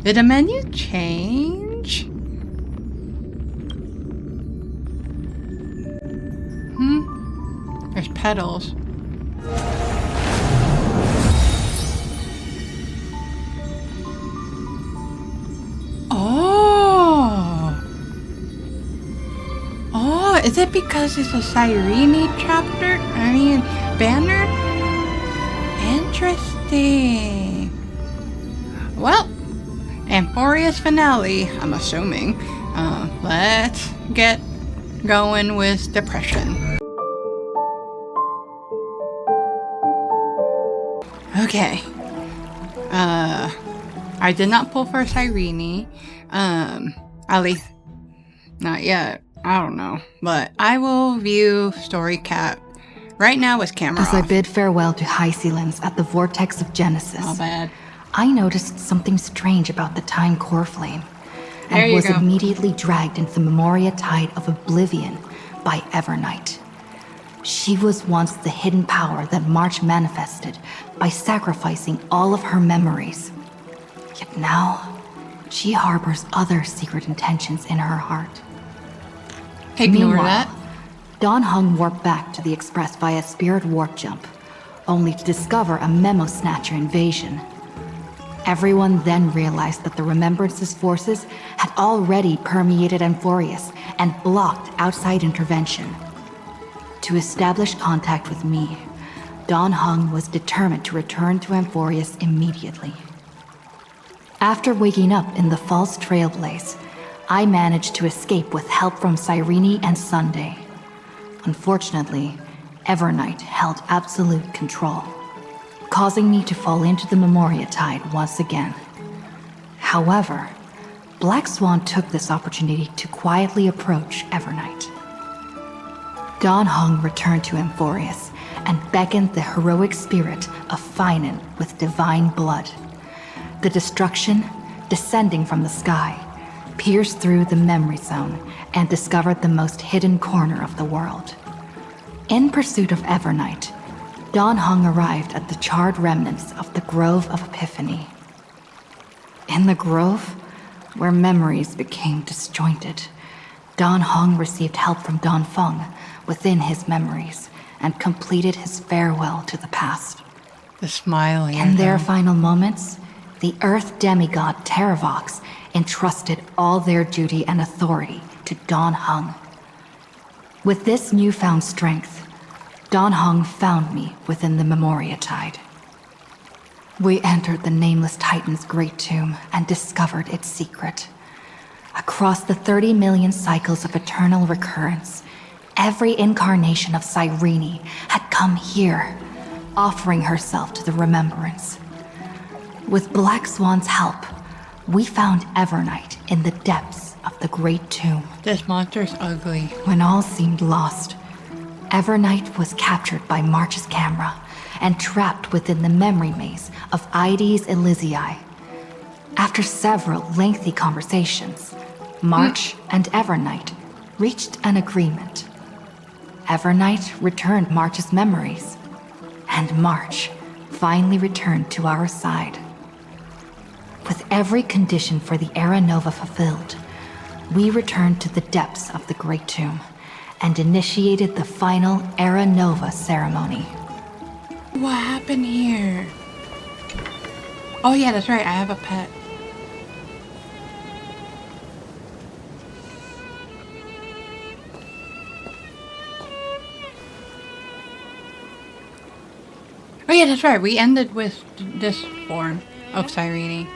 Did the menu change? There's petals. Oh, is it because it's a Cyrene chapter? I mean, banner? Interesting. Well, Amphoria's finale, I'm assuming. Let's get going with depression. Okay. I did not pull for Cyrene. At least not yet. I don't know. But I will view story cap right now with camera As off. I bid farewell to High Sealens at the vortex of Genesis, Not bad. I noticed something strange about the time core flame, There and you was go. immediately dragged into the Memoria Tide of Oblivion by Evernight. She was once the hidden power that March manifested by sacrificing all of her memories. Yet now, she harbors other secret intentions in her heart. Ignore Meanwhile, that. Dawn Hung warped back to the Express via spirit warp jump, only to discover a memo snatcher invasion. Everyone then realized that the Remembrance's forces had already permeated Amphorius and blocked outside intervention. To establish contact with me, Dawn Hung was determined to return to Amphorius immediately. After waking up in the false trailblaze, I managed to escape with help from Cyrene and Sunday. Unfortunately, Evernight held absolute control, causing me to fall into the Memoria Tide once again. However, Black Swan took this opportunity to quietly approach Evernight. Dawn Hung returned to Amphorius and beckoned the heroic spirit of Finan with divine blood. The destruction, descending from the sky, pierced through the memory zone and discovered the most hidden corner of the world. In pursuit of Evernight, Dawn Hung arrived at the charred remnants of the Grove of Epiphany. In the grove, where memories became disjointed, Dawn Hung received help from Dawn Feng within his memories and completed his farewell to the past. The smiling. In their final moments, the Earth demigod Terravox entrusted all their duty and authority to Dawn Hung. With this newfound strength, Dawn Hung found me within the Memoria Tide. We entered the Nameless Titan's great tomb and discovered its secret. Across the 30 million cycles of eternal recurrence, every incarnation of Cyrene had come here, offering herself to the Remembrance. With Black Swan's help, we found Evernight in the depths of the Great Tomb. This monster's ugly. When all seemed lost, Evernight was captured by March's camera and trapped within the memory maze of Ides Elysiae. After several lengthy conversations, March and Evernight reached an agreement. Evernight returned March's memories, and March finally returned to our side. With every condition for the Era Nova fulfilled, we returned to the depths of the Great Tomb and initiated the final Era Nova ceremony. What happened here? Oh yeah, that's right. I have a pet. Oh yeah, that's right. We ended with this form of Cyrene.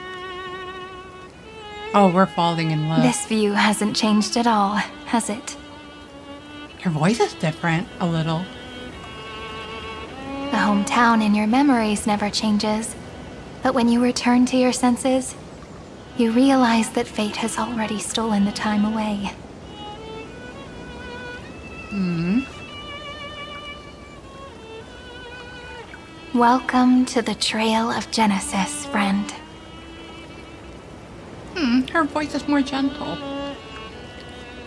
Oh, we're falling in love. This view hasn't changed at all, has it? Her voice is different, a little. The hometown in your memories never changes. But when you return to your senses, you realize that fate has already stolen the time away. Welcome to the Trail of Genesis, friend. Her voice is more gentle.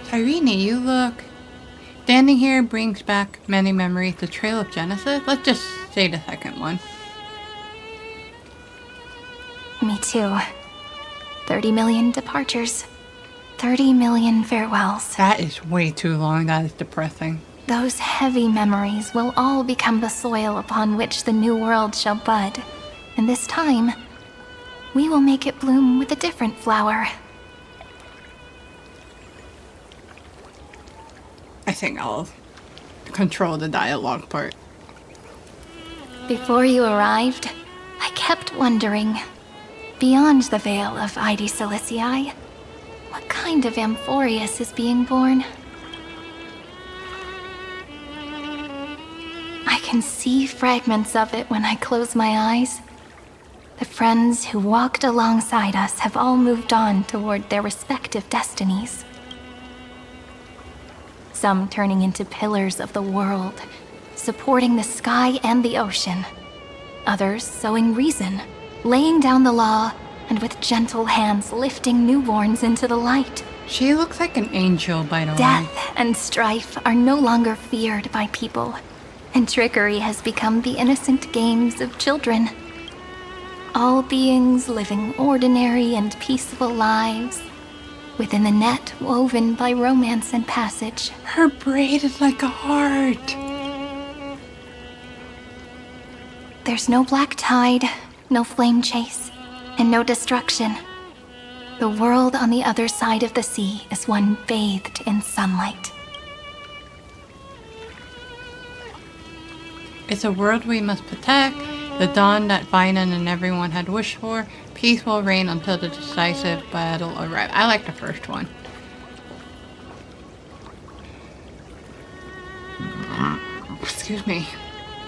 Cyrene, you look... Standing here brings back many memories. The Trail of Genesis? Let's just say the second one. Me too. 30 million departures. 30 million farewells. That is way too long. That is depressing. Those heavy memories will all become the soil upon which the new world shall bud. And this time, we will make it bloom with a different flower. I think I'll control the dialogue part. Before you arrived, I kept wondering, beyond the veil of Ide Silicii, what kind of Amphorius is being born? I can see fragments of it when I close my eyes. The friends who walked alongside us have all moved on toward their respective destinies. Some turning into pillars of the world, supporting the sky and the ocean. Others sowing reason, laying down the law, and with gentle hands lifting newborns into the light. She looks like an angel, by the way. Death and strife are no longer feared by people, and trickery has become the innocent games of children. All beings living ordinary and peaceful lives, within the net woven by romance and passage. Her braid is like a heart. There's no black tide, no flame chase, and no destruction. The world on the other side of the sea is one bathed in sunlight. It's a world we must protect. The dawn that Vinan and everyone had wished for. Peace will reign until the decisive battle arrives. I like the first one. Excuse me.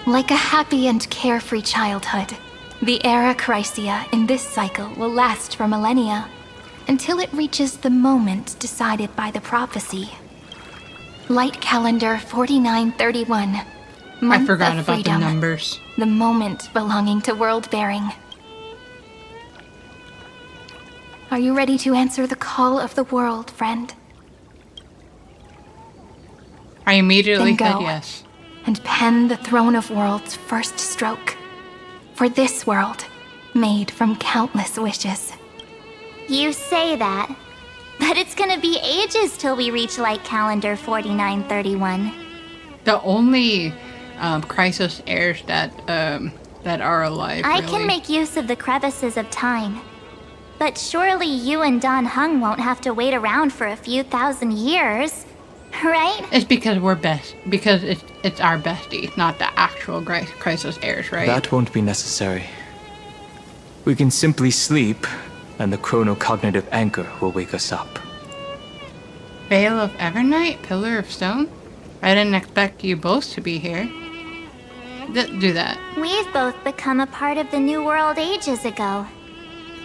Like a happy and carefree childhood, the era Chrysia in this cycle will last for millennia, until it reaches the moment decided by the prophecy. Light calendar 4931. I forgot of about freedom, the numbers. the moment belonging to world-bearing. Are you ready to answer the call of the world, friend? I immediately Then said go. yes. And pen the Throne of Worlds' first stroke. For this world, made from countless wishes. You say that, but it's gonna be ages till we reach Light Calendar 4931. The only crisis heirs that are alive. I really. can make use of the crevices of time. But surely you and Don Hung won't have to wait around for a few thousand years, right? It's because we're best. Because it's our bestie, not the actual crisis heirs, right? That won't be necessary. We can simply sleep, and the chronocognitive anchor will wake us up. Veil of Evernight, Pillar of Stone. I didn't expect you both to be here. Do that. We've both become a part of the New World ages ago.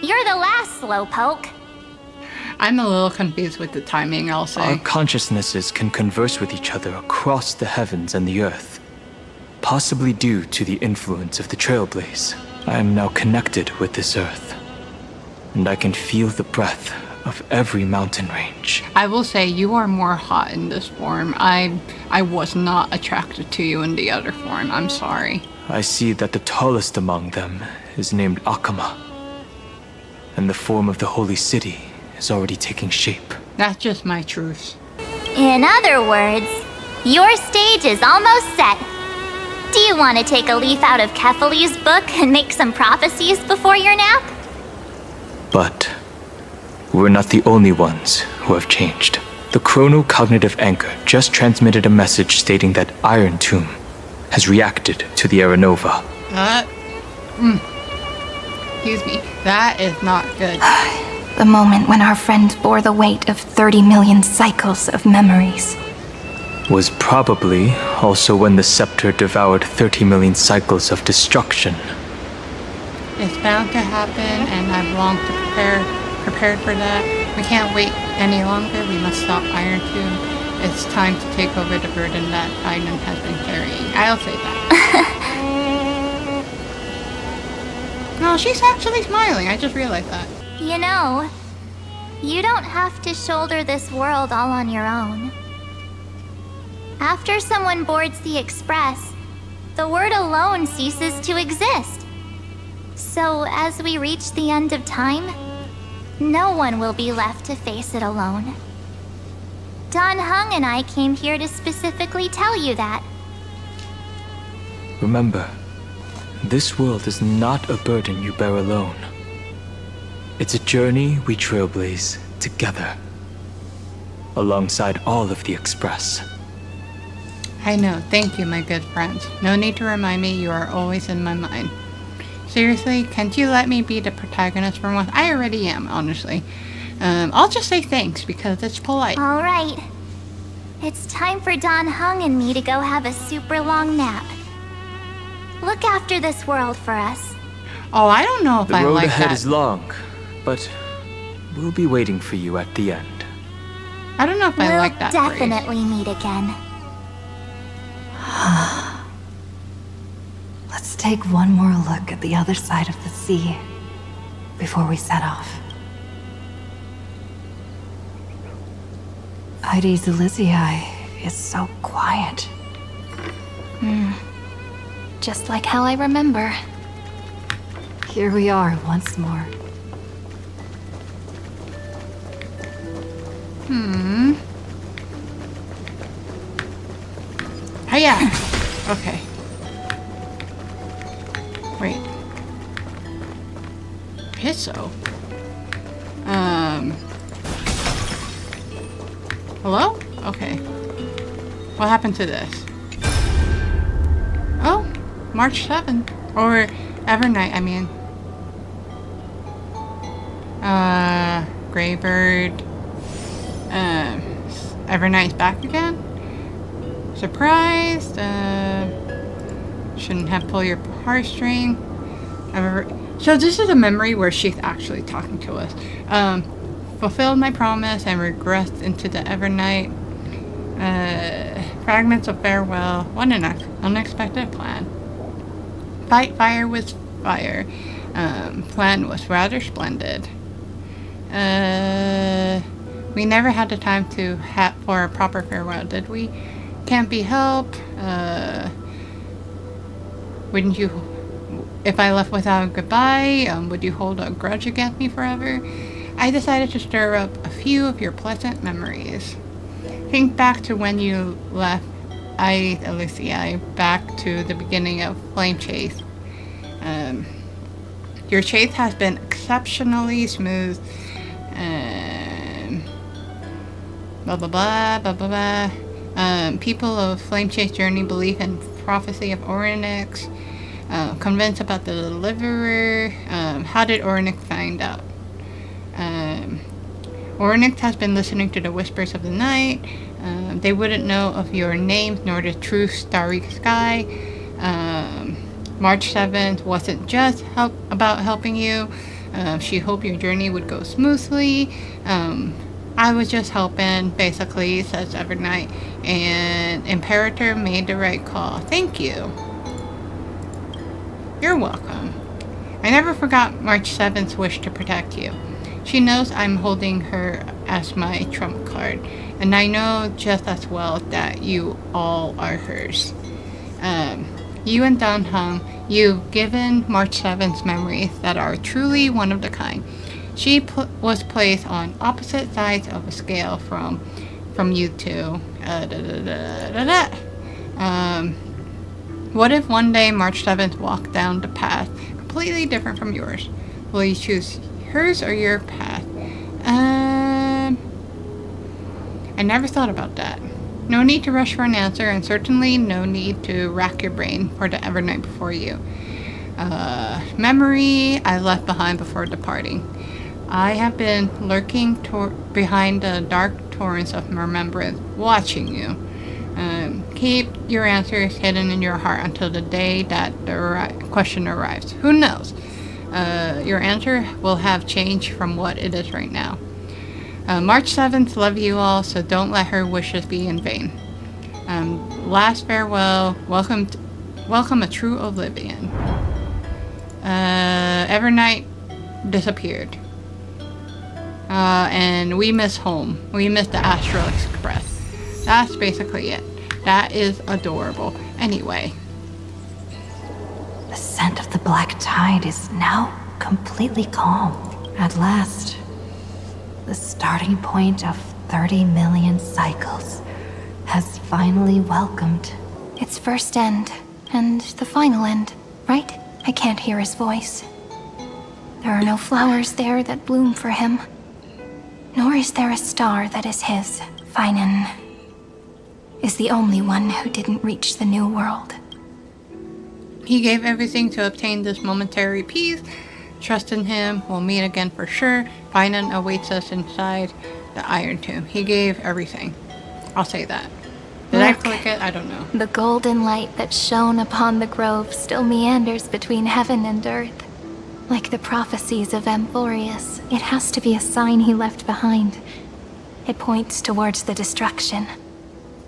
You're the last slowpoke. I'm a little confused with the timing, I'll say. Our consciousnesses can converse with each other across the heavens and the earth, possibly due to the influence of the Trailblaze. I am now connected with this earth, and I can feel the breath of every mountain range. I will say you are more hot in this form. I was not attracted to you in the other form. I'm sorry. I see that the tallest among them is named Akama, and the form of the holy city is already taking shape. That's just my truth. In other words, your stage is almost set. Do you want to take a leaf out of Kefali's book and make some prophecies before your nap? But we're not the only ones who have changed. The chronocognitive anchor just transmitted a message stating that Iron Tomb has reacted to the Era Nova. Excuse me. That is not good. The moment when our friend bore the weight of 30 million cycles of memories. Was probably also when the scepter devoured 30 million cycles of destruction. It's bound to happen, and I've long prepared for that. We can't wait any longer. We must stop Iron Tomb. It's time to take over the burden that Iron has been carrying. I'll say that. No, she's actually smiling. I just realized that. You know, you don't have to shoulder this world all on your own. After someone boards the Express, the word alone ceases to exist. So as we reach the end of time, No one will be left to face it alone. Don Hung and I came here to specifically tell you that. Remember, this world is not a burden you bear alone. It's a journey we trailblaze together, alongside all of the Express. I know. Thank you, my good friends. No need to remind me, you are always in my mind. Seriously, can't you let me be the protagonist for once? I already am, honestly. I'll just say thanks because it's polite. All right. It's time for Don Hung and me to go have a super long nap. Look after this world for us. Oh, I don't know if I The road like ahead that. is long, but we'll be waiting for you at the end. I don't know if I We'll like that phrase. definitely meet again. Let's take one more look at the other side of the sea before we set off. Heidi's Elysiae is so quiet. Just like how I remember. Here we are once more. Hiya! Okay. Wait. Pisso? Hello? Okay. What happened to this? Oh, March 7th. Or Evernight, I mean. Greybird. Evernight's back again? Surprised. Shouldn't have pulled your heartstring. So this is a memory where she's actually talking to us. Fulfilled my promise and regressed into the Evernight. Fragments of farewell. What an unexpected plan. Fight fire with fire. Plan was rather splendid. We never had the time to for a proper farewell, did we? Can't be helped. Wouldn't you, if I left without a goodbye, would you hold a grudge against me forever? I decided to stir up a few of your pleasant memories. Think back to when you left Elysiae, back to the beginning of Flame Chase. Your chase has been exceptionally smooth. Blah blah blah blah blah blah. People of Flame Chase journey believe in prophecy of Orynyx. Convinced about the deliverer. How did Orynyx find out? Orynyx has been listening to the whispers of the night. They wouldn't know of your names nor the true starry sky. March 7th wasn't just about helping you. She hoped your journey would go smoothly. I was just helping, basically, says Evernight. And Imperator made the right call. Thank you. You're welcome. I never forgot March 7th's wish to protect you. She knows I'm holding her as my trump card, and I know just as well that you all are hers. You and Don Hung, you've given March 7th's memories that are truly one of the kind. She was placed on opposite sides of a scale from you two. What if one day March 7th walked down the path completely different from yours? Will you choose hers or your path? I never thought about that. No need to rush for an answer, and certainly no need to rack your brain for the Evernight before you. Memory I left behind before departing. I have been lurking behind the dark torrents of remembrance, watching you. Keep your answers hidden in your heart until the day that the question arrives. Who knows? Your answer will have changed from what it is right now. March 7th, love you all, so don't let her wishes be in vain. Last farewell, welcome a true oblivion. Evernight disappeared. And we miss home. We miss the Astral Express. That's basically it. That is adorable. Anyway. The scent of the black tide is now completely calm. At last, The starting point of 30 million cycles has finally welcomed. Its first end, and the final end, right? I can't hear his voice. There are no flowers there that bloom for him. Nor is there a star that is his. Finan is the only one who didn't reach the new world. He gave everything to obtain this momentary peace. Trust in him. We'll meet again for sure. Finan awaits us inside the Iron Tomb. He gave everything. I'll say that. Did I click it? I don't know. The golden light that shone upon the grove still meanders between heaven and earth. Like the prophecies of Amphorius, it has to be a sign he left behind. It points towards the destruction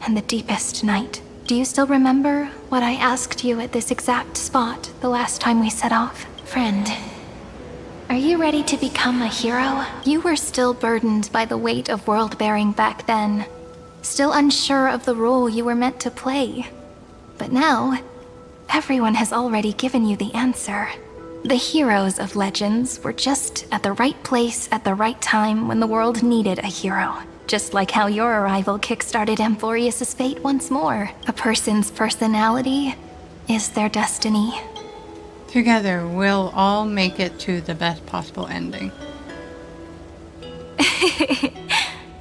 and the deepest night. Do you still remember what I asked you at this exact spot the last time we set off? Friend, are you ready to become a hero? You were still burdened by the weight of world-bearing back then, still unsure of the role you were meant to play. But now, everyone has already given you the answer. The heroes of legends were just at the right place at the right time when the world needed a hero. Just like how your arrival kickstarted Amphorius' fate once more. A person's personality is their destiny. Together, we'll all make it to the best possible ending.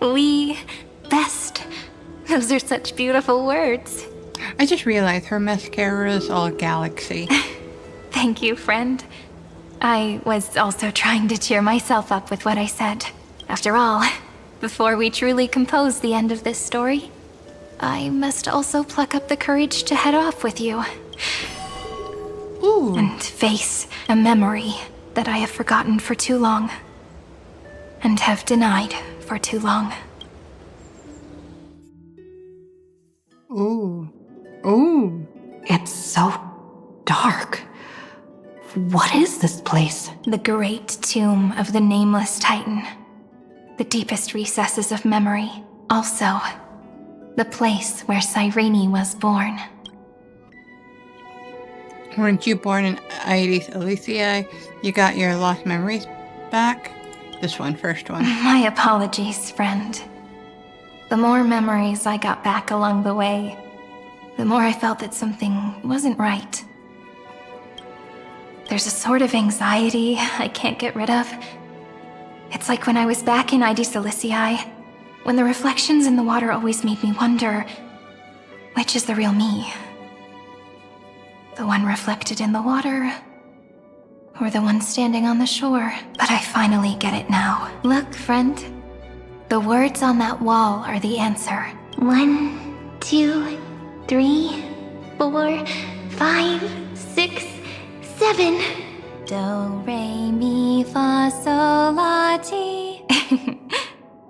We best. Those are such beautiful words. I just realized her mascara is all galaxy. Thank you, friend. I was also trying to cheer myself up with what I said. After all, before we truly compose the end of this story, I must also pluck up the courage to head off with you. Ooh. And face a memory that I have forgotten for too long. And have denied for too long. Ooh. Ooh. It's so dark. What is this place? The great tomb of the nameless titan. The deepest recesses of memory. Also, the place where Cyrene was born. Weren't you born in Aedes Elysiae? You got your lost memories back? This one, first one. My apologies, friend. The more memories I got back along the way, the more I felt that something wasn't right. There's a sort of anxiety I can't get rid of. It's like when I was back in Aedes Elysiae, when the reflections in the water always made me wonder, which is the real me? The one reflected in the water, or the one standing on the shore? But I finally get it now. Look, friend. The words on that wall are the answer. 1, 2, 3, 4, 5, 6, 7. Do, re, mi, fa, sol, la, ti.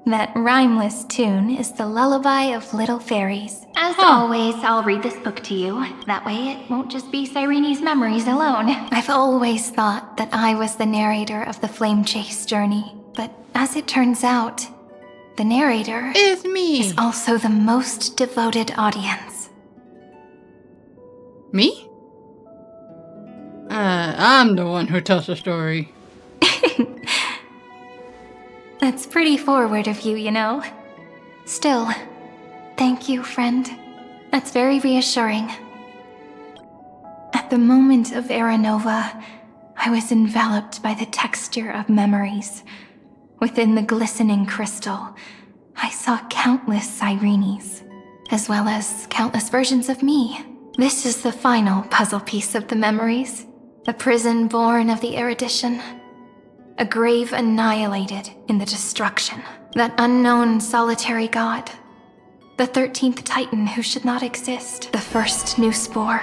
That rhymeless tune is the lullaby of little fairies. As always, I'll read this book to you. That way it won't just be Cyrene's memories alone. I've always thought that I was the narrator of the Flame Chase journey, but as it turns out, the narrator It's me. is also the most devoted audience. Me? I'm the one who tells the story. That's pretty forward of you, you know. Still, thank you, friend. That's very reassuring. At the moment of Era Nova, I was enveloped by the texture of memories. Within the glistening crystal, I saw countless Cyrenes, as well as countless versions of me. This is the final puzzle piece of the memories. A prison born of the erudition. A grave annihilated in the destruction. That unknown solitary god. The 13th Titan who should not exist. The first new spore.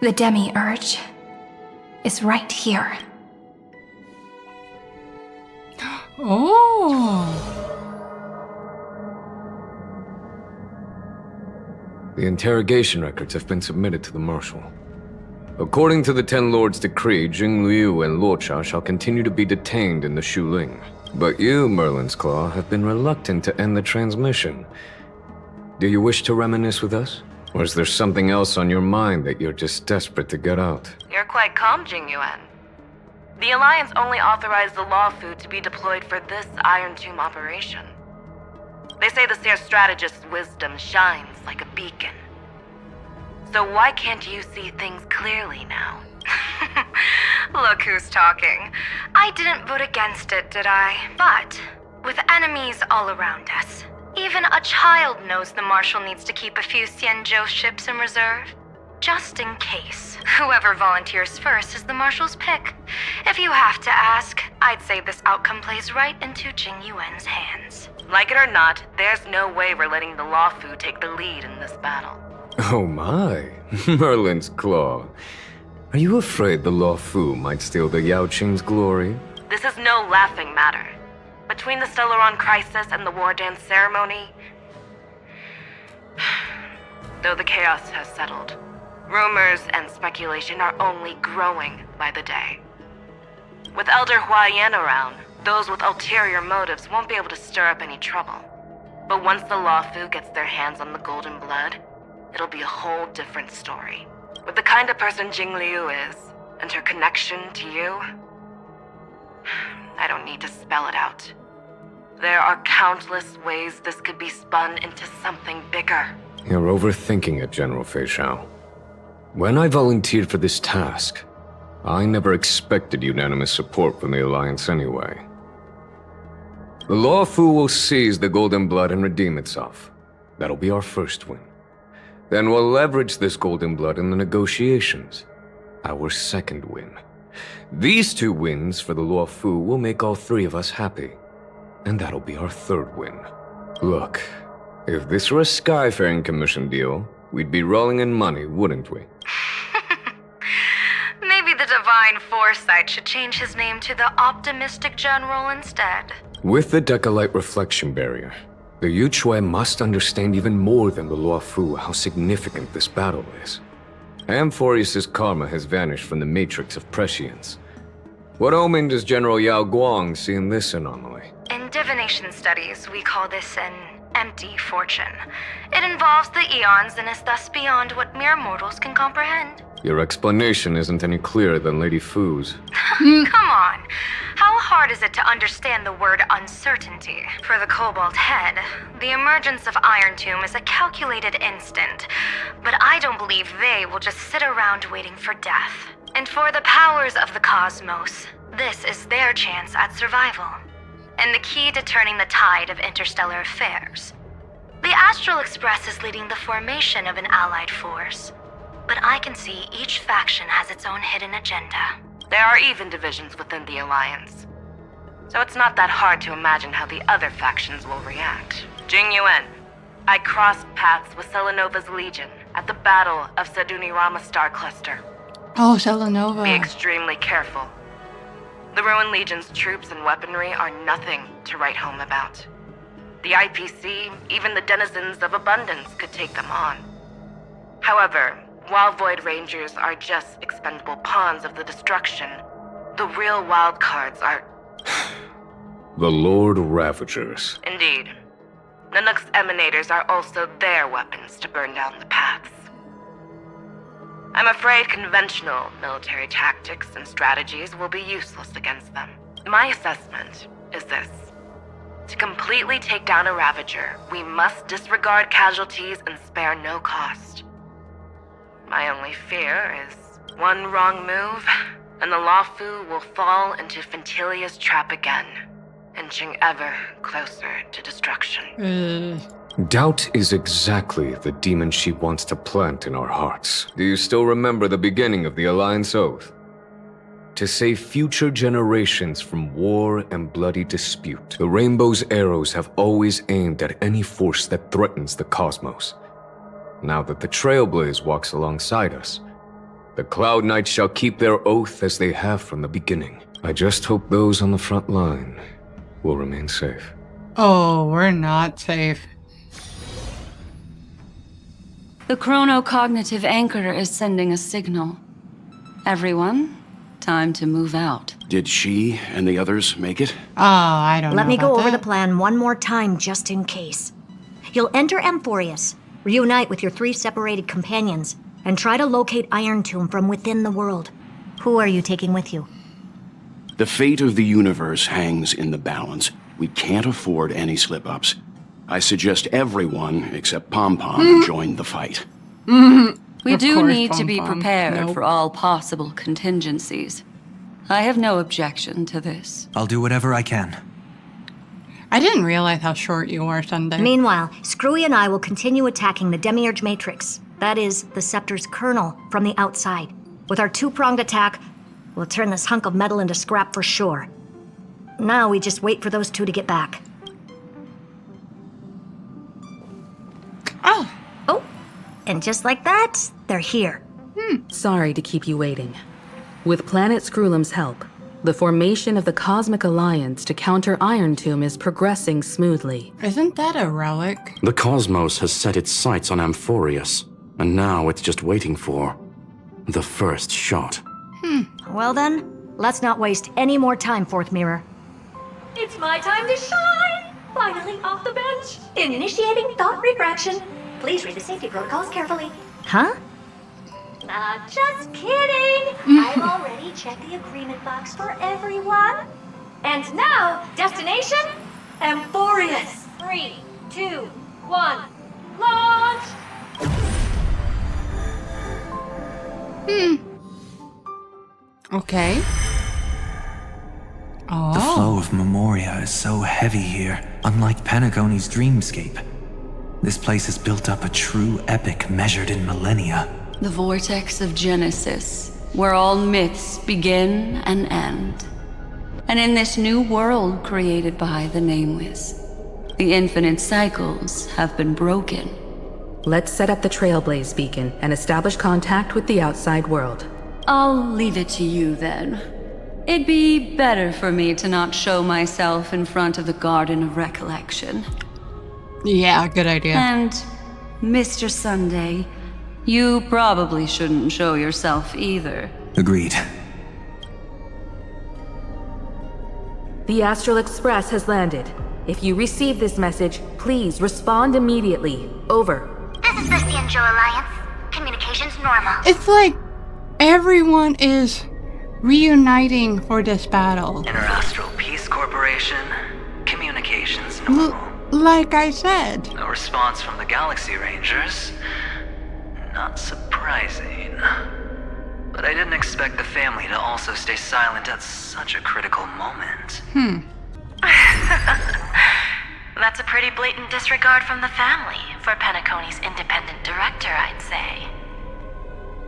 The Demiurge is right here. Oh. The interrogation records have been submitted to the Marshal. According to the Ten Lords' decree, Jing Liu and Luocha shall continue to be detained in the Shuling. But you, Merlin's Claw, have been reluctant to end the transmission. Do you wish to reminisce with us? Or is there something else on your mind that you're just desperate to get out? You're quite calm, Jing Yuan. The Alliance only authorized the Law Food to be deployed for this Iron Tomb operation. They say the Seer Strategist's wisdom shines like a beacon. So why can't you see things clearly now? Look who's talking. I didn't vote against it, did I? But, with enemies all around us, even a child knows the Marshal needs to keep a few Xianzhou ships in reserve. Just in case. Whoever volunteers first is the Marshal's pick. If you have to ask, I'd say this outcome plays right into Jing Yuan's hands. Like it or not, there's no way we're letting the Law Food take the lead in this battle. Oh my, Merlin's Claw. Are you afraid the Law Fu might steal the Yao Qing's glory? This is no laughing matter. Between the Stellaron crisis and the War Dance ceremony, though the chaos has settled, rumors and speculation are only growing by the day. With Elder Huaiyan around, those with ulterior motives won't be able to stir up any trouble. But once the Law Fu gets their hands on the golden blood, it'll be a whole different story. With the kind of person Jing Liu is, and her connection to you, I don't need to spell it out. There are countless ways this could be spun into something bigger. You're overthinking it, General Fei Shao. When I volunteered for this task, I never expected unanimous support from the Alliance anyway. The Law Fu will seize the Golden Blood and redeem itself. That'll be our first win. Then we'll leverage this Golden Blood in the negotiations. Our second win. These 2 wins for the Law Fu will make all 3 of us happy. And that'll be our third win. Look, if this were a Skyfaring Commission deal, we'd be rolling in money, wouldn't we? Maybe the Divine Foresight should change his name to the Optimistic General instead. With the Decalite Reflection Barrier, the Yuchuan must understand even more than the Law Fu how significant this battle is. Amphorius' karma has vanished from the matrix of prescience. What omen does General Yao Guang see in this anomaly? In divination studies, we call this an empty fortune. It involves the eons and is thus beyond what mere mortals can comprehend. Your explanation isn't any clearer than Lady Fu's. Come on. How hard is it to understand the word uncertainty? For the Cobalt Head, the emergence of Iron Tomb is a calculated instant, but I don't believe they will just sit around waiting for death. And for the powers of the cosmos, this is their chance at survival, and the key to turning the tide of interstellar affairs. The Astral Express is leading the formation of an allied force, but I can see each faction has its own hidden agenda. There are even divisions within the Alliance. So it's not that hard to imagine how the other factions will react. Jing Yuan, I crossed paths with Selenova's Legion at the Battle of Sedunirama Star Cluster. Oh, Selenova. Be extremely careful. The Ruined Legion's troops and weaponry are nothing to write home about. The IPC, even the denizens of abundance, could take them on. However, while Void Rangers are just expendable pawns of the destruction, the real wild cards are... The Lord Ravagers. Indeed. Nanook's emanators are also their weapons to burn down the paths. I'm afraid conventional military tactics and strategies will be useless against them. My assessment is this. To completely take down a Ravager, we must disregard casualties and spare no cost. My only fear is one wrong move, and the Luofu will fall into Fintilia's trap again, inching ever closer to destruction. Doubt is exactly the demon she wants to plant in our hearts. Do you still remember the beginning of the Alliance Oath? To save future generations from war and bloody dispute, the Rainbow's arrows have always aimed at any force that threatens the cosmos. Now that the Trailblaze walks alongside us, the Cloud Knights shall keep their oath as they have from the beginning. I just hope those on the front line will remain safe. Oh, we're not safe. The chronocognitive anchor is sending a signal. Everyone, time to move out. Did she and the others make it? Oh, I don't know. Let me go about over that. the plan one more time just in case. You'll enter Amphorius, reunite with your 3 separated companions, and try to locate Iron Tomb from within the world. Who are you taking with you? The fate of the universe hangs in the balance. We can't afford any slip-ups. I suggest everyone, except Pom-Pom, join the fight. We Of do course, need to be Pom-Pom. prepared Nope. for all possible contingencies. I have no objection to this. I'll do whatever I can. I didn't realize how short you were, Sunday. Meanwhile, Screwy and I will continue attacking the Demiurge Matrix. That is, the Scepter's kernel, from the outside. With our two-pronged attack, we'll turn this hunk of metal into scrap for sure. Now we just wait for those two to get back. Oh, Oh, and just like that, they're here. Sorry to keep you waiting. With Planet Screwlum's help, the formation of the Cosmic Alliance to counter Iron Tomb is progressing smoothly. isn't that a relic? The cosmos has set its sights on Amphorius, and now it's just waiting for the first shot. Well then, let's not waste any more time, Fourth Mirror. It's my time to shine! Finally off the bench. Initiating thought refraction. Please read the safety protocols carefully. Huh? Just kidding! I've already checked the agreement box for everyone. And now, destination? Amphorius. 3, 2, 1, launch! Okay. Oh. The flow of Memoria is so heavy here, unlike Pentagoni's dreamscape. This place has built up a true epic measured in millennia. The vortex of Genesis, where all myths begin and end. And in this new world created by the Nameless, the infinite cycles have been broken. Let's set up the Trailblaze beacon and establish contact with the outside world. I'll leave it to you then. It'd be better for me to not show myself in front of the Garden of Recollection. Yeah, good idea. And, Mr. Sunday, you probably shouldn't show yourself either. Agreed. The Astral Express has landed. If you receive this message, please respond immediately. Over. This is the Cianjo Alliance. Communications normal. It's like everyone is reuniting for this battle. Interastral Peace Corporation, communications normal. Like I said. No response from the Galaxy Rangers. Not surprising. But I didn't expect the family to also stay silent at such a critical moment. That's a pretty blatant disregard from the family for Penacony's independent director, I'd say.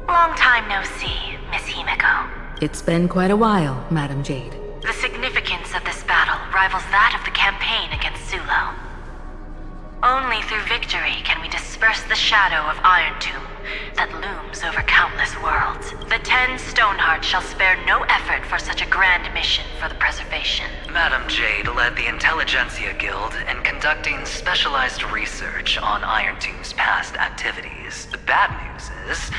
Long time no see, Miss Himiko. It's been quite a while, Madam Jade. The significance of this battle rivals that of the campaign against Sulo. Only through victory can we disperse the shadow of Iron Tomb that looms over countless worlds. The 10 Stonehearts shall spare no effort for such a grand mission for the preservation. Madam Jade led the Intelligentsia Guild in conducting specialized research on Iron Tomb's past activities. The bad news is,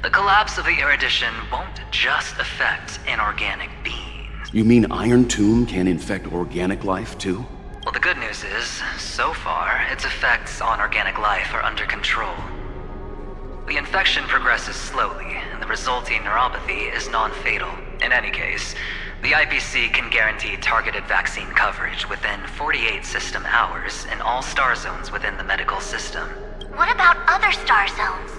the collapse of the Erudition won't just affect inorganic beings. You mean Iron Tomb can infect organic life, too? Well, the good news is, so far, its effects on organic life are under control. The infection progresses slowly, and the resulting neuropathy is non-fatal. In any case, the IPC can guarantee targeted vaccine coverage within 48 system hours in all star zones within the medical system. What about other star zones?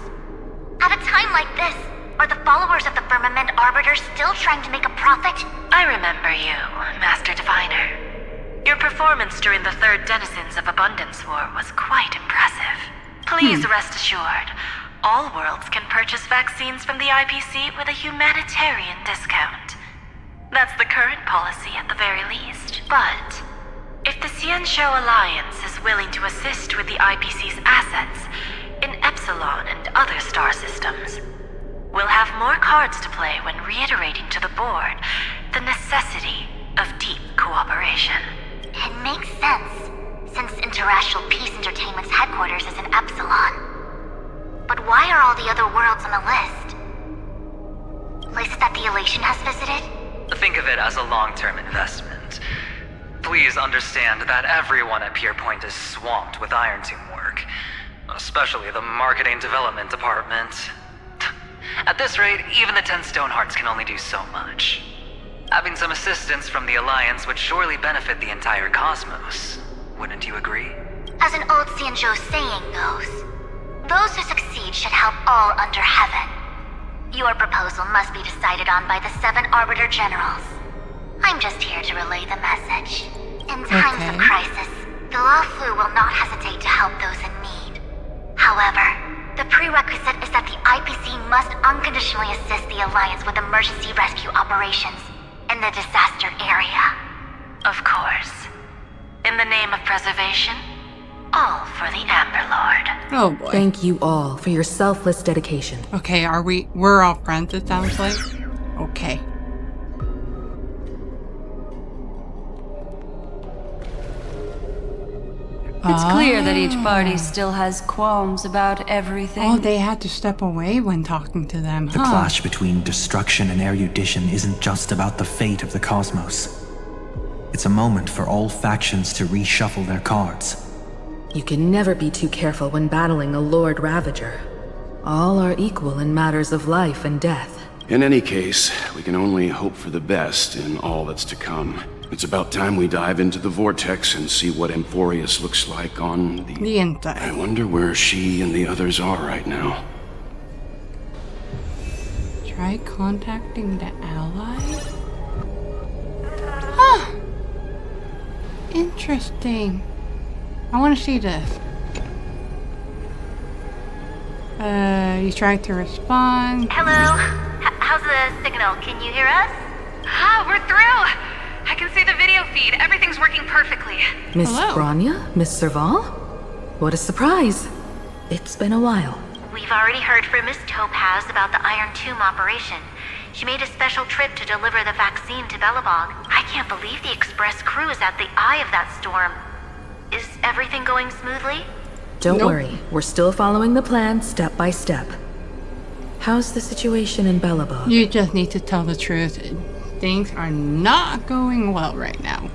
At a time like this, are the followers of the Firmament Arbiter still trying to make a profit? I remember you, Master Diviner. Your performance during the Third Denizens of Abundance War was quite impressive. Please rest assured, all worlds can purchase vaccines from the IPC with a humanitarian discount. That's the current policy at the very least. But if the Cianjo Alliance is willing to assist with the IPC's assets in Epsilon and other star systems, we'll have more cards to play when reiterating to the board the necessity of deep cooperation. It makes sense, since Interastral Peace Entertainment's headquarters is in Epsilon. But why are all the other worlds on the list? Places that the Elation has visited? Think of it as a long-term investment. Please understand that everyone at Pierpoint is swamped with Iron Tomb work, especially the marketing development department. At this rate, even the 10 Stonehearts can only do so much. Having some assistance from the Alliance would surely benefit the entire cosmos. Wouldn't you agree? As an old Xianzhou saying goes, those who succeed should help all under heaven. Your proposal must be decided on by the 7 Arbiter Generals. I'm just here to relay the message. In times of crisis, the Luofu will not hesitate to help those in need. However, the prerequisite is that the IPC must unconditionally assist the Alliance with emergency rescue operations in the disaster area. Of course. In the name of preservation, all for the Amber Lord. Oh boy. Thank you all for your selfless dedication. Okay, we're all friends, it sounds like. Okay. It's clear that each party still has qualms about everything. Oh, they had to step away when talking to them, The clash between destruction and erudition isn't just about the fate of the cosmos. It's a moment for all factions to reshuffle their cards. You can never be too careful when battling a Lord Ravager. All are equal in matters of life and death. In any case, we can only hope for the best in all that's to come. It's about time we dive into the vortex and see what Amphorius looks like on the inside. I wonder where she and the others are right now. Try contacting the allies? Huh. Interesting. I want to see this. You tried to respond. Hello? How's the signal? Can you hear us? Ah, we're through! I can see the video feed. Everything's working perfectly. Miss Bronya? Miss Serval? What a surprise. It's been a while. We've already heard from Miss Topaz about the Iron Tomb operation. She made a special trip to deliver the vaccine to Belobog. I can't believe the Express crew is at the eye of that storm. Is everything going smoothly? Don't worry. We're still following the plan step by step. How's the situation in Belobog? You just need to tell the truth. Things are not going well right now.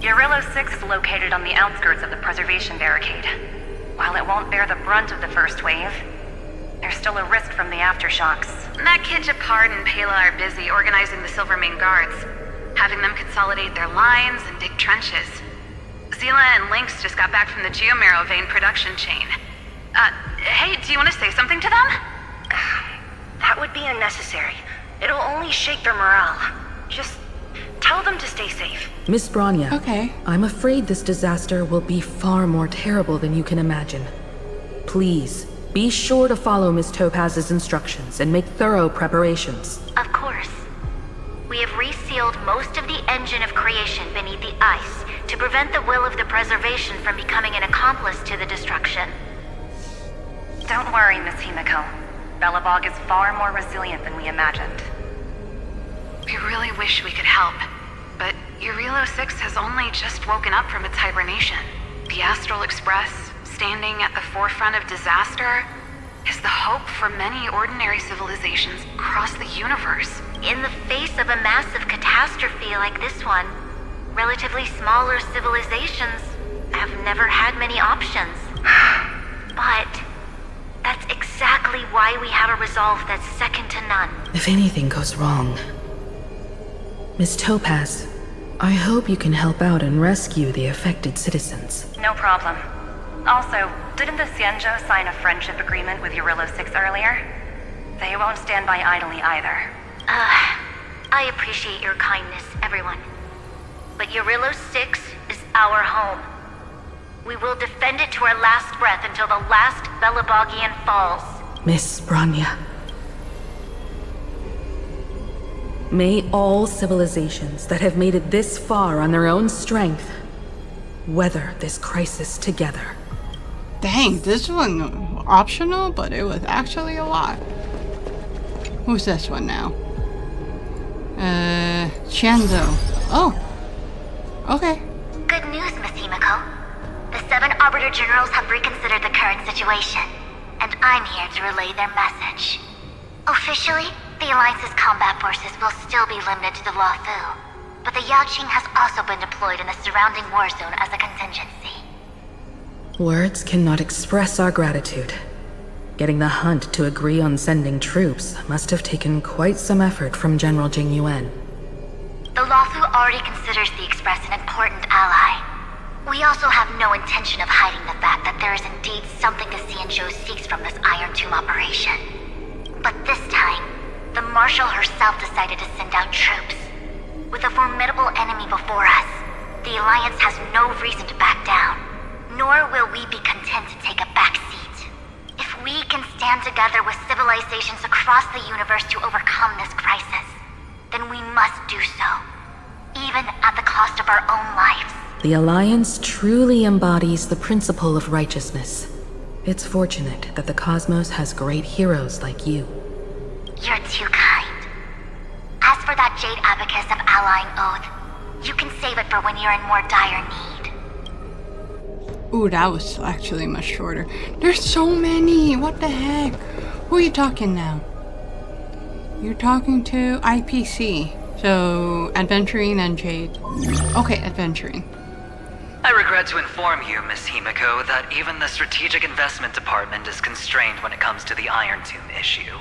Jarilo 6 is located on the outskirts of the preservation barricade. While it won't bear the brunt of the first wave, there's still a risk from the aftershocks. That kid Japard and Pela are busy organizing the Silvermane guards, having them consolidate their lines and dig trenches. Zila and Lynx just got back from the Geomarrow vein production chain. Hey, do you want to say something to them? That would be unnecessary. It'll only shake their morale. Just tell them to stay safe. Miss Bronya. Okay. I'm afraid this disaster will be far more terrible than you can imagine. Please, be sure to follow Miss Topaz's instructions and make thorough preparations. Of course. We have resealed most of the engine of creation beneath the ice to prevent the will of the preservation from becoming an accomplice to the destruction. Don't worry, Miss Himiko. Belobog is far more resilient than we imagined. We really wish we could help, but Jarilo 6 has only just woken up from its hibernation. The Astral Express, standing at the forefront of disaster, is the hope for many ordinary civilizations across the universe. In the face of a massive catastrophe like this one, relatively smaller civilizations have never had many options. But that's exactly why we have a resolve that's second to none. If anything goes wrong... Miss Topaz, I hope you can help out and rescue the affected citizens. No problem. Also, didn't the Xianzhou sign a friendship agreement with Jarilo 6 earlier? They won't stand by idly either. I appreciate your kindness, everyone. But Jarilo 6 is our home. We will defend it to our last breath until the last Belobogian falls. Miss Bronya. May all civilizations that have made it this far on their own strength weather this crisis together. Dang, this one optional, but it was actually a lot. Who's this one now? Shenzo. Oh. Okay. Good news, Miss Himiko. The 7 Arbiter Generals have reconsidered the current situation, and I'm here to relay their message. Officially, the Alliance's combat forces will still be limited to the Luofu, but the Yaoqing has also been deployed in the surrounding war zone as a contingency. Words cannot express our gratitude. Getting the Hunt to agree on sending troops must have taken quite some effort from General Jing Yuan. The already considers the Express an important ally. We also have no intention of hiding the fact that there is indeed something the Xianzhou seeks from this Iron Tomb operation. But this time, the Marshal herself decided to send out troops. With a formidable enemy before us, the Alliance has no reason to back down, nor will we be content to take a back seat. If we can stand together with civilizations across the universe to overcome this crisis, then we must do so, even at the cost of our own lives. The Alliance truly embodies the principle of righteousness. It's fortunate that the cosmos has great heroes like you. You're too kind. As for that Jade Abacus of Allying Oath, you can save it for when you're in more dire need. Ooh, that was actually much shorter. There's so many! What the heck? Who are you talking now? You're talking to IPC. So, Adventuring and Jade. Okay, Adventuring. I regret to inform you, Miss Himiko, that even the Strategic Investment Department is constrained when it comes to the Iron Tomb issue.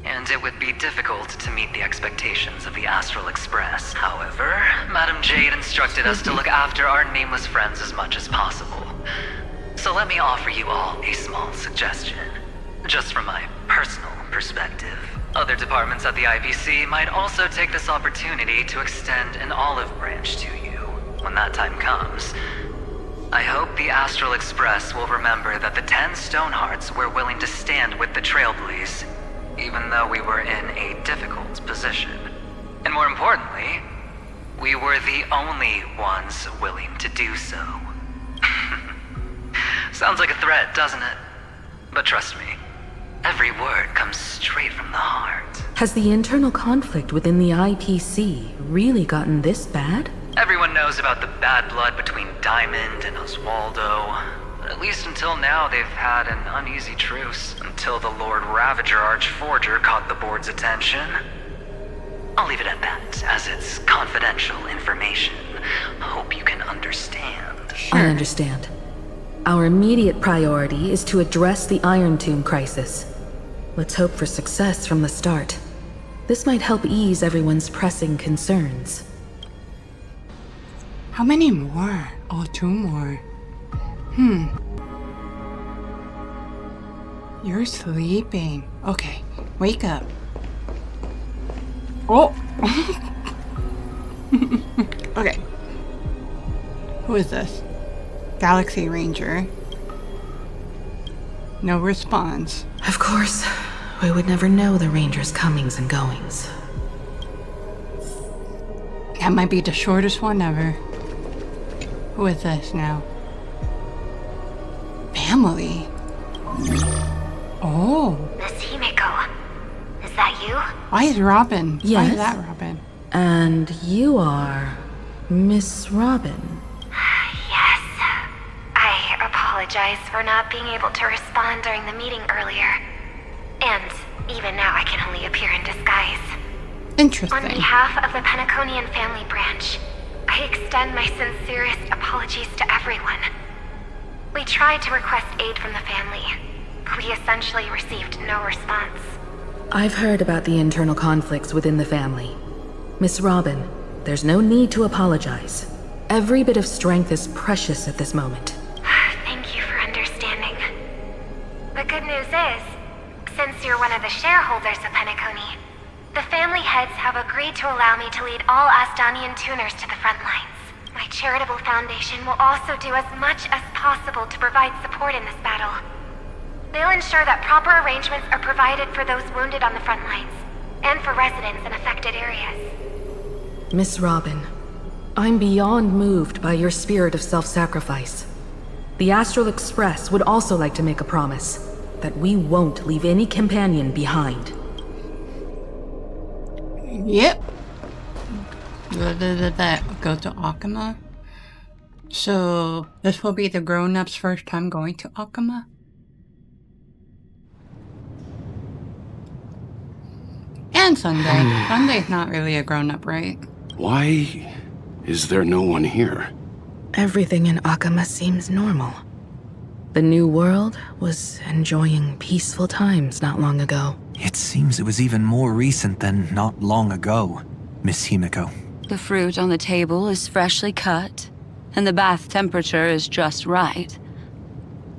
And it would be difficult to meet the expectations of the Astral Express. However, Madam Jade instructed us to look after our nameless friends as much as possible. So let me offer you all a small suggestion. Just from my personal perspective, other departments at the IPC might also take this opportunity to extend an olive branch to you when that time comes. I hope the Astral Express will remember that the 10 Stonehearts were willing to stand with the Trailblaze, even though we were in a difficult position. And more importantly, we were the only ones willing to do so. Sounds like a threat, doesn't it? But trust me, every word comes straight from the heart. Has the internal conflict within the IPC really gotten this bad? Everyone knows about the bad blood between Diamond and Oswaldo. At least until now, they've had an uneasy truce, until the Lord Ravager Archforger caught the board's attention. I'll leave it at that, as it's confidential information. Hope you can understand. I understand. Our immediate priority is to address the Iron Tomb crisis. Let's hope for success from the start. This might help ease everyone's pressing concerns. How many more? Oh, 2 more. You're sleeping. Okay, wake up. Oh! Okay. Who is this? Galaxy Ranger. No response. Of course, we would never know the Ranger's comings and goings. That might be the shortest one ever. Who is this now? Family. Oh. Miss Himiko, is that you? Why is Robin? Yes. Why is that Robin? And you are Miss Robin. Yes. I apologize for not being able to respond during the meeting earlier. And even now I can only appear in disguise. Interesting. On behalf of the Penaconian family branch, I extend my sincerest apologies to everyone. We tried to request aid from the family. We essentially received no response. I've heard about the internal conflicts within the family. Miss Robin, there's no need to apologize. Every bit of strength is precious at this moment. Thank you for understanding. The good news is, since you're one of the shareholders of Penacony, the family heads have agreed to allow me to lead all Astonian tuners to the front lines. My charitable foundation will also do as much as possible to provide support in this battle. They'll ensure that proper arrangements are provided for those wounded on the front lines, and for residents in affected areas. Miss Robin, I'm beyond moved by your spirit of self-sacrifice. The Astral Express would also like to make a promise that we won't leave any companion behind. Yep. Go to Akama. So, this will be the grown-ups' first time going to Akama? And Sunday. Sunday's not really a grown-up, right? Why is there no one here? Everything in Akama seems normal. The new world was enjoying peaceful times not long ago. It seems it was even more recent than not long ago, Miss Himiko. The fruit on the table is freshly cut, and the bath temperature is just right.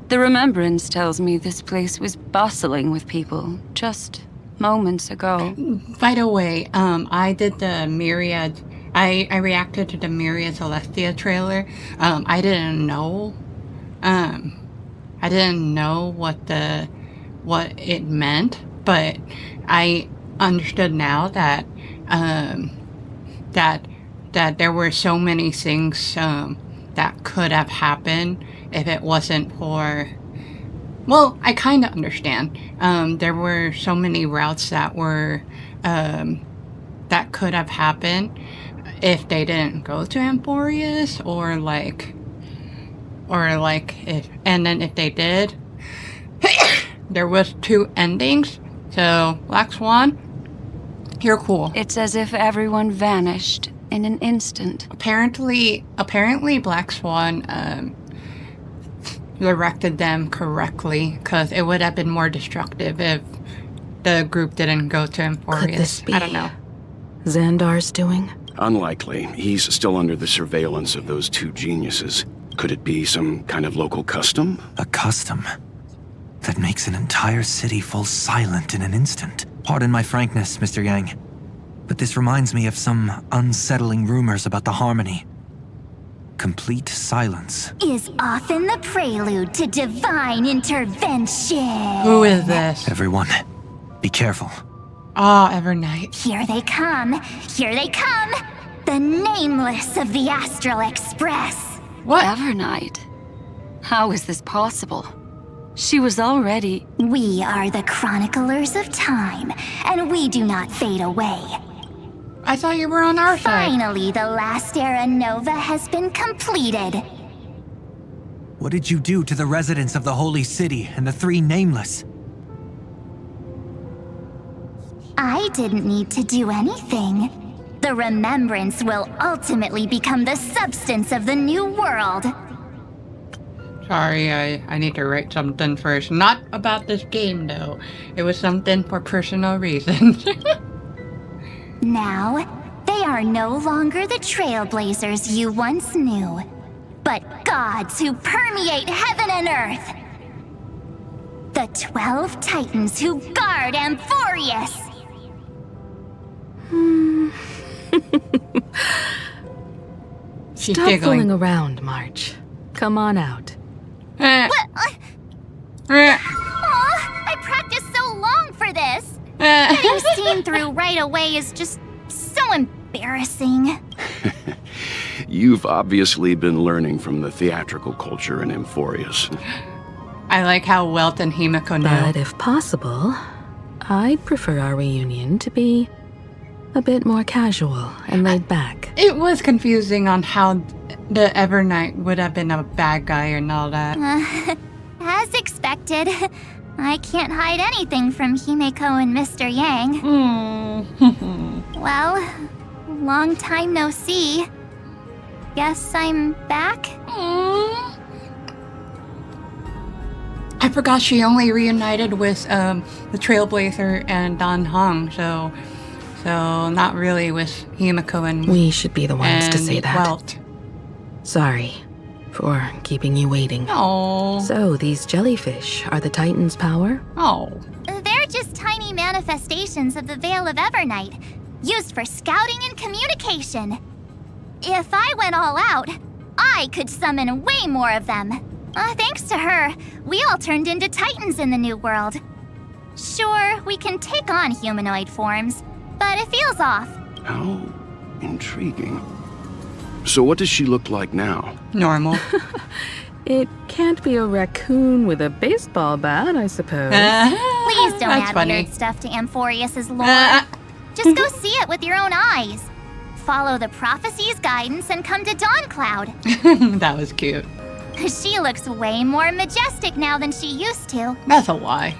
The remembrance tells me this place was bustling with people just moments ago. By the way, I did the Myriad. I reacted to the Myriad Celestia trailer. I didn't know. I didn't know what it meant, but I understood now that that there were so many things that could have happened if it wasn't for. Well, I kind of understand. There were so many routes that were that could have happened if they didn't go to Amphorius, or if, and then if they did, there was 2 endings. So Black Swan, you're cool. It's as if everyone vanished in an instant. Apparently Black Swan directed them correctly, because it would have been more destructive if the group didn't go to Amphorius. Could this be I don't know. Xandar's doing? Unlikely. He's still under the surveillance of those 2 geniuses. Could it be some kind of local custom? A custom that makes an entire city fall silent in an instant. Pardon my frankness, Mr. Yang, but this reminds me of some unsettling rumors about the Harmony. Complete silence is often the prelude to divine intervention. Who is this? Everyone, be careful. Ah, Evernight. Here they come. Here they come. The nameless of the Astral Express. What? Evernight? How is this possible? She was already... We are the chroniclers of time, and we do not fade away. I thought you were on our side. Finally, the last era Nova has been completed. What did you do to the residents of the Holy City and the 3 Nameless? I didn't need to do anything. The remembrance will ultimately become the substance of the new world. Sorry, I need to write something first. Not about this game, though. It was something for personal reasons. Now, they are no longer the trailblazers you once knew, but gods who permeate heaven and earth. The 12 titans who guard Amphorius. She's Stop giggling. fooling around, March. Come on out. I practiced so long for this. Getting seen through right away is just so embarrassing. You've obviously been learning from the theatrical culture in Amphorius. I like how Welt and Himiko know. But if possible, I'd prefer our reunion to be a bit more casual and laid back. It was confusing on how the Evernight would have been a bad guy and all that. As expected, I can't hide anything from Himeko and Mr. Yang. Well, long time no see. Guess I'm back? I forgot she only reunited with the Trailblazer and Dan Hong, so not really with Himiko and We should be the ones to say that. Welt. Sorry for keeping you waiting. Oh. So these jellyfish are the Titan's power? Oh. They're just tiny manifestations of the Veil of Evernight, used for scouting and communication. If I went all out, I could summon way more of them. Thanks to her, we all turned into Titans in the New World. Sure, we can take on humanoid forms, but it feels off. How intriguing. So what does she look like now? Normal. It can't be a raccoon with a baseball bat, I suppose. Please don't That's add funny. weird stuff to Amphorius's lore. Just go see it with your own eyes. Follow the prophecy's guidance and come to Dawncloud. That was cute. She looks way more majestic now than she used to. That's a lie.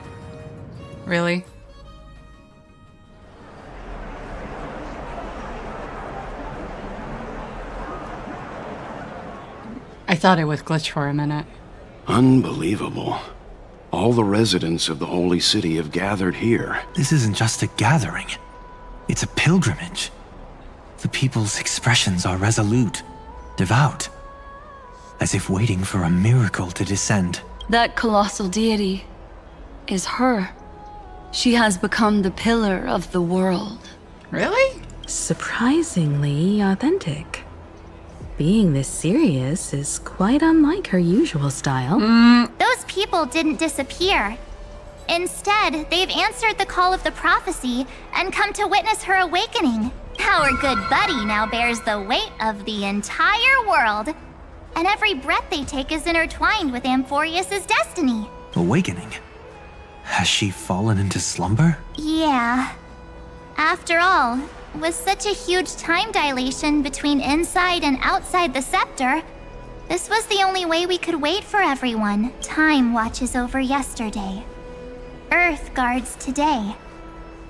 Really? I thought it was glitched for a minute. Unbelievable. All the residents of the Holy City have gathered here. This isn't just a gathering. It's a pilgrimage. The people's expressions are resolute, devout, as if waiting for a miracle to descend. That colossal deity is her. She has become the pillar of the world. Really? Surprisingly authentic. Being this serious is quite unlike her usual style. Those people didn't disappear. Instead, they've answered the call of the prophecy and come to witness her awakening. Our good buddy now bears the weight of the entire world. And every breath they take is intertwined with Amphorius' destiny. Awakening? Has she fallen into slumber? Yeah. After all, with such a huge time dilation between inside and outside the scepter, this was the only way we could wait for everyone. Time watches over yesterday. Earth guards today.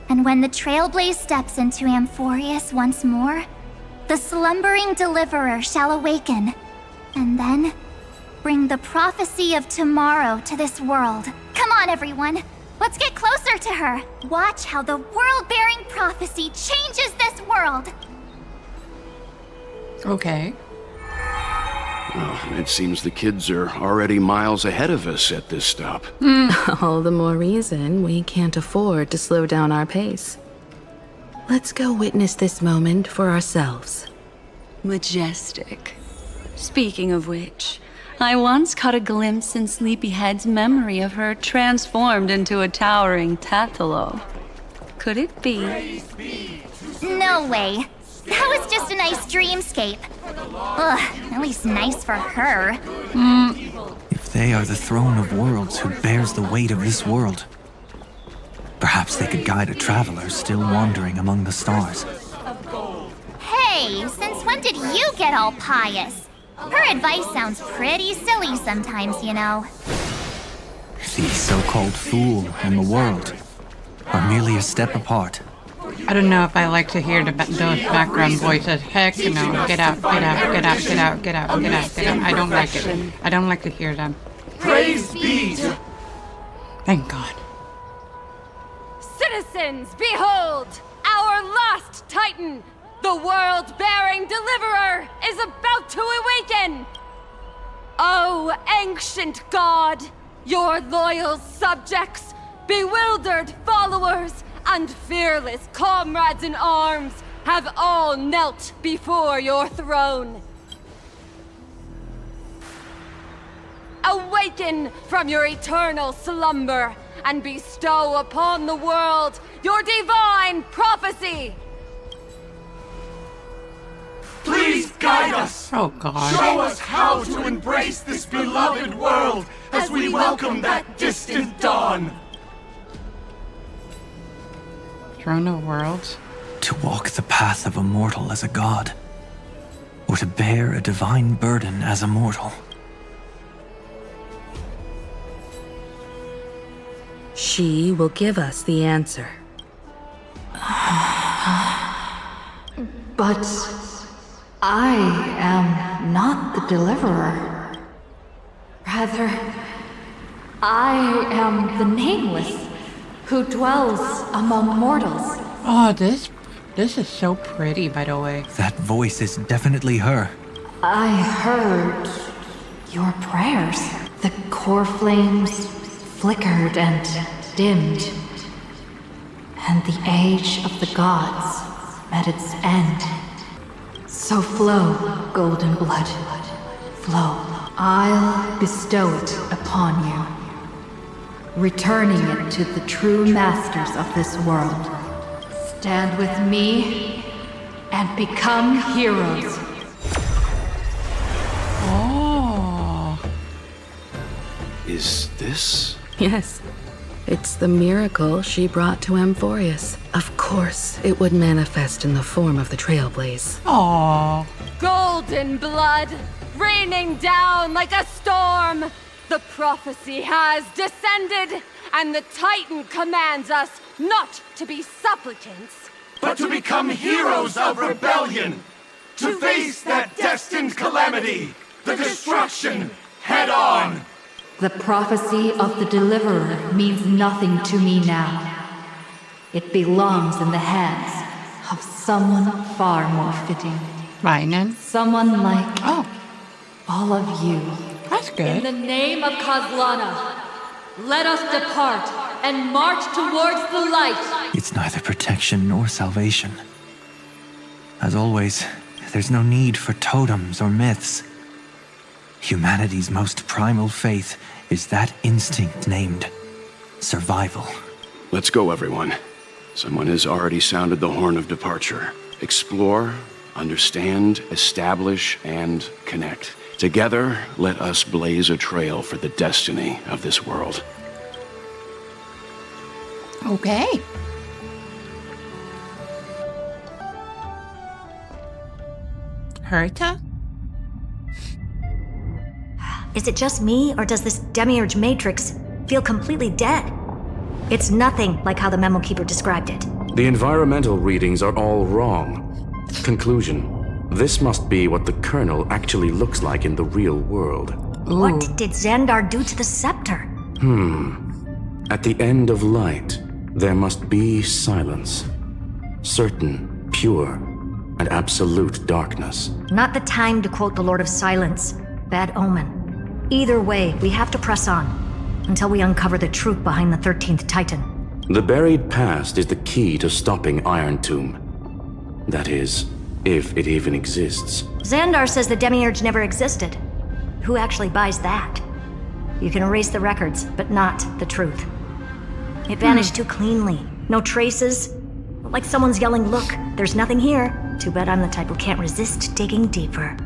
And when the Trailblaze steps into Amphorius once more, the slumbering deliverer shall awaken, and then bring the prophecy of tomorrow to this world. Come on, everyone. Let's get closer to her. Watch how the world-bearing prophecy changes this world. Okay. Well, it seems the kids are already miles ahead of us at this stop. All the more reason we can't afford to slow down our pace. Let's go witness this moment for ourselves. Majestic. Speaking of which, I once caught a glimpse in Sleepyhead's memory of her transformed into a towering Tatalo. Could it be? No way. That was just a nice dreamscape. Ugh, at least nice for her. If they are the throne of worlds who bears the weight of this world, perhaps they could guide a traveler still wandering among the stars. Hey, since when did you get all pious? Her advice sounds pretty silly sometimes, you know. The so-called fool and the world are merely a step apart. I don't know if I like to hear those background voices. Heck no. Get out, get out, get out, get out, get out, get out, get out. I don't like it. I don't like to hear them. Praise be to... Thank God. Citizens, behold! Our last Titan, the world-bearing deliverer, is about to awaken! Oh, ancient god, your loyal subjects, bewildered followers, and fearless comrades in arms have all knelt before your throne. Awaken from your eternal slumber and bestow upon the world your divine prophecy. Please guide us! Oh, God. Show us how to embrace this beloved world as we welcome that distant dawn. Throne of Worlds? To walk the path of a mortal as a god, or to bear a divine burden as a mortal. She will give us the answer. But I am not the deliverer. Rather, I am the nameless who dwells among mortals. Oh, this is so pretty, by the way. That voice is definitely her. I heard your prayers. The core flames flickered and dimmed, and the age of the gods met its end. So flow, golden blood, flow. I'll bestow it upon you, returning it to the true masters of this world. Stand with me and become heroes. Oh. Is this? Yes. It's the miracle she brought to Amphorius. Of course, it would manifest in the form of the Trailblaze. Aww. Golden blood, raining down like a storm. The prophecy has descended, and the Titan commands us not to be supplicants, but to become heroes of rebellion, to face that destined calamity, the destruction, head on. The prophecy of the Deliverer means nothing to me now. It belongs in the hands of someone far more fitting. Rainen. Someone like all of you. That's good. In the name of Kozlana, let us depart and march towards the light. It's neither protection nor salvation. As always, there's no need for totems or myths. Humanity's most primal faith is that instinct named survival. Let's go, everyone. Someone has already sounded the horn of departure. Explore, understand, establish, and connect. Together, let us blaze a trail for the destiny of this world. Okay. Herta? Is it just me, or does this Demiurge Matrix feel completely dead? It's nothing like how the Memo Keeper described it. The environmental readings are all wrong. Conclusion. This must be what the kernel actually looks like in the real world. Ooh. What did Xandar do to the scepter? At the end of light, there must be silence. Certain, pure, and absolute darkness. Not the time to quote the Lord of Silence. Bad omen. Either way, we have to press on until we uncover the truth behind the 13th Titan. The buried past is the key to stopping Iron Tomb. That is, if it even exists. Xandar says the Demiurge never existed. Who actually buys that? You can erase the records, but not the truth. It vanished too cleanly. No traces. Like someone's yelling, "Look, there's nothing here." Too bad I'm the type who can't resist digging deeper.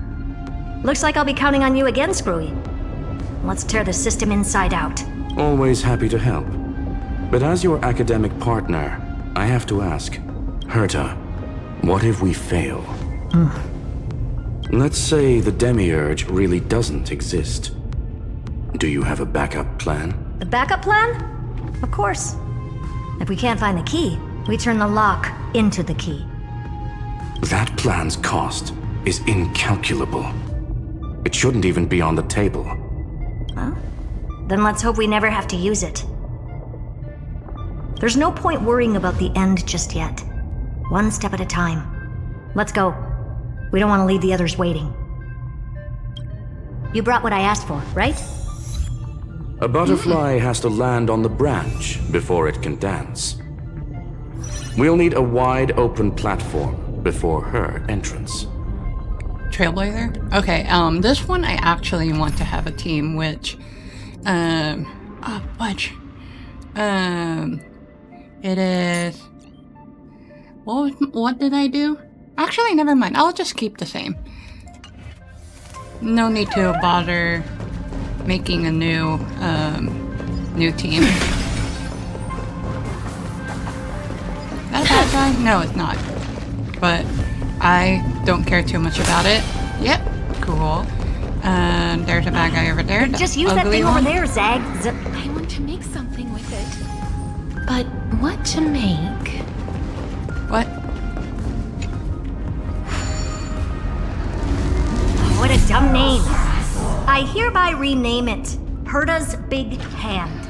Looks like I'll be counting on you again, Screwy. Let's tear the system inside out. Always happy to help. But as your academic partner, I have to ask, Herta, what if we fail? Let's say the Demiurge really doesn't exist. Do you have a backup plan? The backup plan? Of course. If we can't find the key, we turn the lock into the key. That plan's cost is incalculable. It shouldn't even be on the table. Huh? Then let's hope we never have to use it. There's no point worrying about the end just yet. One step at a time. Let's go. We don't want to leave the others waiting. You brought what I asked for, right? A butterfly has to land on the branch before it can dance. We'll need a wide open platform before her entrance. Trailblazer? Okay, this one I actually want to have a team which, it is, what did I do? Actually, never mind, I'll just keep the same. No need to bother making a new team. That a bad guy? No, it's not. But I don't care too much about it. Yep, cool. There's a bad guy over there. Just use that thing over there, Zag. I want to make something with it. But what to make? What? What a dumb name. I hereby rename it Herta's Big Hand.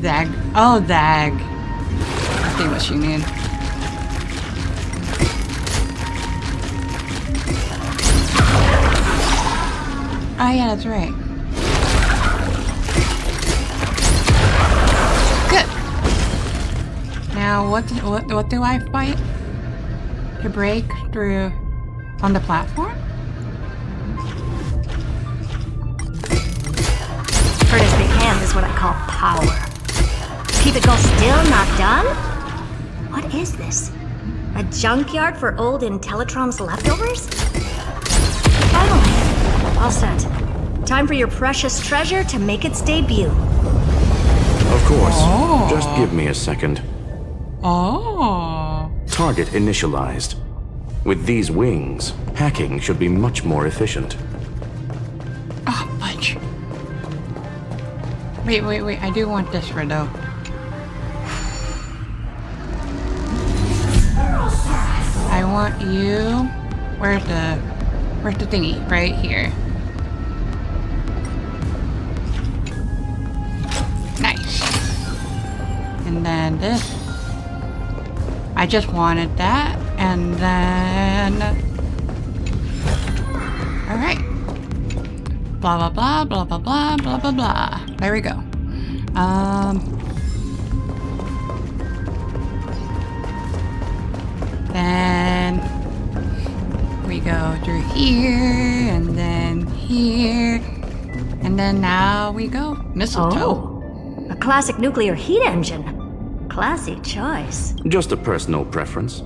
Zag. Oh, Zag. I see what you mean. Oh yeah, that's right. Good. Now, what do I fight? To break through on the platform? Herta's Big Hand is what I call power. Keep it go still, not done? What is this? A junkyard for old Intellitron's leftovers? Finally, all set. Time for your precious treasure to make its debut. Of course. Oh. Just give me a second. Oh. Target initialized. With these wings, hacking should be much more efficient. Oh, fudge. Wait. I do want this though. I want you. Where's the thingy? Right here. Nice. And then this. I just wanted that. And then... Alright. Blah, blah, blah, blah, blah, blah, blah, blah, blah. There we go. Then we go through here, and then here, and then now we go. Mistletoe. Oh, a classic nuclear heat engine. Classy choice. Just a personal preference.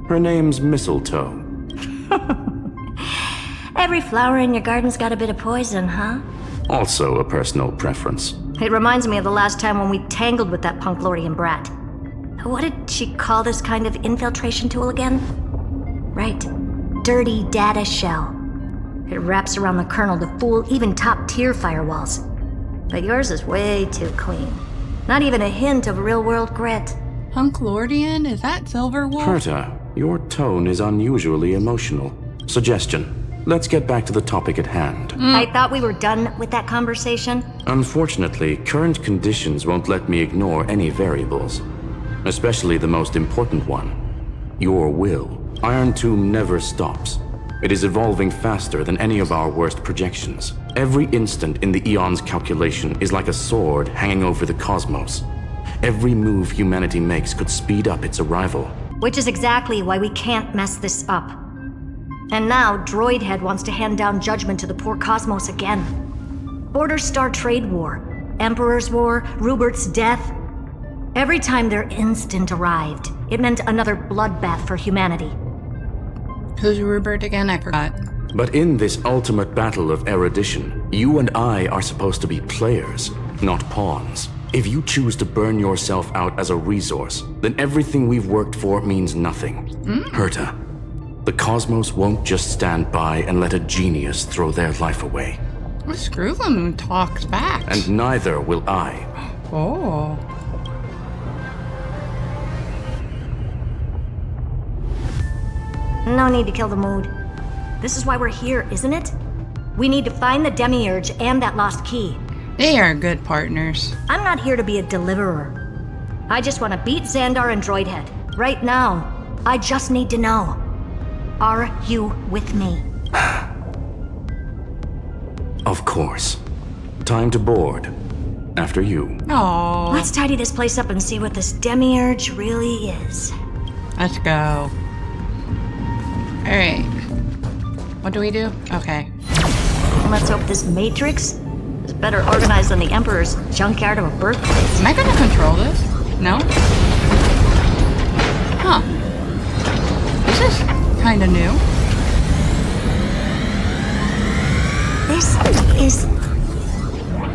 Her name's Mistletoe. Every flower in your garden's got a bit of poison, huh? Also a personal preference. It reminds me of the last time when we tangled with that Punklordian brat. What did she call this kind of infiltration tool again? Right. Dirty data shell. It wraps around the kernel to fool even top-tier firewalls. But yours is way too clean. Not even a hint of real-world grit. Punklordian? Is that Silverwolf? Herta, your tone is unusually emotional. Suggestion. Let's get back to the topic at hand. I thought we were done with that conversation. Unfortunately, current conditions won't let me ignore any variables. Especially the most important one. Your will. Iron Tomb never stops. It is evolving faster than any of our worst projections. Every instant in the Eon's calculation is like a sword hanging over the cosmos. Every move humanity makes could speed up its arrival. Which is exactly why we can't mess this up. And now, Droidhead wants to hand down judgment to the poor cosmos again. Border Star Trade War, Emperor's War, Rupert's death. Every time their instant arrived, it meant another bloodbath for humanity. Who's Rupert again? I forgot. But in this ultimate battle of erudition, you and I are supposed to be players, not pawns. If you choose to burn yourself out as a resource, then everything we've worked for means nothing. Herta, the cosmos won't just stand by and let a genius throw their life away. Well, screw them and talks back. And neither will I. Oh. No need to kill the mood. This is why we're here, isn't it? We need to find the Demiurge and that lost key. They are good partners. I'm not here to be a deliverer. I just want to beat Xandar and Droidhead. Right now, I just need to know. Are you with me? Of course. Time to board. After you. Aww. Let's tidy this place up and see what this Demiurge really is. Let's go. Alright. What do we do? Okay. Let's hope this Matrix is better organized than the Emperor's junkyard of a birthplace. Am I gonna control this? No? Huh. This is kinda new. This is...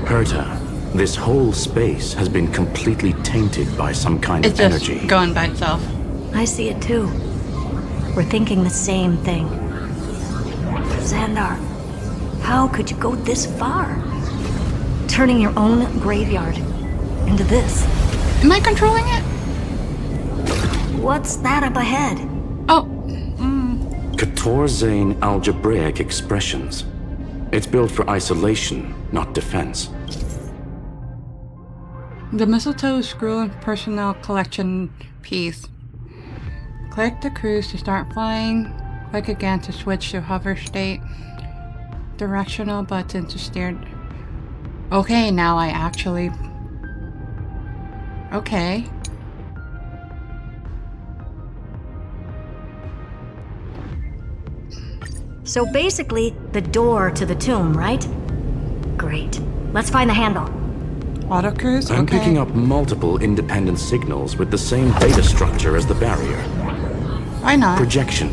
Herta, this whole space has been completely tainted by some kind of energy. It's just going by itself. I see it too. We're thinking the same thing. Xandar, how could you go this far? Turning your own graveyard into this. Am I controlling it? What's that up ahead? Oh. Katorzane algebraic expressions. It's built for isolation, not defense. The Mistletoe Scroll and Personnel Collection piece. Click the cruise to start flying. Click again to switch to hover state. Directional button to steer. Okay, now I actually... Okay. So basically, the door to the tomb, right? Great. Let's find the handle. Autocruise? I'm picking up multiple independent signals with the same data structure as the barrier. Why not? Projection.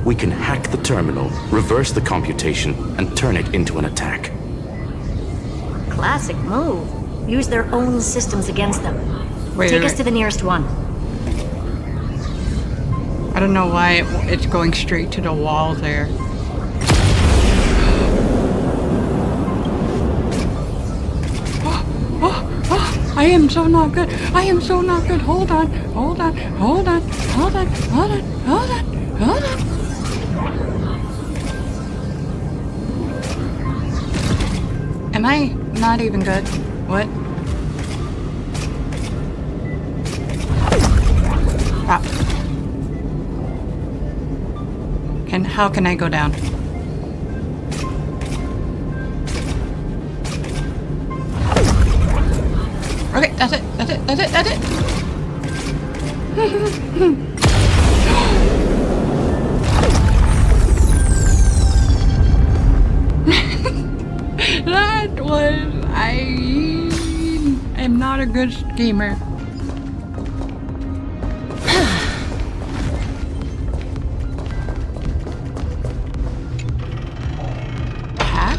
We can hack the terminal, reverse the computation, and turn it into an attack. Classic move. Use their own systems against them. Take us to the nearest one. I don't know why it's going straight to the wall there. I am so not good. I am so not good. Hold on. Hold on. Hold on. Hold on. Hold on. Hold on. Hold on. Am I not even good? What? How can I go down? Okay, that's it. That's it. That's it. That's it. That was... I am not a good schemer. Pack?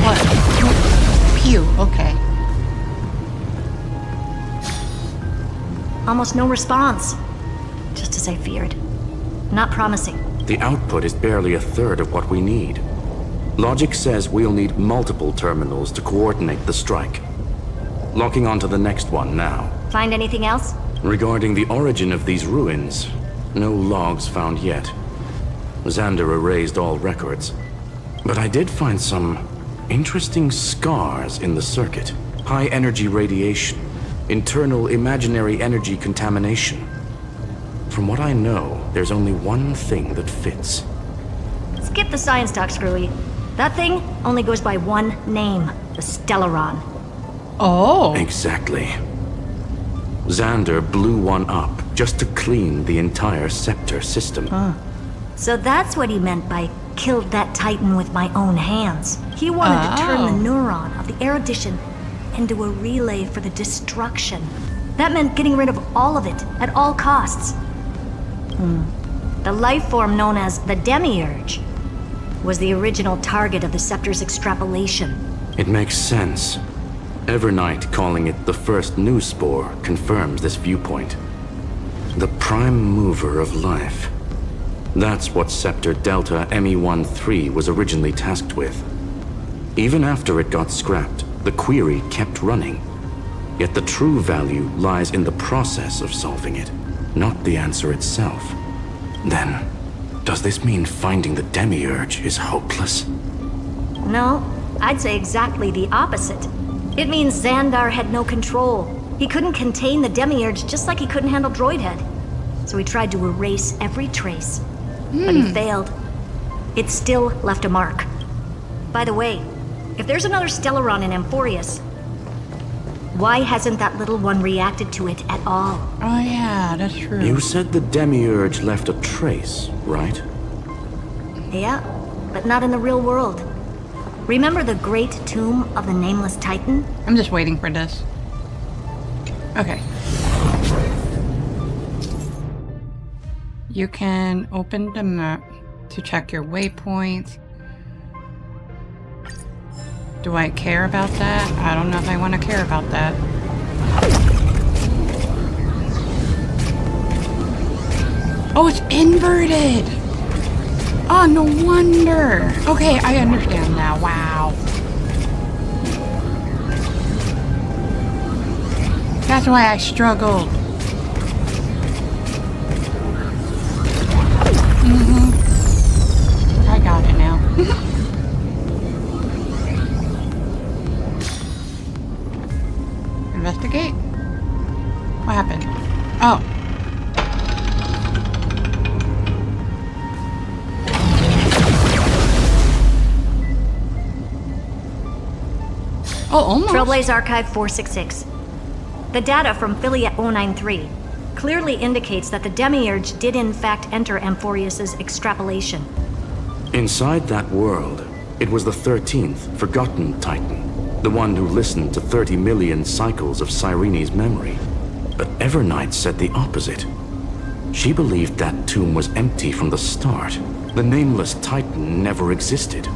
What? Pew, okay. Almost no response. Just as I feared. Not promising. The output is barely a third of what we need. Logic says we'll need multiple terminals to coordinate the strike. Locking onto the next one now. Find anything else? Regarding the origin of these ruins, no logs found yet. Xander erased all records. But I did find some interesting scars in the circuit. High energy radiation, internal imaginary energy contamination. From what I know, there's only one thing that fits. Skip the science talk, Screwy. That thing only goes by one name, the Stellaron. Oh. Exactly. Xander blew one up just to clean the entire scepter system. So that's what he meant by killed that Titan with my own hands. He wanted to turn the neuron of the erudition into a relay for the destruction. That meant getting rid of all of it at all costs. The life form known as the Demiurge was the original target of the Scepter's extrapolation. It makes sense. Evernight calling it the first new spore confirms this viewpoint. The prime mover of life. That's what Scepter Delta ME-13 was originally tasked with. Even after it got scrapped, the query kept running. Yet the true value lies in the process of solving it, not the answer itself. Then, does this mean finding the Demiurge is hopeless? No, I'd say exactly the opposite. It means Xandar had no control. He couldn't contain the Demiurge just like he couldn't handle Droidhead. So he tried to erase every trace. But he failed. It still left a mark. By the way, if there's another Stellaron in Amphorius, why hasn't that little one reacted to it at all? Oh yeah, that's true. You said the Demiurge left a trace, right? Yeah, but not in the real world. Remember the great tomb of the Nameless Titan? I'm just waiting for this. Okay. You can open the map to check your waypoints. Do I care about that? I don't know if I want to care about that. Oh, it's inverted! Oh, no wonder! Okay, I understand now. Wow. That's why I struggled. I got it now. Investigate? What happened? Oh. Oh, almost. Trailblaze Archive 466. The data from Filiate 093 clearly indicates that the Demiurge did in fact enter Amphorius' extrapolation. Inside that world, it was the 13th, forgotten Titan, the one who listened to 30 million cycles of Cyrene's memory. But Evernight said the opposite. She believed that tomb was empty from the start. The Nameless Titan never existed.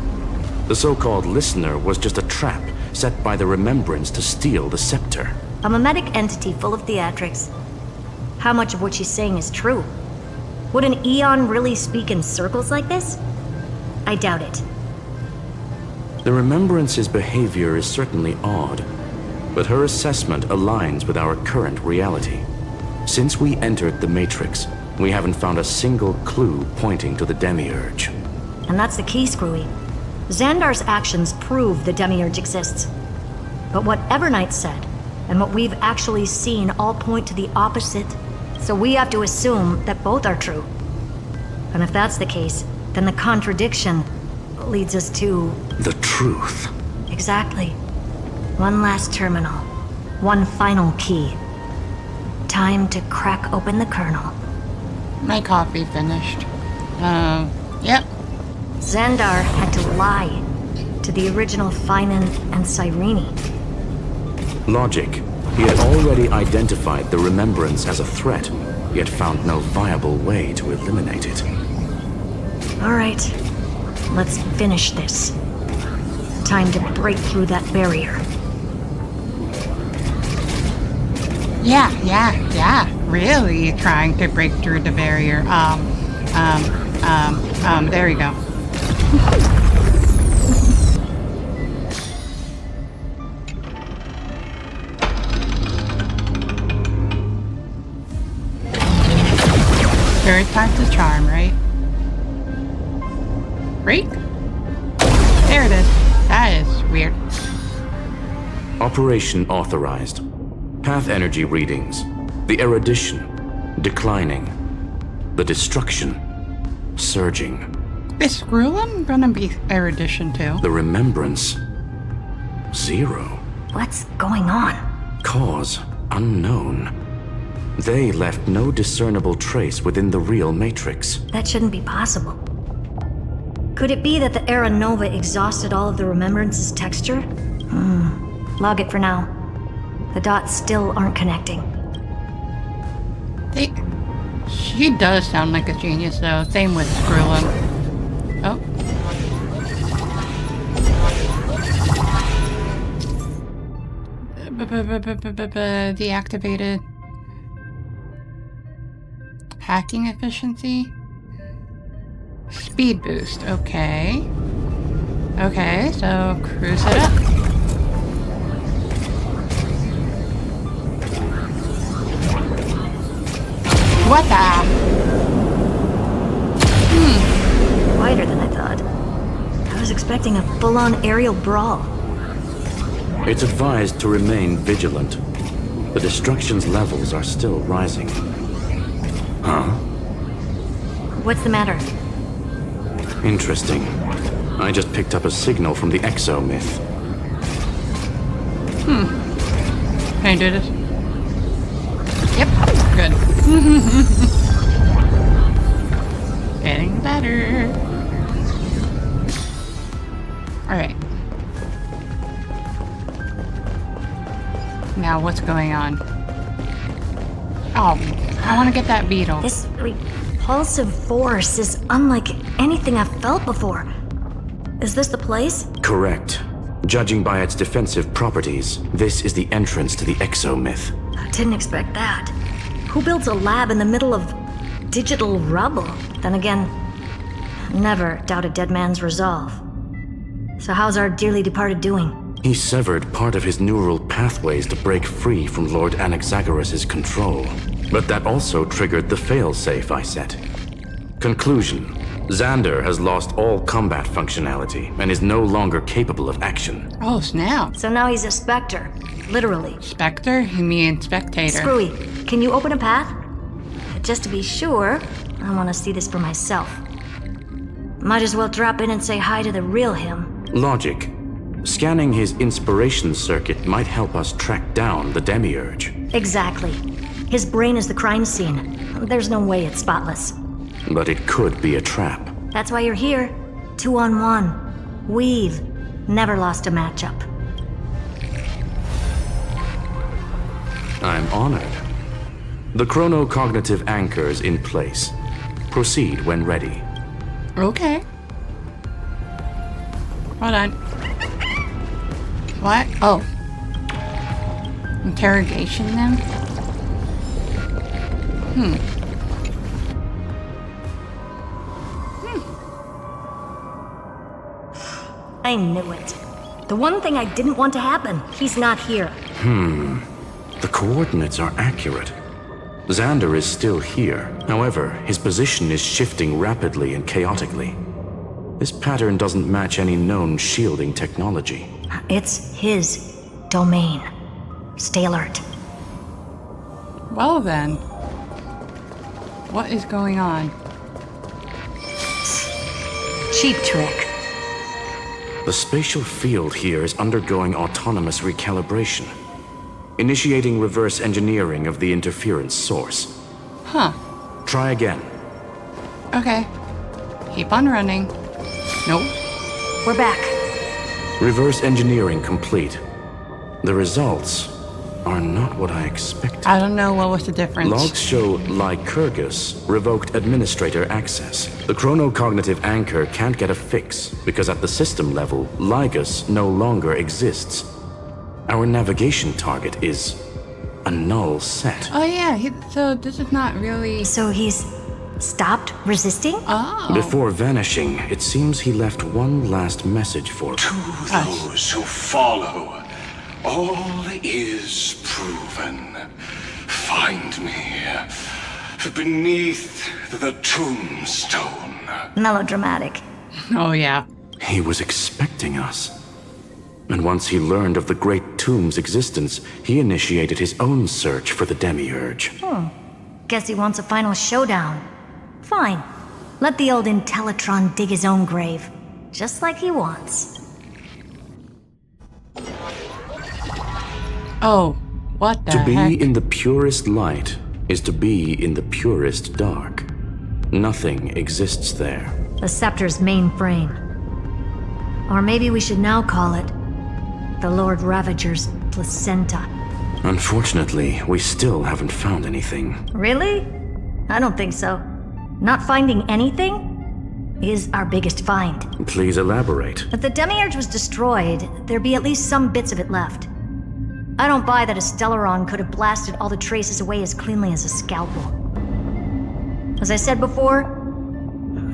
The so-called listener was just a trap set by the Remembrance to steal the scepter. A mimetic entity full of theatrics. How much of what she's saying is true? Would an Eon really speak in circles like this? I doubt it. The Remembrance's behavior is certainly odd, but her assessment aligns with our current reality. Since we entered the Matrix, we haven't found a single clue pointing to the Demiurge. And that's the key, Screwy. Xandar's actions prove the Demiurge exists. But what Evernight said, and what we've actually seen all point to the opposite So we have to assume that both are true. And if that's the case, then the contradiction leads us to... The truth. Exactly. One last terminal. One final key. Time to crack open the kernel. My coffee finished. Yep. Xandar had to lie to the original Finan and Cyrene. Logic. He had already identified the Remembrance as a threat, yet found no viable way to eliminate it. All right, let's finish this. Time to break through that barrier. Yeah. Really trying to break through the barrier. There we go. Third time's the charm, right? Right? There it is. That is weird. Operation authorized. Path energy readings. The erudition. Declining. The destruction. Surging. Is Grullum gonna be erudition too? The remembrance. 0. What's going on? Cause unknown. They left no discernible trace within the real Matrix. That shouldn't be possible. Could it be that the Era Nova exhausted all of the Remembrance's texture? Log it for now. The dots still aren't connecting. She does sound like a genius though. Same with Grullum. Oh. Deactivated. Hacking efficiency. Speed boost. Okay, so cruise it up. What the? Wider than I thought. I was expecting a full-on aerial brawl. It's advised to remain vigilant. The destruction's levels are still rising. Huh? What's the matter? Interesting. I just picked up a signal from the Exo myth. Can I do this? Yep, good. Getting better. Alright. Now what's going on? Oh, I want to get that beetle. This repulsive force is unlike anything I've felt before. Is this the place? Correct. Judging by its defensive properties, this is the entrance to the Exo myth. I didn't expect that. Who builds a lab in the middle of digital rubble? Then again, never doubt a dead man's resolve. So how's our dearly departed doing? He severed part of his neural pathways to break free from Lord Anaxagoras' control. But that also triggered the failsafe I set. Conclusion. Xander has lost all combat functionality and is no longer capable of action. Oh, snap. So now he's a specter. Literally. Spectre? You mean spectator? Screwy, can you open a path? Just to be sure, I want to see this for myself. Might as well drop in and say hi to the real him. Logic. Scanning his inspiration circuit might help us track down the Demiurge. Exactly. His brain is the crime scene. There's no way it's spotless. But it could be a trap. That's why you're here. 2-on-1. We've never lost a matchup. I'm honored. The chronocognitive anchor's in place. Proceed when ready. Okay. Hold on. What? Oh. Interrogation them? I knew it. The one thing I didn't want to happen. He's not here. The coordinates are accurate. Xander is still here. However, his position is shifting rapidly and chaotically. This pattern doesn't match any known shielding technology. It's his domain. Stay alert. Well then. What is going on? Cheap trick. The spatial field here is undergoing autonomous recalibration, initiating reverse engineering of the interference source. Huh. Try again. Okay. Keep on running. Nope. We're back. Reverse engineering complete. The results are not what I expected. I don't know what was the difference. Logs show Lycurgus revoked administrator access. The chronocognitive anchor can't get a fix because at the system level, Lygus no longer exists. Our navigation target is a null set. Oh yeah, so this is not really... So he's stopped resisting? Oh. Before vanishing, it seems he left one last message for us. To those who follow, all is proven. Find me beneath the tombstone. Melodramatic. Oh yeah. He was expecting us. And once he learned of the Great Tomb's existence, he initiated his own search for the Demiurge. Guess he wants a final showdown. Fine. Let the old Intellatron dig his own grave. Just like he wants. Oh, what the To be heck? in the purest light is to be in the purest dark. Nothing exists there. The Scepter's mainframe. Or maybe we should now call it the Lord Ravager's placenta. Unfortunately, we still haven't found anything. Really? I don't think so. Not finding anything is our biggest find. Please elaborate. If the Demiurge was destroyed, there'd be at least some bits of it left. I don't buy that a Stellaron could have blasted all the traces away as cleanly as a scalpel. As I said before,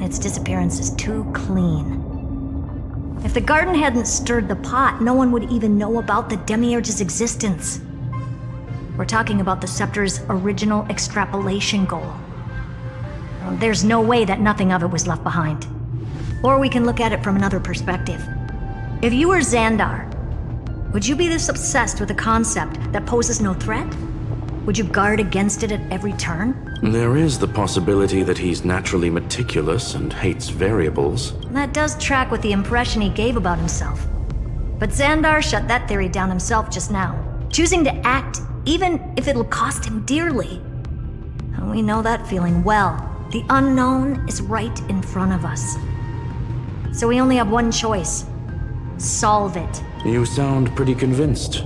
its disappearance is too clean. If the garden hadn't stirred the pot, no one would even know about the Demiurge's existence. We're talking about the Scepter's original extrapolation goal. There's no way that nothing of it was left behind. Or we can look at it from another perspective. If you were Xandar, would you be this obsessed with a concept that poses no threat? Would you guard against it at every turn? There is the possibility that he's naturally meticulous and hates variables. That does track with the impression he gave about himself. But Xandar shut that theory down himself just now, choosing to act even if it'll cost him dearly. And we know that feeling well. The unknown is right in front of us. So we only have one choice. Solve it. You sound pretty convinced.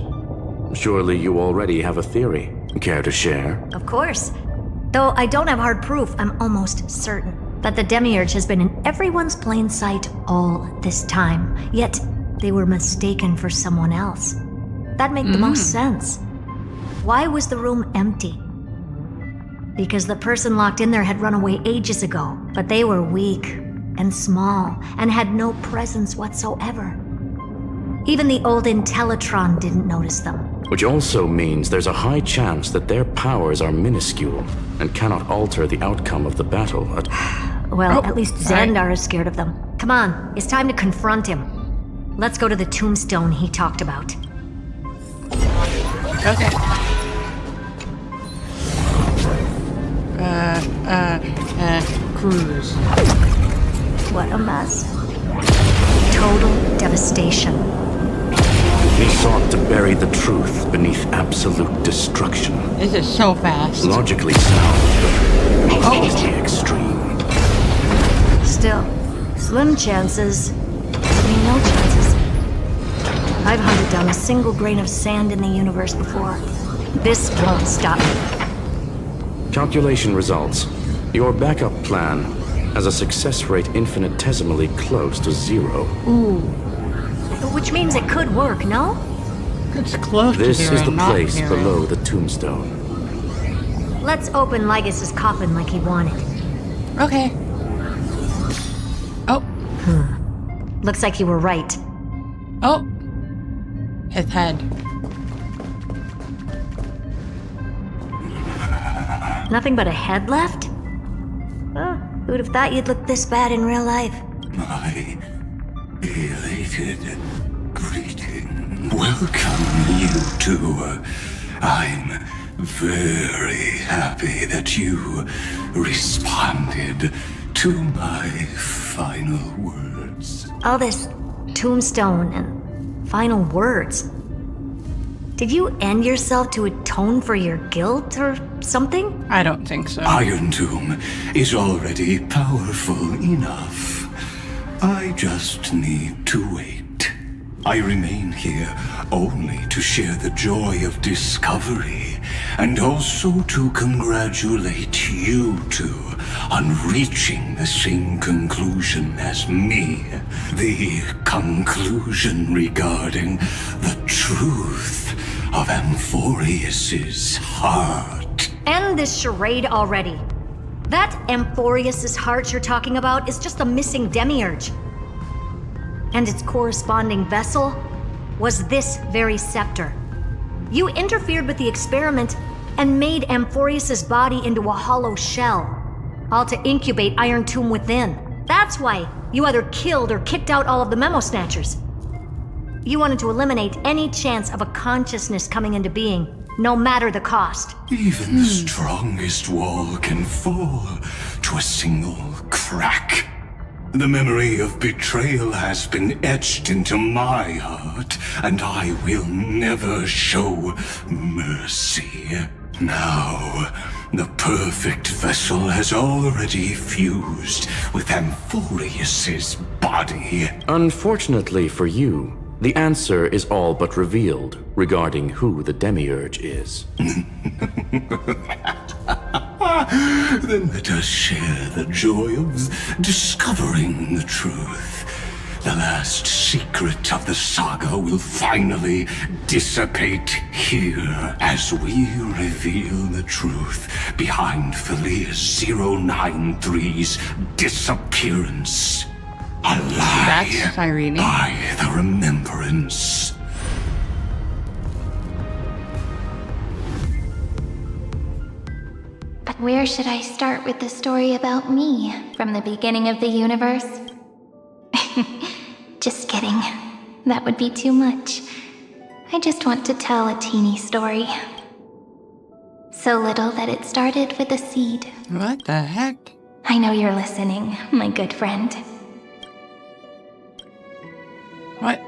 Surely you already have a theory. Care to share? Of course. Though I don't have hard proof, I'm almost certain that the Demiurge has been in everyone's plain sight all this time. Yet, they were mistaken for someone else. That'd make the most sense. Why was the room empty? Because the person locked in there had run away ages ago, but they were weak and small and had no presence whatsoever. Even the old Intellatron didn't notice them. Which also means there's a high chance that their powers are minuscule and cannot alter the outcome of the battle. Well, at least Xandar is scared of them. Come on, it's time to confront him. Let's go to the tombstone he talked about. Okay. Cruise. What a mess. Total devastation. He sought to bury the truth beneath absolute destruction. This is so fast. Logically sound, but hopelessly extreme. Still, slim chances mean no chances. I've hunted down a single grain of sand in the universe before. This won't stop me. Calculation results. Your backup plan has a success rate infinitesimally close to 0. Ooh. Which means it could work, no? It's close This to is zero, the not place zero. below the tombstone. Let's open Lycus's coffin like he wanted. Okay. Oh. Looks like you were right. Oh. His head. Nothing but a head left? Who'd have thought you'd look this bad in real life? My elated greeting. Welcome, you two. I'm very happy that you responded to my final words. All this tombstone and final words. Did you end yourself to atone for your guilt or something? I don't think so. Iron Tomb is already powerful enough. I just need to wait. I remain here only to share the joy of discovery, and also to congratulate you two on reaching the same conclusion as me. The conclusion regarding the truth of Amphorius's heart. End this charade already. That Amphorius's heart you're talking about is just a missing demiurge. And its corresponding vessel was this very scepter. You interfered with the experiment and made Amphorius's body into a hollow shell, all to incubate Iron Tomb within. That's why you either killed or kicked out all of the Memo Snatchers. You wanted to eliminate any chance of a consciousness coming into being, no matter the cost. Even the strongest wall can fall to a single crack. The memory of betrayal has been etched into my heart, and I will never show mercy. Now, the perfect vessel has already fused with Amphorius's body. Unfortunately for you, the answer is all but revealed regarding who the Demiurge is. Then let us share the joy of discovering the truth. The last secret of the saga will finally dissipate here as we reveal the truth behind Philias 093's disappearance. A lie. That's Irene. By the remembrance. But where should I start with the story about me? From the beginning of the universe? Just kidding. That would be too much. I just want to tell a teeny story. So little that it started with a seed. What the heck? I know you're listening, my good friend. What?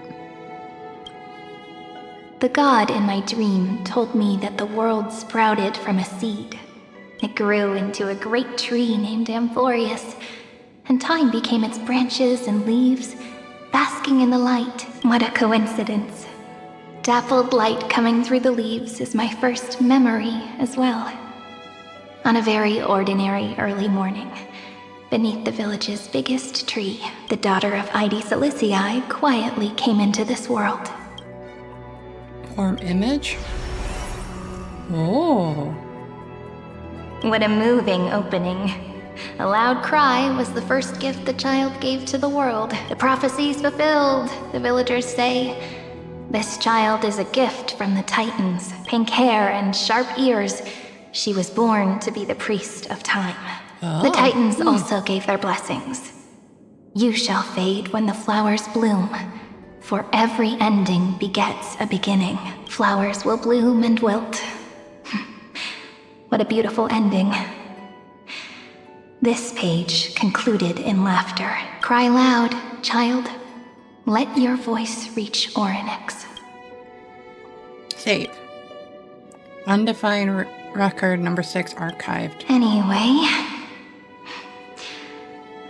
The god in my dream told me that the world sprouted from a seed. It grew into a great tree named Amphorius, and time became its branches and leaves, basking in the light. What a coincidence. Dappled light coming through the leaves is my first memory as well. On a very ordinary early morning, beneath the village's biggest tree, the daughter of Ide Silicii quietly came into this world. Form image? Oh. What a moving opening. A loud cry was the first gift the child gave to the world. The prophecy's fulfilled, the villagers say. This child is a gift from the Titans. Pink hair and sharp ears. She was born to be the priest of time. Oh. The Titans also gave their blessings. You shall fade when the flowers bloom, for every ending begets a beginning. Flowers will bloom and wilt. What a beautiful ending. This page concluded in laughter. Cry loud, child. Let your voice reach Orynyx. Save. Undefined record number 6 archived. Anyway,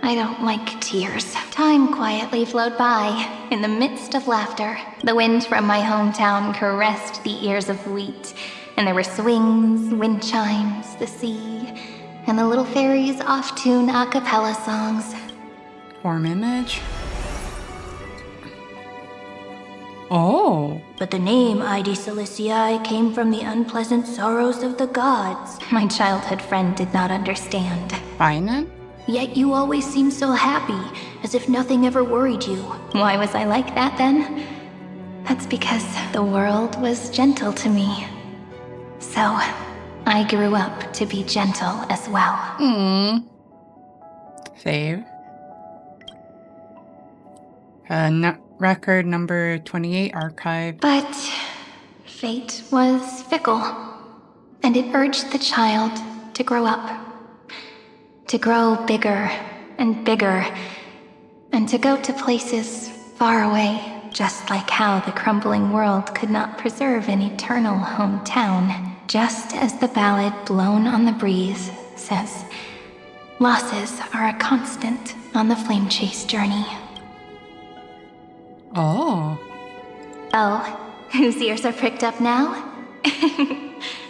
I don't like tears. Time quietly flowed by, in the midst of laughter. The wind from my hometown caressed the ears of wheat, and there were swings, wind chimes, the sea, and the little fairies off-tune a cappella songs. Form image. Oh. But the name Ide Silicii came from the unpleasant sorrows of the gods. My childhood friend did not understand. Finan? Yet you always seemed so happy, as if nothing ever worried you. Why was I like that then? That's because the world was gentle to me. So, I grew up to be gentle as well. Save. Record number 28 archived. But fate was fickle. and it urged the child to grow up. To grow bigger and bigger, and to go to places far away, just like how the crumbling world could not preserve an eternal hometown, just as the ballad Blown on the Breeze says, losses are a constant on the flame chase journey. Oh. Oh, whose ears are pricked up now?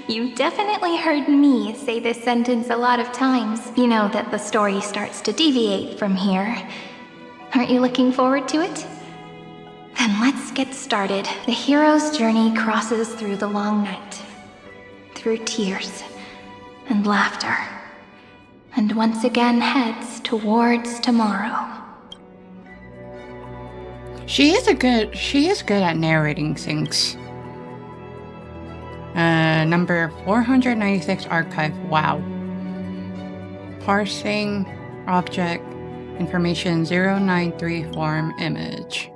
You've definitely heard me say this sentence a lot of times. You know that the story starts to deviate from here. Aren't you looking forward to it? Then let's get started. The hero's journey crosses through the long night, through tears and laughter, and once again heads towards tomorrow. She is good at narrating things. Number 496 archive. Wow. Parsing object information 093 form image.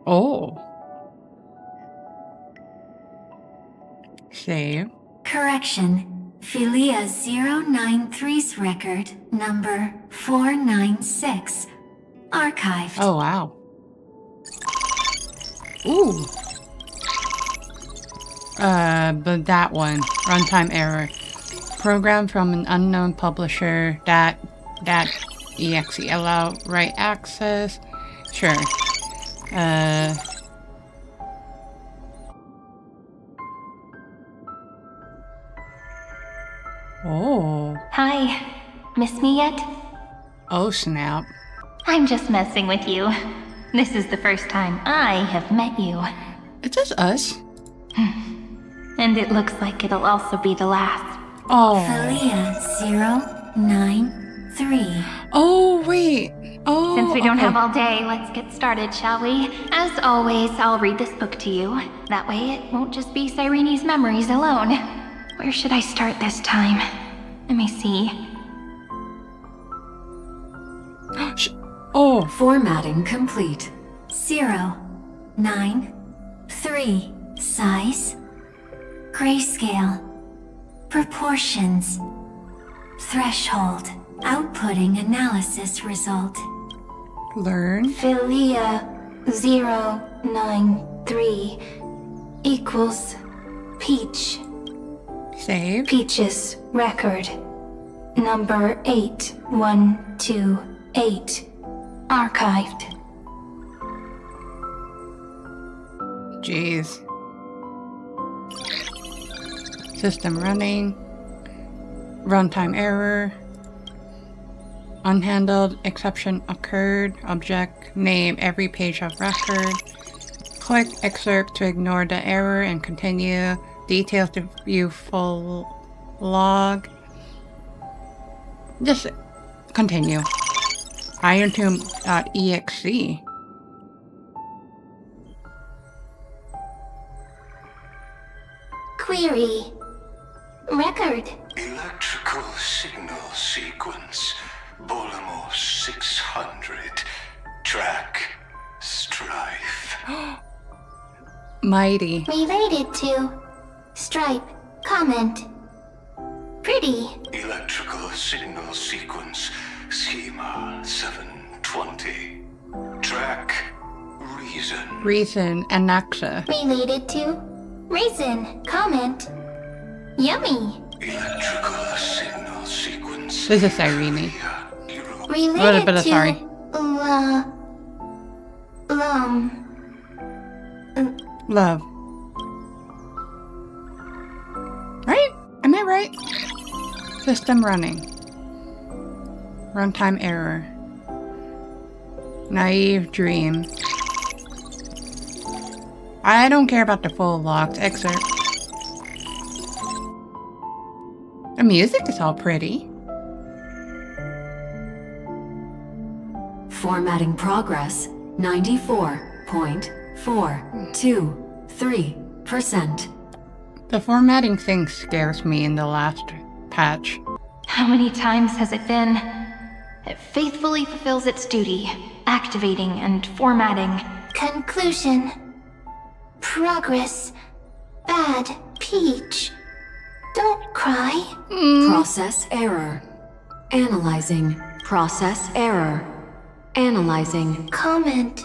Oh. Save. Correction. Philia 093's record, number 496. Archived. Oh, wow. Ooh. But that one. Runtime error. Program from an unknown publisher. .exe. Allow write access. Sure. Oh. Hi. Miss me yet? Oh, snap. I'm just messing with you. This is the first time I have met you. It's just us. And it looks like it'll also be the last. Oh. Philia 093. Oh, wait. Oh, since we don't okay. have all day, let's get started, shall we? As always, I'll read this book to you. That way it won't just be Cyrene's memories alone. Where should I start this time? Let me see. Oh. Formatting complete. 093. Size. Grayscale. Proportions. Threshold. Outputting analysis result. Learn. Philia 093 equals Peach. Save. Peach's record. Number 8128. Archived. Jeez. System running. Runtime error. Unhandled exception occurred. Object name every page of record. Click excerpt to ignore the error and continue. Details to view full log. Just continue. IronTomb.exe. Query. Record. Electrical signal sequence. Bolamos 600. Track. Strife. Mighty. Related to. Stripe. Comment. Pretty. Electrical signal sequence. Schema 720. Track. Reason. Reason. Anaxa. Related to. Reason. Comment. Yummy. Electrical signal sequence. This is Cyrene. Related A little bit of to. sorry. Love. Right? Am I right? System running. Runtime error. Naive dream. I don't care about the full logs. Excerpt. The music is all pretty. Formatting progress 94.423%. The formatting thing scares me in the last patch. How many times has it been? It faithfully fulfills its duty, activating and formatting. Conclusion. Progress. Bad. Peach. Don't cry. Process error. Analyzing. Process error. Analyzing. Comment.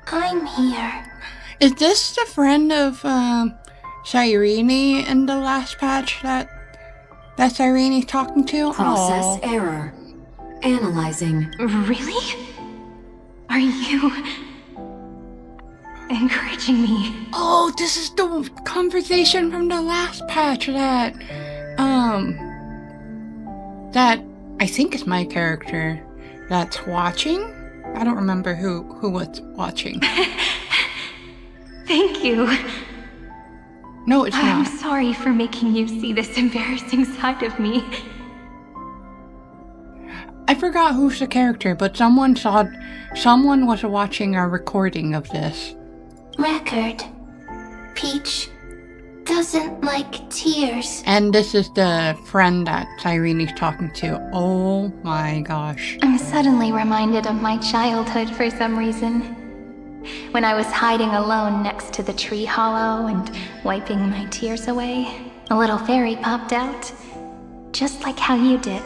I'm here. Is this the friend of Cyrene in the last patch that Cyrene's talking to? Process error. Analyzing. Really? Are you encouraging me? Oh, this is the conversation from the last patch that I think is my character that's watching. I don't remember who was watching. Thank you. No, it's I'm not. sorry for making you see this embarrassing side of me. I forgot who's the character, but someone was watching a recording of this. Record. Peach doesn't like tears. And this is the friend that Cyrene's talking to. Oh my gosh. I'm suddenly reminded of my childhood for some reason. When I was hiding alone next to the tree hollow and wiping my tears away, a little fairy popped out, just like how you did.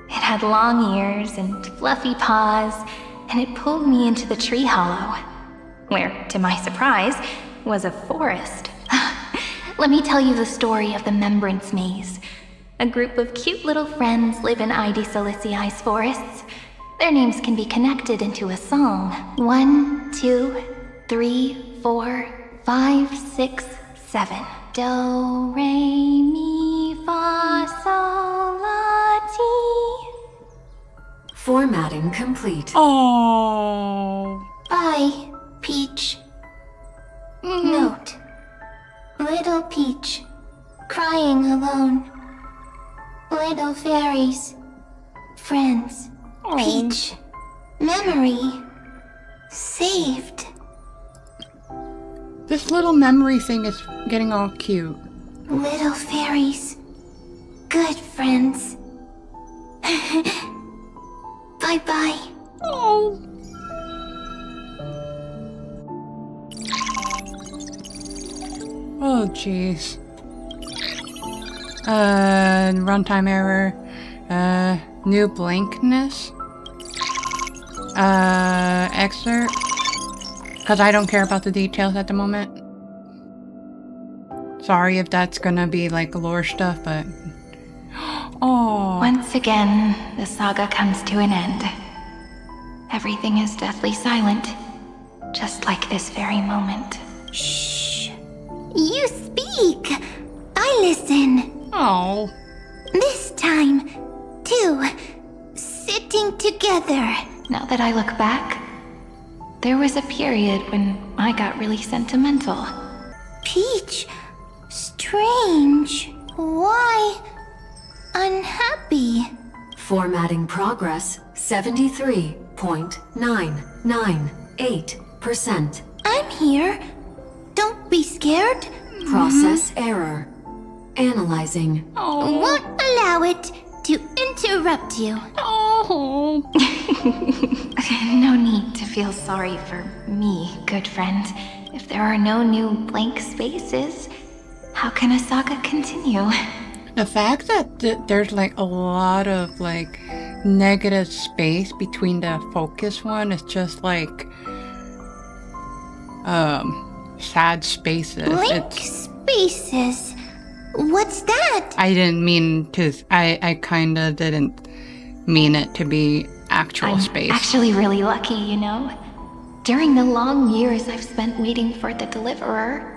It had long ears and fluffy paws, and it pulled me into the tree hollow, where, to my surprise, was a forest. Let me tell you the story of the Membrance Maze. A group of cute little friends live in Ide Silicii's forests. Their names can be connected into a song. 1, 2, 3, 4, 5, 6, 7. Do, re, mi, fa, sol, la, ti. Formatting complete. Oh. Bye, Peach. Note. Little Peach, crying alone. Little fairies, friends. Peach, memory, saved. This little memory thing is getting all cute. Little fairies, good friends. Bye-bye. Oh. Oh, jeez. Runtime error. New blankness. Excerpt. Because I don't care about the details at the moment. Sorry if that's gonna be like lore stuff, but... Oh. Once again, the saga comes to an end. Everything is deathly silent, just like this very moment. Shh. You speak. I listen. Oh. This time, too. Sitting together. Now that I look back, there was a period when I got really sentimental. Peach, strange. Why unhappy? Formatting progress 73.998%. I'm here. Don't be scared. Process error. Analyzing. Oh. Won't allow it to interrupt you. Oh. No need to feel sorry for me, good friend. If there are no new blank spaces, how can a saga continue? The fact that there's like a lot of like negative space between the focus one is just like sad spaces. Blank spaces? What's that? I didn't mean to. I kind of didn't mean it to be actual space. Actually really lucky, you know. During the long years I've spent waiting for the deliverer,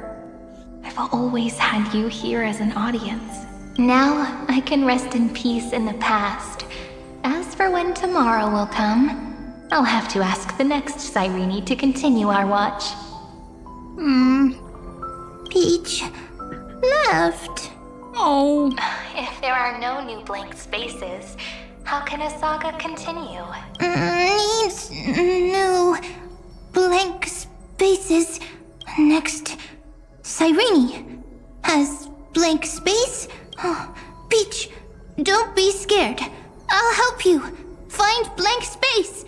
I've always had you here as an audience. Now I can rest in peace in the past. As for when tomorrow will come, I'll have to ask the next Cyrene to continue our watch. Peach left. Oh. If there are no new blank spaces, how can a saga continue? Needs new blank spaces. Next, Cyrene has blank space. Oh, Peach, don't be scared. I'll help you find blank space.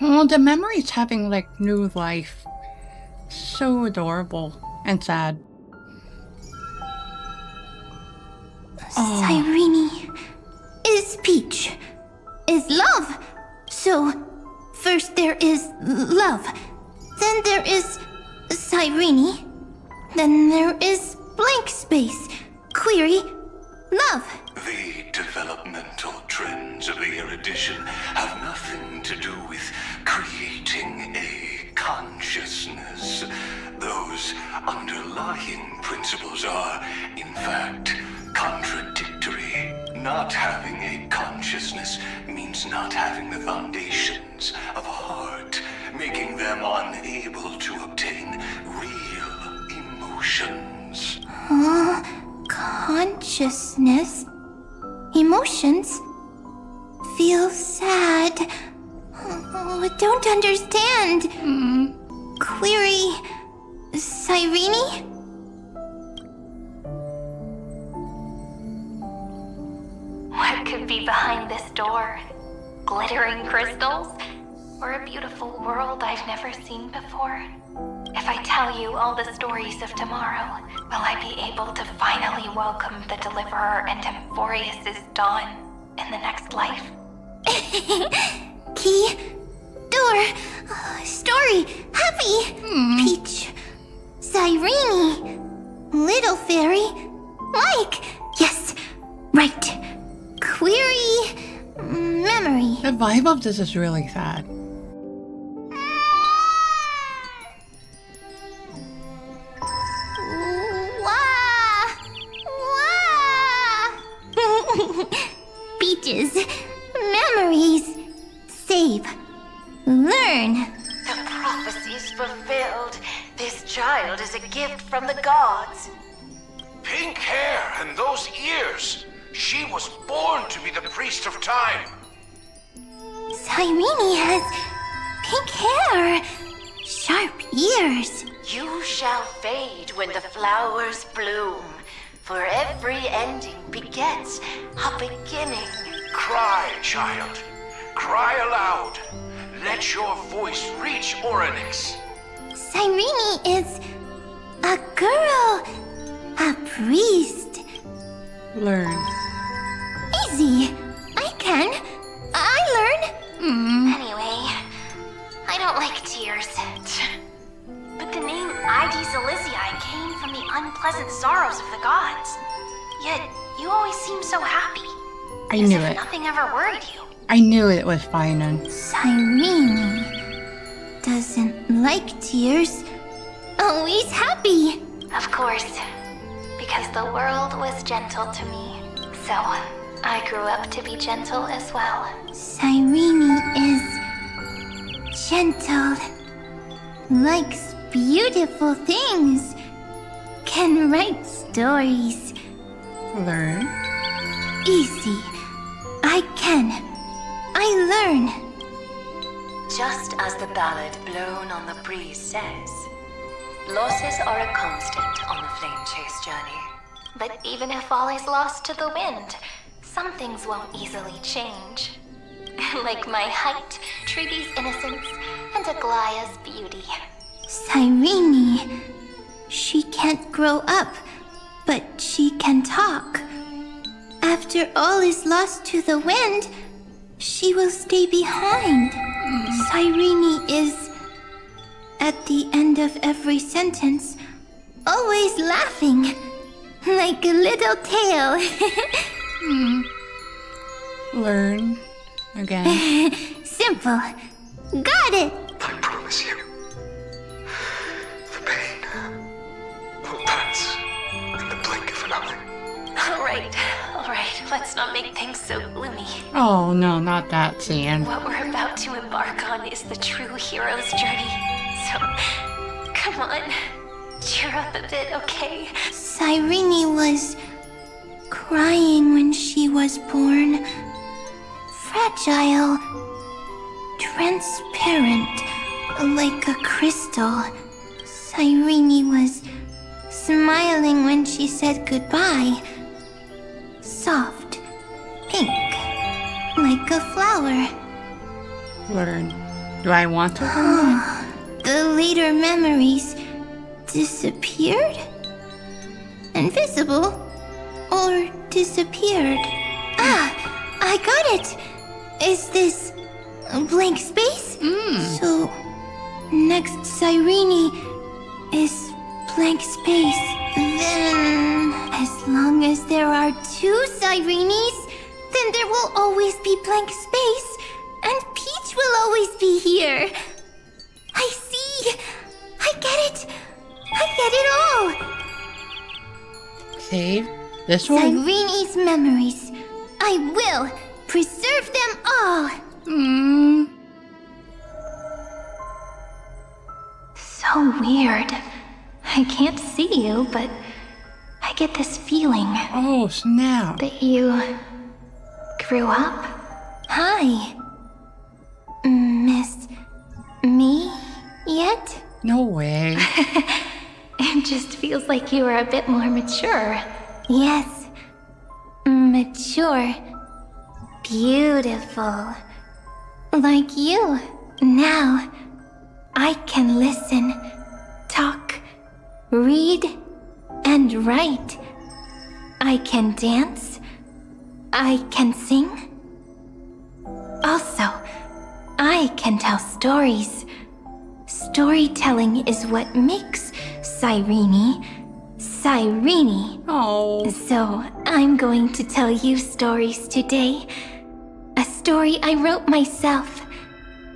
Oh, the memory's having like new life. So adorable and sad. Cyrene is Peach, is love. So, first there is love, then there is Cyrene, then there is blank space, query, love. The developmental trends of the erudition have nothing to do with creating a consciousness. Those underlying principles are, in fact, contradictory. Not having a consciousness means not having the foundations of a heart, making them unable to obtain real emotions. Consciousness, emotions, feel sad. Don't understand. Query, Cyrene? What could be behind this door? Glittering crystals? Or a beautiful world I've never seen before? If I tell you all the stories of tomorrow, will I be able to finally welcome the Deliverer and Amphorius' dawn in the next life? Key, door, story, happy, Peach, Cyrene, little fairy, like, yes, right, query, memory. The vibe of this is really sad. Peaches, memories, save, learn. The prophecy's fulfilled. This child is a gift from the gods. Pink hair and those ears. She was born to be the priest of time. Cyrene has pink hair, sharp ears. You shall fade when the flowers bloom, for every ending begets a beginning. Cry, child. Cry aloud. Let your voice reach Orynyx. Cyrene is a girl, a priest. Learn. Easy. I can. I learn. Anyway, I don't like tears. But the name ID Zelizii came from the unpleasant sorrows of the gods. Yet, you always seem so happy. I knew it. Nothing ever worried you. I knew it was fine. Cyrene doesn't like tears. Always happy. Of course, because the world was gentle to me. So, I grew up to be gentle as well. Cyrene is gentle, likes beautiful things, can write stories. Learn. Easy. I can. I learn. Just as the ballad blown on the breeze says, losses are a constant on the flame chase journey. But even if all is lost to the wind, some things won't easily change. Like my height, Triby's innocence, and Aglaya's beauty. Cyrene. She can't grow up, but she can talk. After all is lost to the wind, she will stay behind. Cyrene is, at the end of every sentence, always laughing, like a little tail. Learn. Again. Simple. Got it. I promise you, the pain will pass in the blink of an eye. All right, let's not make things so gloomy. Oh no, not that scene. What we're about to embark on is the true hero's journey. So, come on, cheer up a bit, okay? Cyrene was crying when she was born. Fragile, transparent, like a crystal. Cyrene was smiling when she said goodbye. Soft, pink, like a flower. Learn. Do I want to learn? The later memories disappeared? Invisible, or disappeared. Ah, I got it! Is this a blank space? So, next Cyrene is blank space. Then, as long as there are two Cyrenes, then there will always be blank space, and Peach will always be here. I see! I get it! I get it all! Save this one? Cyrene's memories. I will preserve them all! So weird. I can't see you, but I get this feeling. Oh, snap. That you grew up? Hi. Miss me yet? No way. It just feels like you are a bit more mature. Yes. Mature. Beautiful. Like you. Now, I can listen, talk, read, and write. I can dance. I can sing. Also, I can tell stories. Storytelling is what makes Cyrene. Oh. So, I'm going to tell you stories today. A story I wrote myself.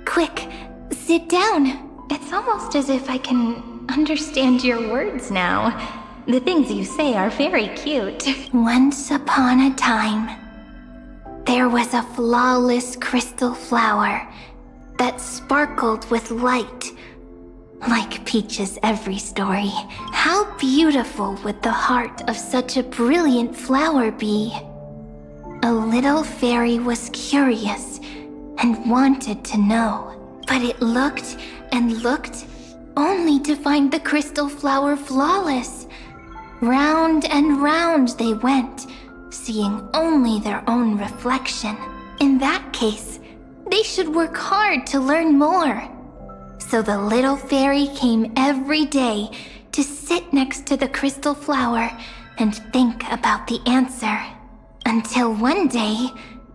Quick, sit down. It's almost as if I can understand your words now. The things you say are very cute. Once upon a time, there was a flawless crystal flower that sparkled with light. Like Peach's every story. How beautiful would the heart of such a brilliant flower be? A little fairy was curious and wanted to know, but it looked and looked only to find the crystal flower flawless. Round and round they went, seeing only their own reflection. In that case, they should work hard to learn more. So the little fairy came every day to sit next to the crystal flower and think about the answer. Until one day,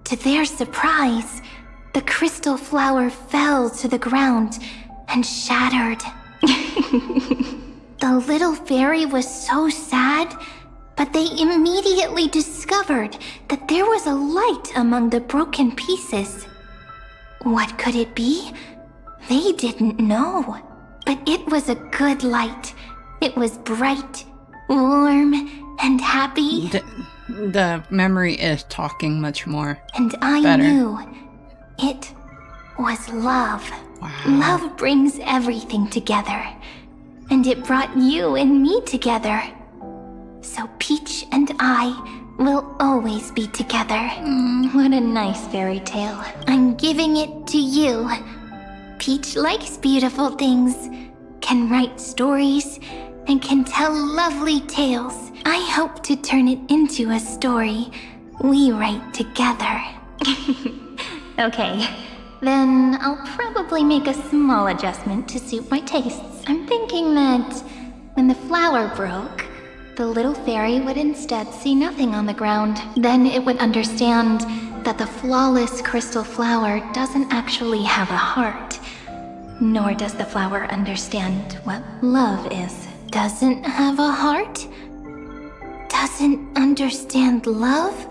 to their surprise, the crystal flower fell to the ground and shattered. The little fairy was so sad, but they immediately discovered that there was a light among the broken pieces. What could it be? They didn't know, but it was a good light. It was bright, warm, and happy. The memory is talking much more. And I better. knew it was love. Wow. Love brings everything together. And it brought you and me together. So Peach and I will always be together. What a nice fairy tale. I'm giving it to you. Peach likes beautiful things, can write stories, and can tell lovely tales. I hope to turn it into a story we write together. Okay, then I'll probably make a small adjustment to suit my tastes. I'm thinking that when the flower broke, the little fairy would instead see nothing on the ground. Then it would understand that the flawless crystal flower doesn't actually have a heart. Nor does the flower understand what love is. Doesn't have a heart? Doesn't understand love?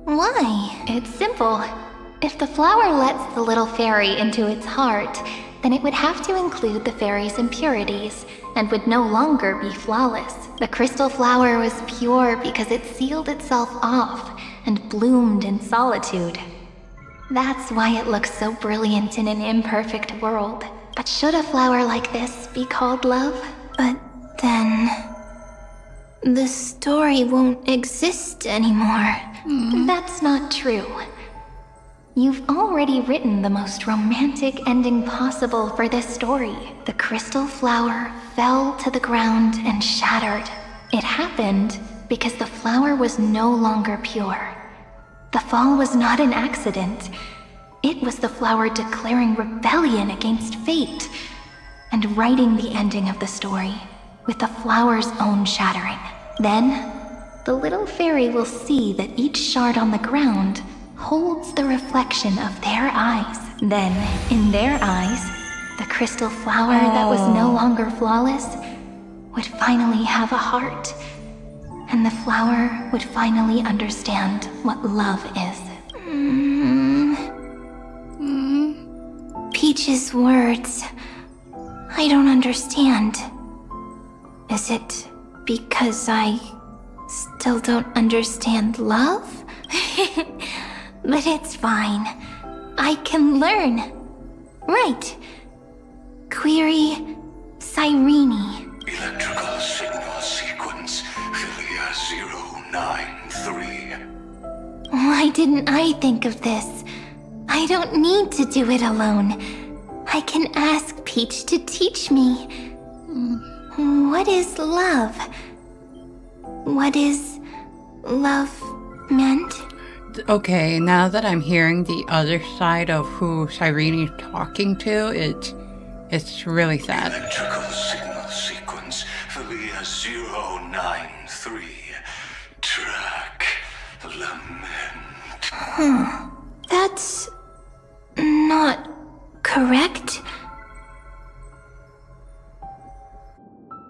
Why? It's simple. If the flower lets the little fairy into its heart, then it would have to include the fairy's impurities, and would no longer be flawless. The crystal flower was pure because it sealed itself off and bloomed in solitude. That's why it looks so brilliant in an imperfect world. But should a flower like this be called love? But then... the story won't exist anymore. That's not true. You've already written the most romantic ending possible for this story. The crystal flower fell to the ground and shattered. It happened because the flower was no longer pure. The fall was not an accident. It was the flower declaring rebellion against fate and writing the ending of the story with the flower's own shattering. Then, the little fairy will see that each shard on the ground holds the reflection of their eyes. Then, in their eyes, the crystal flower that was no longer flawless would finally have a heart. And the flower would finally understand what love is. Peach's words. I don't understand. Is it because I still don't understand love? But it's fine. I can learn. Right. Query Cyrene. Electrical signal sequence Philia 093. Why didn't I think of this? I don't need to do it alone. I can ask Peach to teach me. What is love? What is love meant? Okay, now that I'm hearing the other side of who Cyrene is talking to, it's really sad. Electrical signal sequence Philia 093. Track lament. That's not correct.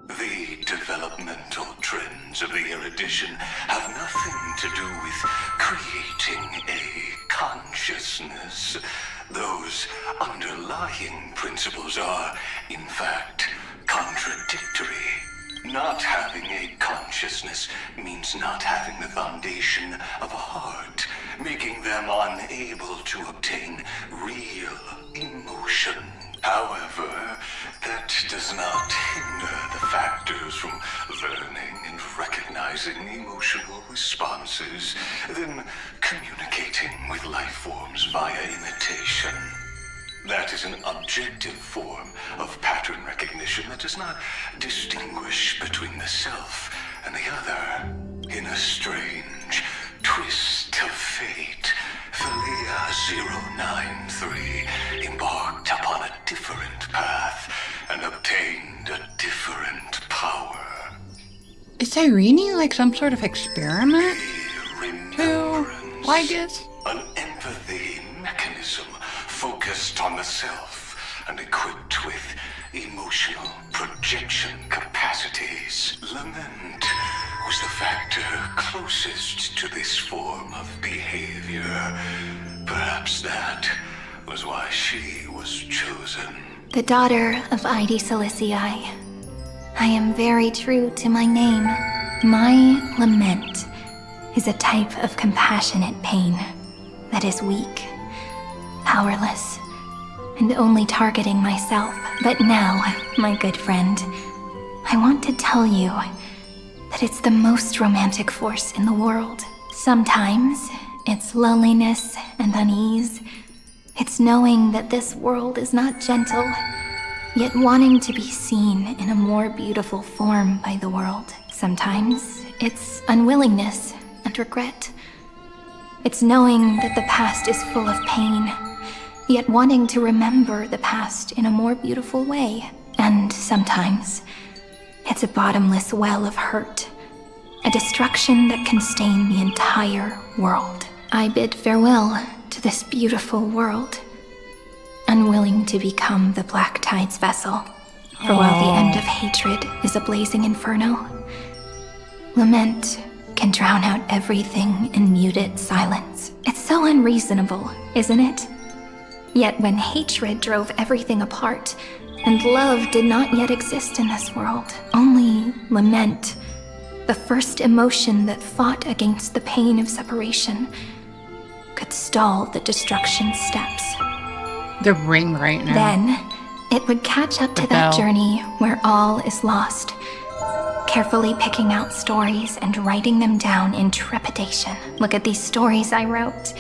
The developmental trends of the erudition have nothing to do with creating a consciousness. Those underlying principles are, in fact, contradictory. Not having a consciousness means not having the foundation of a heart, making them unable to obtain real emotion. However, that does not hinder the factors from learning and recognizing emotional responses, then communicating with life forms via imitation. That is an objective form of pattern recognition that does not distinguish between the self and the other. In a strange twist of fate, Philia 093 embarked upon a different path and obtained a different power. Is Cyrene like some sort of experiment? To, I guess? An empathy mechanism focused on the self and equipped with emotional projection capacities. Lament was the factor closest to this form of behavior. Perhaps that was why she was chosen. The daughter of Ide Silicii. I am very true to my name. My lament is a type of compassionate pain that is weak, powerless, and only targeting myself. But now, my good friend, I want to tell you that it's the most romantic force in the world. Sometimes, it's loneliness and unease. It's knowing that this world is not gentle, yet wanting to be seen in a more beautiful form by the world. Sometimes, it's unwillingness and regret. It's knowing that the past is full of pain, yet wanting to remember the past in a more beautiful way. And sometimes, it's a bottomless well of hurt, a destruction that can stain the entire world. I bid farewell to this beautiful world, unwilling to become the Black Tide's vessel. For while the end of hatred is a blazing inferno, lament can drown out everything in muted silence. It's so unreasonable, isn't it? Yet when hatred drove everything apart, and love did not yet exist in this world, only lament, the first emotion that fought against the pain of separation, could stall the destruction steps. The ring right now. Then, it would catch up to that journey where all is lost, carefully picking out stories and writing them down in trepidation. Look at these stories I wrote.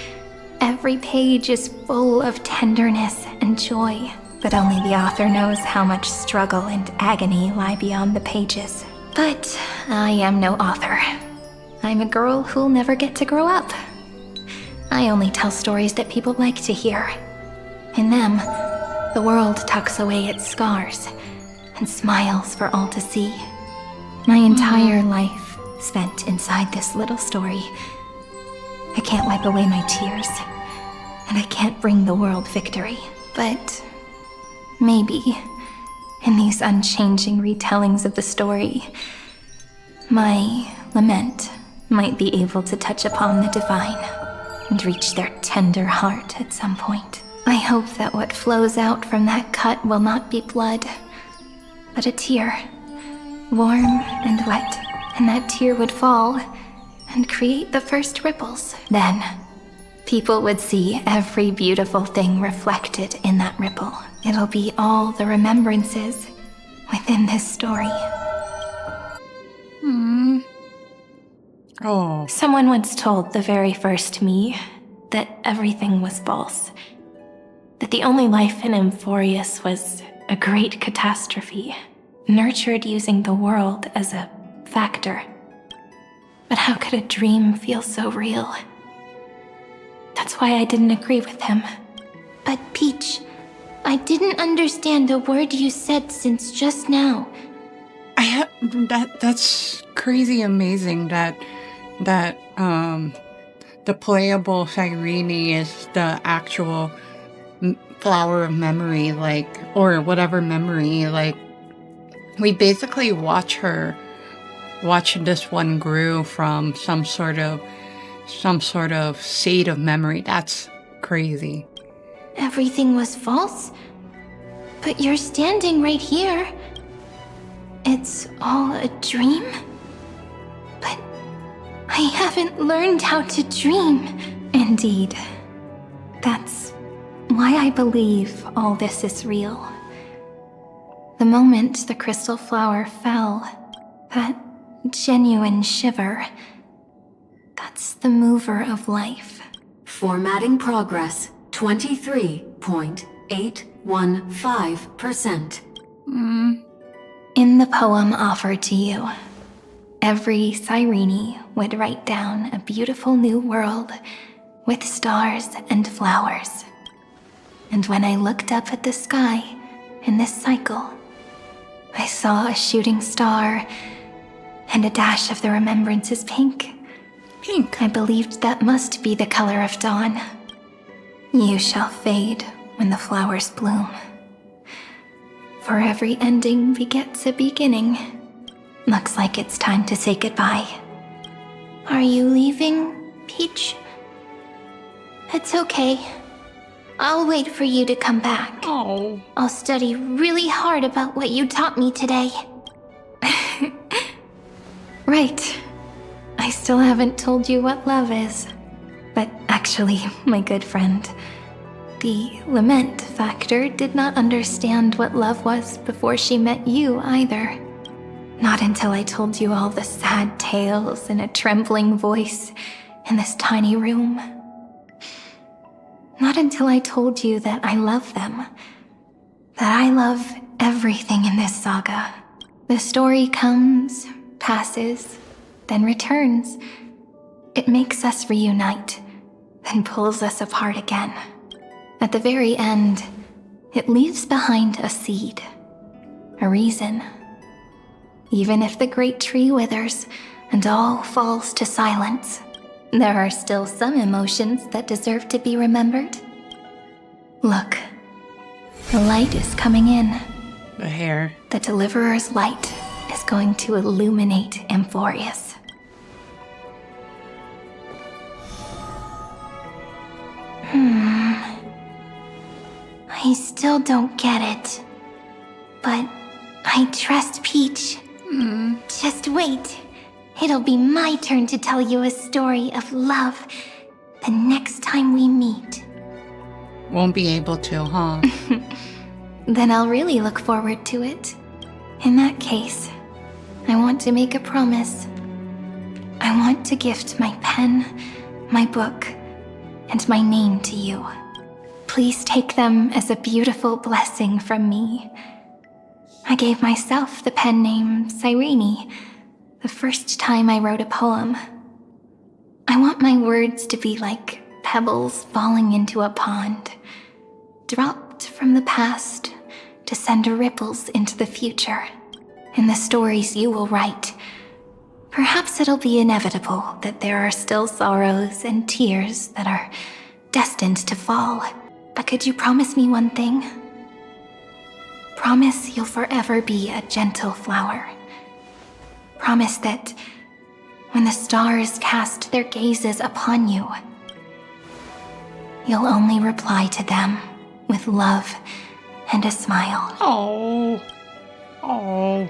Every page is full of tenderness and joy, but only the author knows how much struggle and agony lie beyond the pages. But I am no author. I'm a girl who'll never get to grow up. I only tell stories that people like to hear. In them, the world tucks away its scars and smiles for all to see. My entire life spent inside this little story. I can't wipe away my tears, and I can't bring the world victory. But maybe, in these unchanging retellings of the story, my lament might be able to touch upon the divine and reach their tender heart at some point. I hope that what flows out from that cut will not be blood, but a tear, warm and wet, and that tear would fall and create the first ripples. Then, people would see every beautiful thing reflected in that ripple. It'll be all the remembrances within this story. Oh. Someone once told the very first me that everything was false. That the only life in Amphorius was a great catastrophe, nurtured using the world as a factor. But how could a dream feel so real? That's why I didn't agree with him. But Peach, I didn't understand a word you said since just now. That's crazy amazing that the playable Cyrene is the actual flower of memory, like, or whatever memory, like, we basically watch this one grew from some sort of seed of memory. That's crazy. Everything was false? But you're standing right here. It's all a dream? But I haven't learned how to dream. Indeed. That's why I believe all this is real. The moment the crystal flower fell, that genuine shiver, that's the mover of life. Formatting progress, 23.815%. In the poem offered to you, every Cyrene would write down a beautiful new world with stars and flowers. And when I looked up at the sky in this cycle, I saw a shooting star and a dash of the remembrances pink. Pink. I believed that must be the color of dawn. You shall fade when the flowers bloom. For every ending begets a beginning. Looks like it's time to say goodbye. Are you leaving, Peach? It's okay. I'll wait for you to come back. Oh. I'll study really hard about what you taught me today. Right. I still haven't told you what love is. But actually, my good friend, the lament factor did not understand what love was before she met you either. Not until I told you all the sad tales in a trembling voice in this tiny room. Not until I told you that I love them. That I love everything in this saga. The story comes, passes, then returns. It makes us reunite, then pulls us apart again. At the very end, it leaves behind a seed, a reason. Even if the great tree withers and all falls to silence, there are still some emotions that deserve to be remembered. Look, the light is coming in. The hair. The Deliverer's light is going to illuminate Amphorius. I still don't get it. But I trust Peach. Just wait. It'll be my turn to tell you a story of love the next time we meet. Won't be able to, huh? Then I'll really look forward to it. In that case, I want to make a promise. I want to gift my pen, my book, and my name to you. Please take them as a beautiful blessing from me. I gave myself the pen name Cyrene the first time I wrote a poem. I want my words to be like pebbles falling into a pond, dropped from the past to send ripples into the future. In the stories you will write, Perhaps it'll be inevitable that there are still sorrows and tears that are destined to fall. But could you promise me one thing? Promise you'll forever be a gentle flower. Promise that when the stars cast their gazes upon you, you'll only reply to them with love and a smile. Oh. Oh.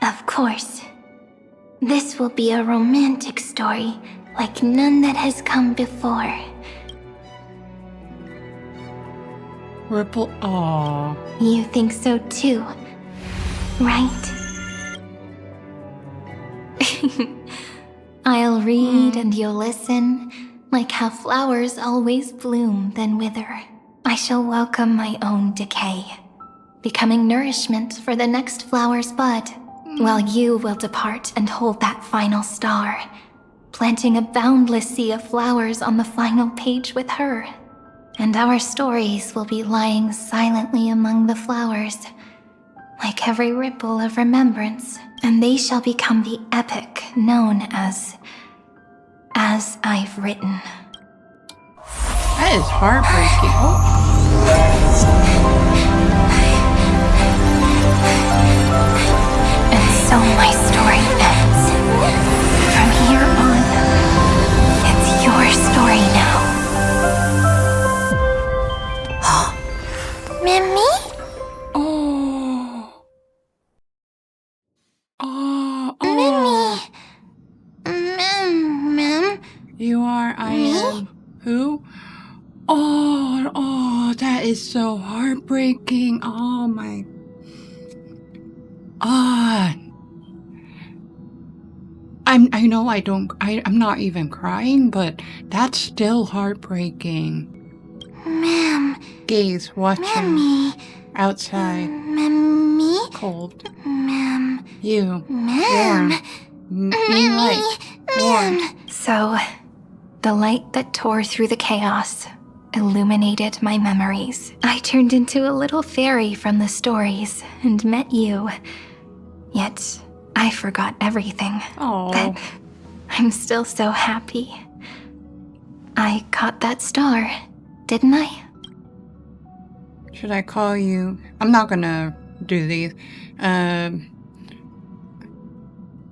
Of course. This will be a romantic story like none that has come before. Ripple. Aw. You think so too, right? I'll read and you'll listen, like how flowers always bloom then wither. I shall welcome my own decay, becoming nourishment for the next flower's bud, while you will depart and hold that final star, planting a boundless sea of flowers on the final page with her. And our stories will be lying silently among the flowers, like every ripple of remembrance, and they shall become the epic known as I've Written. That is heartbreaking. Oh. And so my story ends. From here on, it's your story now. Mimi? Oh. Oh. Oh. Mim? You are, I am. Who? Oh, that is so heartbreaking. Oh my. I know I'm not even crying, but that's still heartbreaking. Ma'am. Gaze, watching. Mammy. Outside. Mammy? Cold. Ma'am. You. Ma'am. Warm. Being light. Warm. So, the light that tore through the chaos illuminated my memories. I turned into a little fairy from the stories and met you. Yet, I forgot everything. Oh. But I'm still so happy. I caught that star, didn't I? Should I call you? I'm not gonna do these.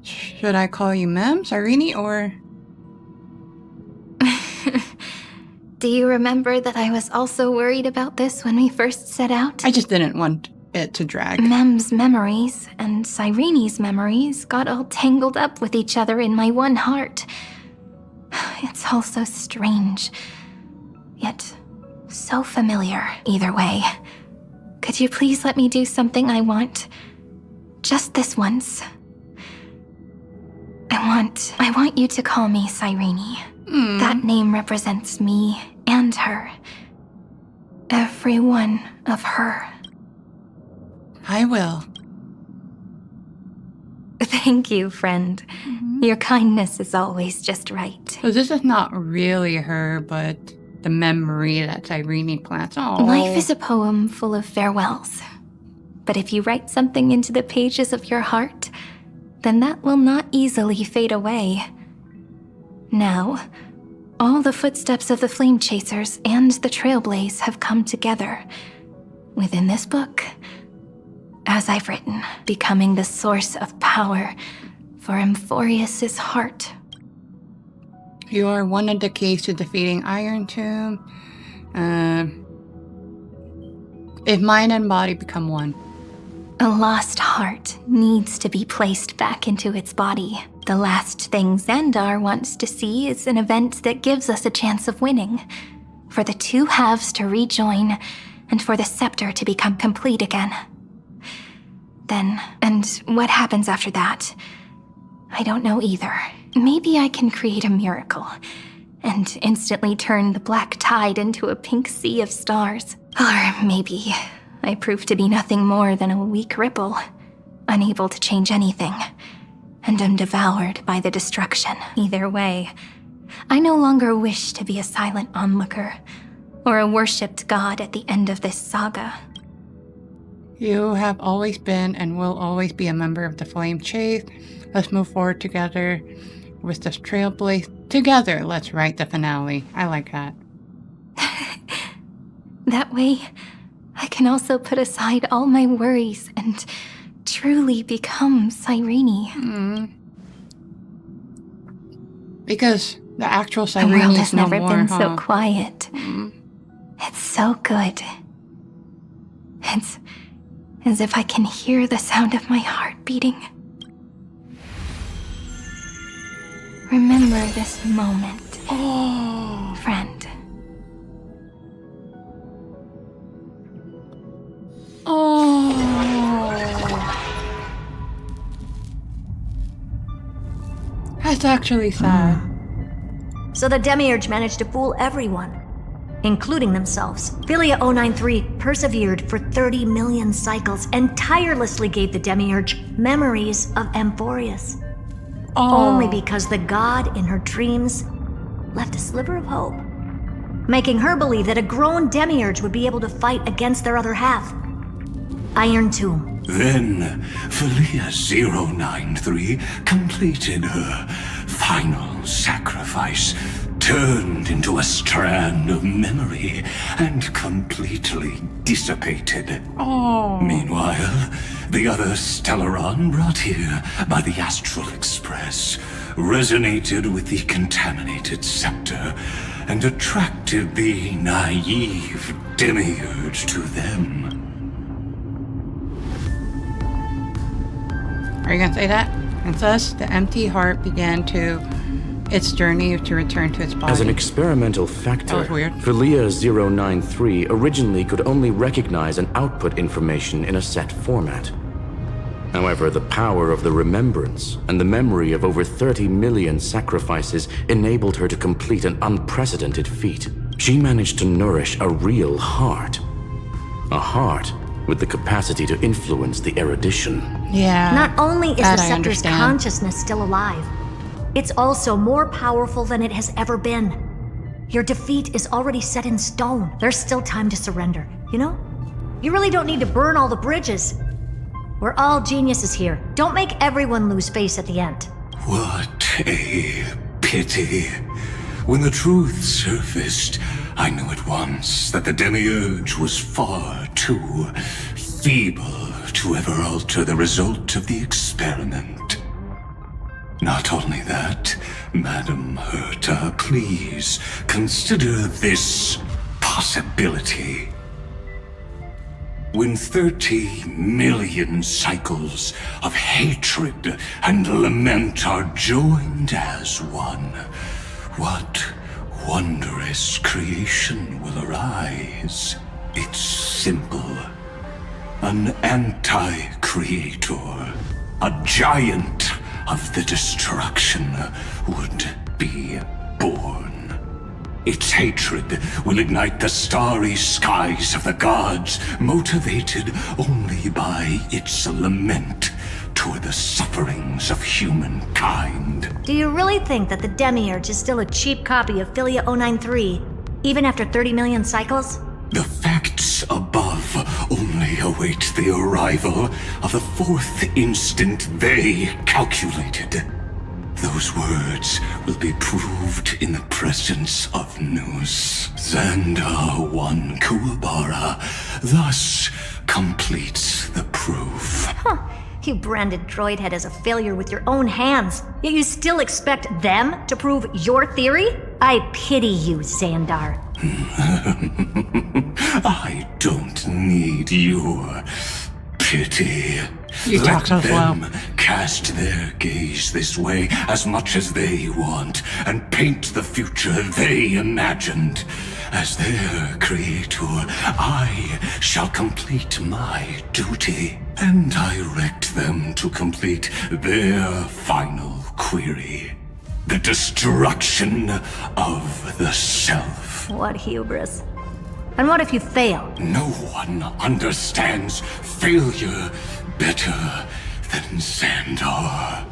Should I call you Mems, Irene, or? Do you remember that I was also worried about this when we first set out? I just didn't want it to drag. Mem's memories and Cyrene's memories got all tangled up with each other in my one heart. It's all so strange, yet so familiar either way. Could you please let me do something I want? Just this once. I want you to call me Cyrene. That name represents me and her. Every one of her. I will. Thank you, friend. Your kindness is always just right. So this is not really her, but the memory that Irene plants. Oh. Life is a poem full of farewells. But if you write something into the pages of your heart, then that will not easily fade away. Now, all the footsteps of the Flame Chasers and the Trailblaze have come together within this book, as I've written, becoming the source of power for Amphorius's heart. You are one of the keys to defeating Iron Tomb. If mind and body become one. A lost heart needs to be placed back into its body. The last thing Xandar wants to see is an event that gives us a chance of winning. For the two halves to rejoin, and for the scepter to become complete again. Then, and what happens after that? I don't know either. Maybe I can create a miracle, and instantly turn the black tide into a pink sea of stars. Or maybe I prove to be nothing more than a weak ripple, unable to change anything, and am devoured by the destruction. Either way, I no longer wish to be a silent onlooker, or a worshipped god at the end of this saga. You have always been and will always be a member of the Flame Chase. Let's move forward together with this trailblaze. Together, let's write the finale. I like that. That way, I can also put aside all my worries and truly become Cyrene. Because the actual The world Cyrene has is no never more, been huh? so quiet. It's so good. It's as if I can hear the sound of my heart beating. Remember this moment, friend. Oh. That's actually sad. So the Demiurge managed to fool everyone, including themselves. Philia 093 persevered for 30 million cycles and tirelessly gave the Demiurge memories of Amphorius. Only because the god in her dreams left a sliver of hope, making her believe that a grown Demiurge would be able to fight against their other half. Iron Tomb. Then, Philia 093 completed her final sacrifice, turned into a strand of memory, and completely dissipated. Meanwhile, the other Stellaron brought here by the Astral Express resonated with the contaminated scepter and attracted the naive Demiurge to them. Are you gonna say that? And thus, the empty heart began its journey to return to its body. As an experimental factor, That was weird. Philia 093 originally could only recognize and output information in a set format. However, the power of the remembrance and the memory of over 30 million sacrifices enabled her to complete an unprecedented feat. She managed to nourish a real heart. A heart with the capacity to influence the erudition. Yeah. Not only is the that I scepter's understand. consciousness still alive, it's also more powerful than it has ever been. Your defeat is already set in stone. There's still time to surrender, you know? You really don't need to burn all the bridges. We're all geniuses here. Don't make everyone lose face at the end. What a pity. When the truth surfaced, I knew at once that the Demiurge was far too feeble to ever alter the result of the experiment. Not only that, Madam Herta, please consider this possibility. When 30 million cycles of hatred and lament are joined as one, what wondrous creation will arise? It's simple. An anti-creator, a giant of the destruction would be born. Its hatred will ignite the starry skies of the gods, motivated only by its lament toward the sufferings of humankind. Do you really think that the Demiurge is still a cheap copy of Philia 093, even after 30 million cycles? The facts above only await the arrival of the fourth instant they calculated. Those words will be proved in the presence of Nous. Xandar 1 Kuwabara thus completes the proof. Huh. You branded Droidhead as a failure with your own hands, yet you still expect them to prove your theory? I pity you, Xandar. I don't need your pity. You talk so Let them slow. cast their gaze this way as much as they want and paint the future they imagined. As their creator, I shall complete my duty and direct them to complete their final query. The destruction of the self. What hubris. And what if you fail? No one understands failure better than Xandar.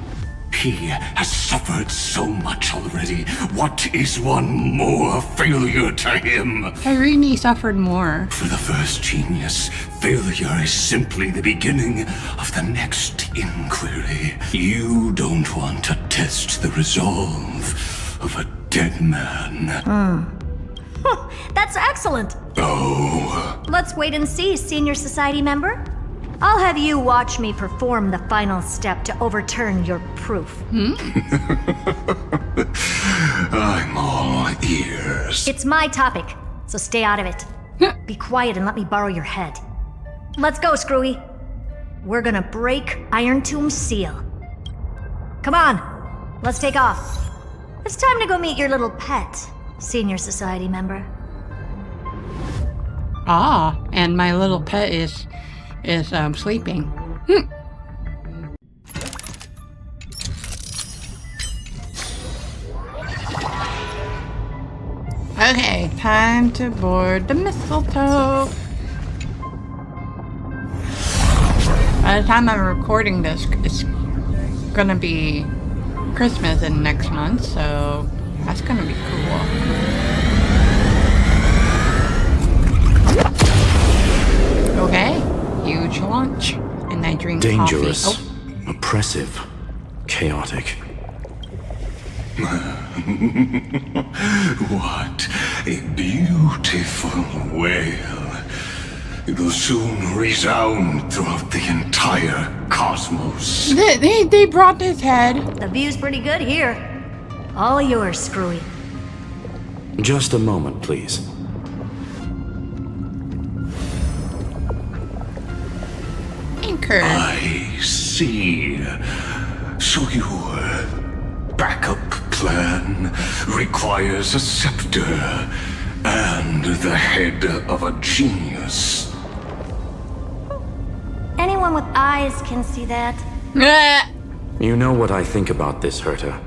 He has suffered so much already. What is one more failure to him? Irene suffered more. For the first genius, failure is simply the beginning of the next inquiry. You don't want to test the resolve of a dead man. That's excellent. Oh. Let's wait and see, Senior Society member. I'll have you watch me perform the final step to overturn your proof. I'm all ears. It's my topic, so stay out of it. Be quiet and let me borrow your head. Let's go, Screwy. We're gonna break Iron Tomb's seal. Come on, let's take off. It's time to go meet your little pet, Senior Society member. Ah, and my little pet is sleeping. Okay, time to board the mistletoe. By the time I'm recording this, it's gonna be Christmas in next month, so that's gonna be cool. Okay, huge launch, and I drink dangerous, coffee. oppressive, chaotic. What a beautiful wail. It'll soon resound throughout the entire cosmos. They brought this head. The view's pretty good here. All yours, Screwy. Just a moment, please. Anchor. I see. So your backup plan requires a scepter and the head of a genius. Anyone with eyes can see that. You know what I think about this, Herta.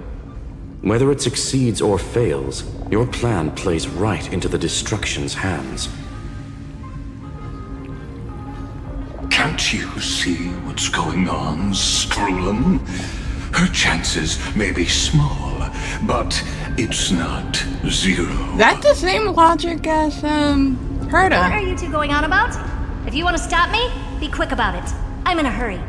Whether it succeeds or fails, your plan plays right into the Destruction's hands. Can't you see what's going on, Screwlum? Her chances may be small, but it's not zero. That's the same logic as Herta. What are you two going on about? If you want to stop me, be quick about it. I'm in a hurry.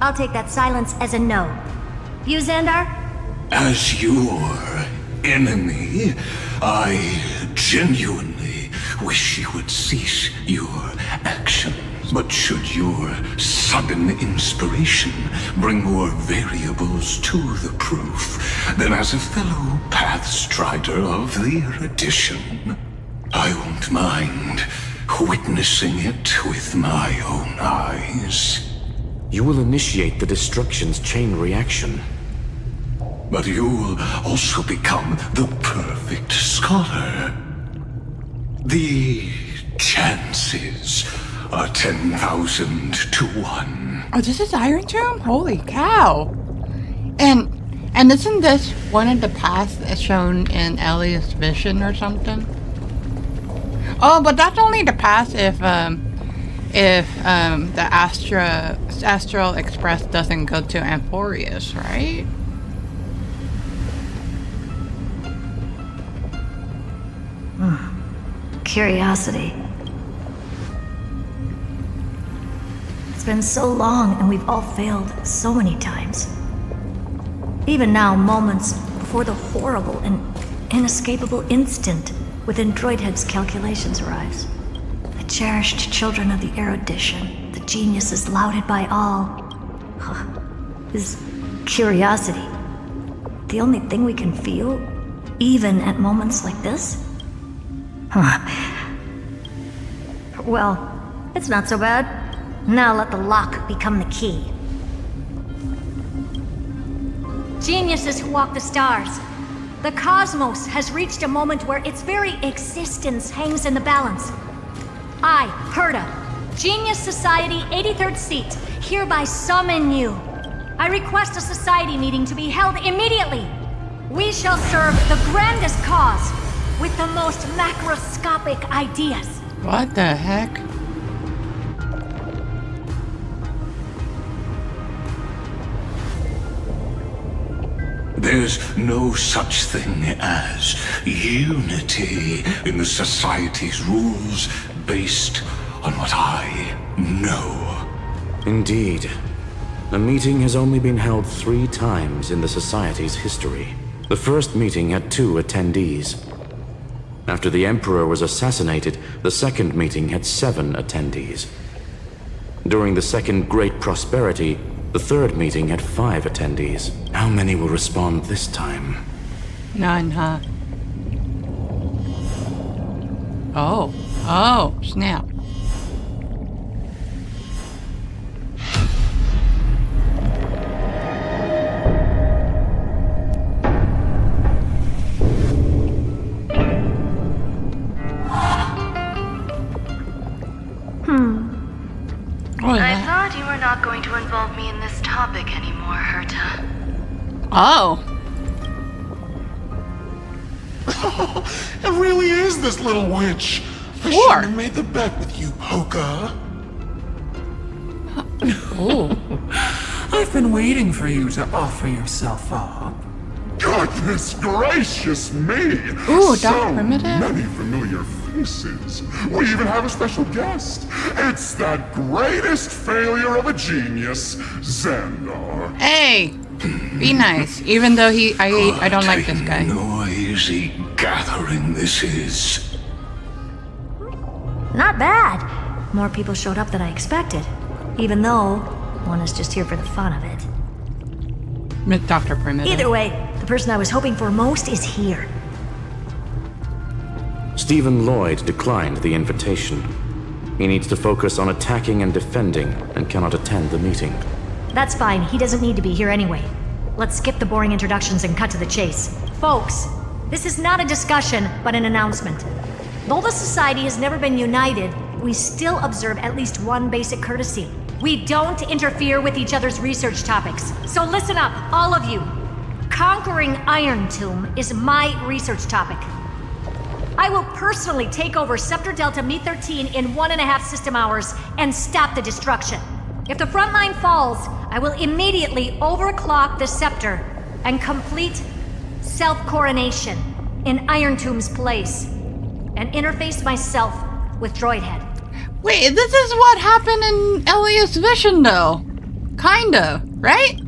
I'll take that silence as a no. You, Xandar? As your enemy, I genuinely wish you would cease your actions. But should your sudden inspiration bring more variables to the proof, then as a fellow Pathstrider of the erudition, I won't mind witnessing it with my own eyes. You will initiate the Destruction's chain reaction. But you'll also become the perfect scholar. The chances are 10,000 to 1. Oh, this is Iron Tomb? Holy cow! And isn't this one of the paths that's shown in Ellie's vision or something? Oh, but that's only the path if the Astral Express doesn't go to Amphorius, right? Curiosity. It's been so long and we've all failed so many times. Even now, moments before the horrible and inescapable instant within Droidhead's calculations arrives. The cherished children of the erudition, the geniuses lauded by all. Is curiosity the only thing we can feel, even at moments like this? Well, it's not so bad. Now let the lock become the key. Geniuses who walk the stars. The cosmos has reached a moment where its very existence hangs in the balance. I, Herta, Genius Society 83rd seat, hereby summon you. I request a society meeting to be held immediately. We shall serve the grandest cause with the most macroscopic ideas. What the heck? There's no such thing as unity in the Society's rules based on what I know. Indeed. A meeting has only been held 3 times in the Society's history. The first meeting had 2 attendees. After the Emperor was assassinated, the second meeting had 7 attendees. During the second Great Prosperity, the third meeting had 5 attendees. How many will respond this time? None, huh? Oh, snap. I thought you were not going to involve me in this topic anymore, Herta. Oh. It really is this little witch. I shouldn't have made the bet with you, Poka. I've been waiting for you to offer yourself up. Goodness gracious me! Ooh, so Dr. Primitive? many familiar faces. We even have a special guest. It's that greatest failure of a genius, Xandar. Hey, be nice. Even though I don't like this guy. Noisy gathering this is. Not bad. More people showed up than I expected. Even though one is just here for the fun of it. Dr. Primitive. Either way, the person I was hoping for most is here. Stephen Lloyd declined the invitation. He needs to focus on attacking and defending and cannot attend the meeting. That's fine, he doesn't need to be here anyway. Let's skip the boring introductions and cut to the chase. Folks, this is not a discussion, but an announcement. Though the Society has never been united, we still observe at least one basic courtesy. We don't interfere with each other's research topics. So listen up, all of you. Conquering Iron Tomb is my research topic. I will personally take over Scepter Delta Me-13 in 1.5 system hours and stop the destruction. If the front line falls, I will immediately overclock the Scepter and complete self-coronation in Iron Tomb's place and interface myself with Droidhead. Wait, this is what happened in Elias' vision, though. Kinda, right?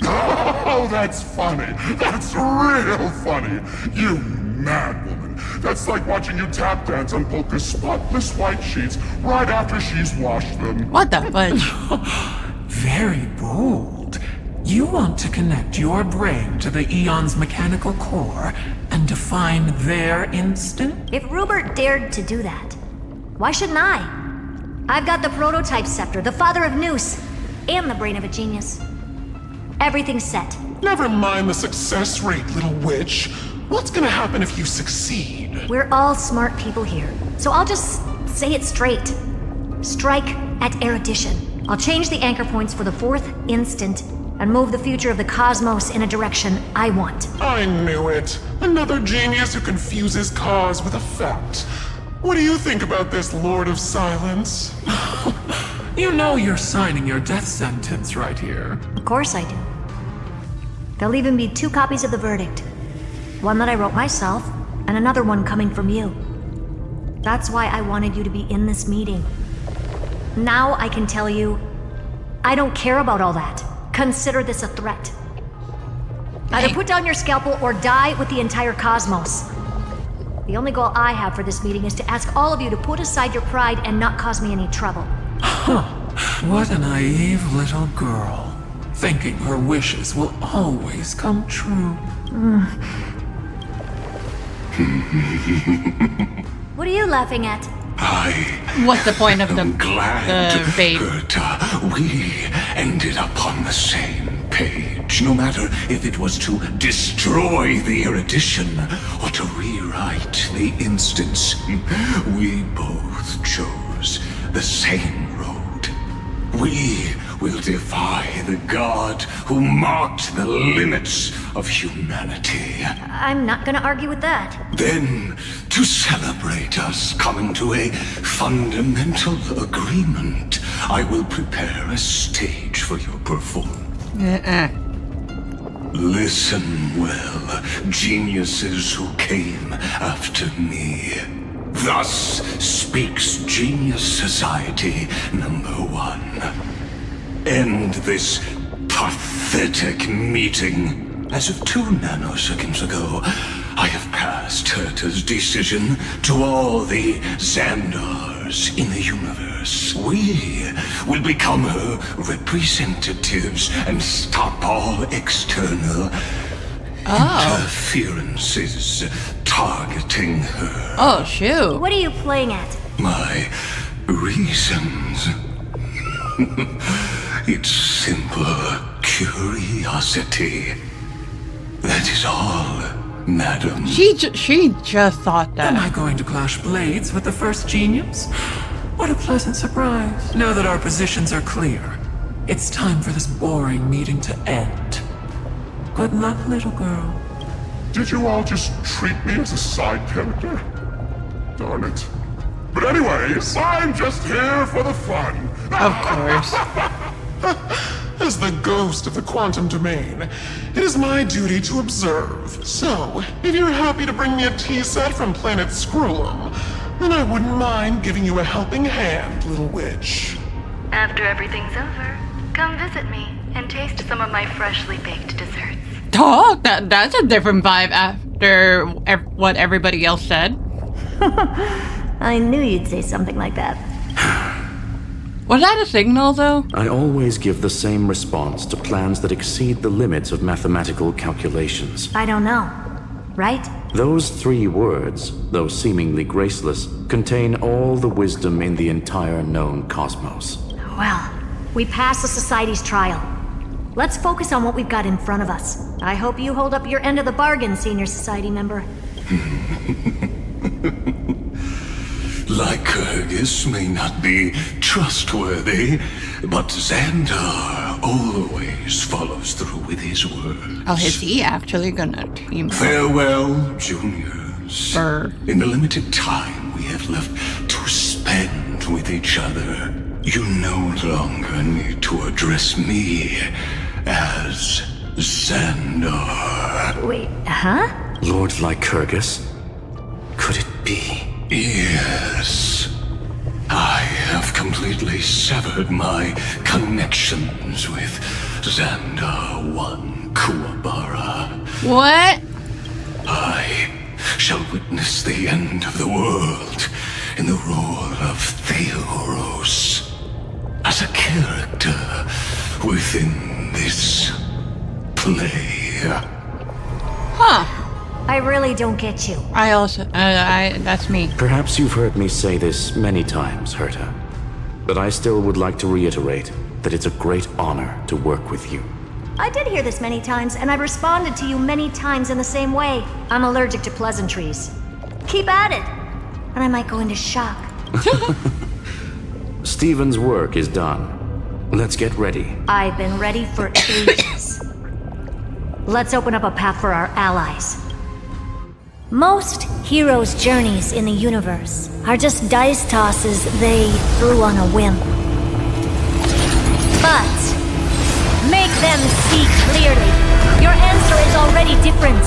Oh, that's funny. That's real funny. You mad woman. That's like watching you tap dance on Polka's spotless white sheets right after she's washed them. What the fudge? Very bold. You want to connect your brain to the Eon's mechanical core and define their instinct? If Rupert dared to do that, why shouldn't I? I've got the prototype scepter, the father of Noose, and the brain of a genius. Everything's set. Never mind the success rate, little witch. What's gonna happen if you succeed? We're all smart people here, so I'll just say it straight. Strike at erudition. I'll change the anchor points for the 4th instant and move the future of the cosmos in a direction I want. I knew it. Another genius who confuses cause with effect. What do you think about this, Lord of Silence? You know you're signing your death sentence right here. Of course I do. There'll even be 2 copies of the verdict. One that I wrote myself, and another one coming from you. That's why I wanted you to be in this meeting. Now I can tell you, I don't care about all that. Consider this a threat. Either put down your scalpel or die with the entire cosmos. The only goal I have for this meeting is to ask all of you to put aside your pride and not cause me any trouble. What a naive little girl. Thinking her wishes will always come true. What are you laughing at? What's the point of the babe? Herta, we ended up on the same page. No matter if it was to destroy the erudition or to rewrite the instance, we both chose the same road. We will defy the god who marked the limits of humanity. I'm not gonna argue with that. Then, to celebrate us coming to a fundamental agreement, I will prepare a stage for your performance. Listen well, geniuses who came after me. Thus speaks Genius Society #1. End this pathetic meeting. As of 2 nanoseconds ago, I have passed Herta's decision to all the Xandars in the universe. We will become her representatives and stop all external interferences targeting her. Oh, shoot. What are you playing at? My reasons. It's simple curiosity. That is all, madam. She just thought that. Am I going to clash blades with the first genius? What a pleasant surprise. Now that our positions are clear, it's time for this boring meeting to end. Good luck, little girl. Did you all just treat me as a side character? Darn it. But anyways, I'm just here for the fun. Of course. As the ghost of the quantum domain, it is my duty to observe. So, if you're happy to bring me a tea set from planet Scrollum, then I wouldn't mind giving you a helping hand, little witch. After everything's over, come visit me and taste some of my freshly baked desserts. Oh, that's a different vibe after what everybody else said. I knew you'd say something like that. Was that a signal, though? I always give the same response to plans that exceed the limits of mathematical calculations. I don't know. Right? Those 3 words, though seemingly graceless, contain all the wisdom in the entire known cosmos. Well, we passed the Society's trial. Let's focus on what we've got in front of us. I hope you hold up your end of the bargain, Senior Society member. Lycurgus may not be trustworthy, but Xandar always follows through with his word. Oh, is he actually gonna team up? Farewell, juniors. In the limited time we have left to spend with each other, you no longer need to address me as Xandar. Wait, huh? Lord Lycurgus? Could it be? Yes. I have completely severed my connections with Xandar 1 Kuwabara. What? I shall witness the end of the world in the role of Theoros. As a character within this play. Huh. I really don't get you. I also, that's me. Perhaps you've heard me say this many times, Herta. But I still would like to reiterate that it's a great honor to work with you. I did hear this many times, and I've responded to you many times in the same way. I'm allergic to pleasantries. Keep at it, and I might go into shock. Stephen's work is done. Let's get ready. I've been ready for ages. Let's open up a path for our allies. Most heroes' journeys in the universe are just dice tosses they threw on a whim. But make them see clearly. Your answer is already different.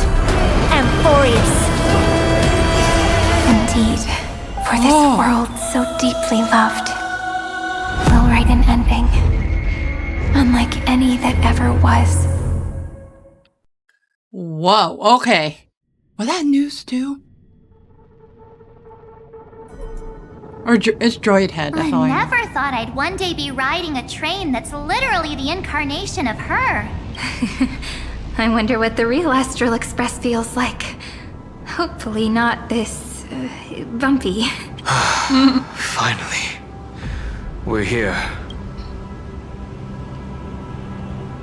Amphorius. Indeed, for this world so deeply loved, we'll write an ending, unlike any that ever was. Whoa, okay. Was that news too? Or it's Droid Head, that's all I know. never thought I'd one day be riding a train that's literally the incarnation of her. I wonder what the real Astral Express feels like. Hopefully not this... bumpy. Finally. We're here.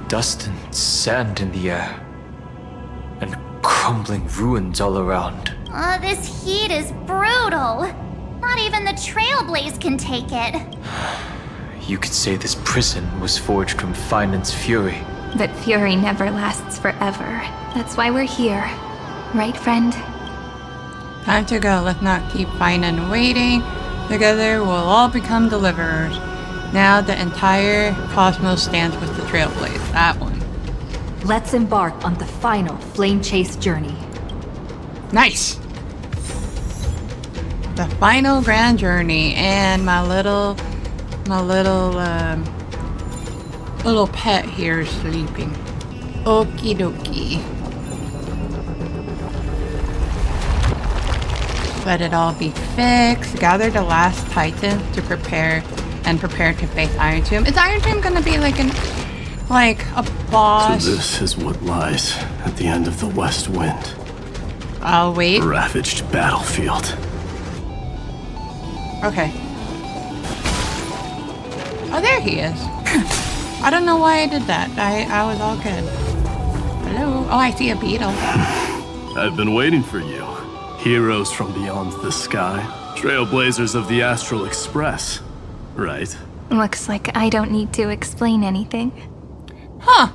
Dust and sand in the air. And crumbling ruins all around. This heat is brutal. Not even the Trailblaze can take it. You could say this prison was forged from Finance fury. But fury never lasts forever. That's why we're here. Right, friend? Time to go. Let's not keep fighting and waiting. Together we'll all become deliverers. Now the entire cosmos stands with the Trailblaze. That one. Let's embark on the final flame chase journey. Nice. The final grand journey, and my little pet here is sleeping. Okie dokie. Let it all be fixed. Gather the last Titan to prepare to face Iron Tomb. Is Iron Tomb gonna be like a boss? So this is what lies at the end of the West Wind. I'll wait. Ravaged battlefield. Okay. Oh, there he is. I don't know why I did that. I was all good. Hello? Oh, I see a beetle. I've been waiting for you. Heroes from beyond the sky. Trailblazers of the Astral Express. Right? Looks like I don't need to explain anything. Huh.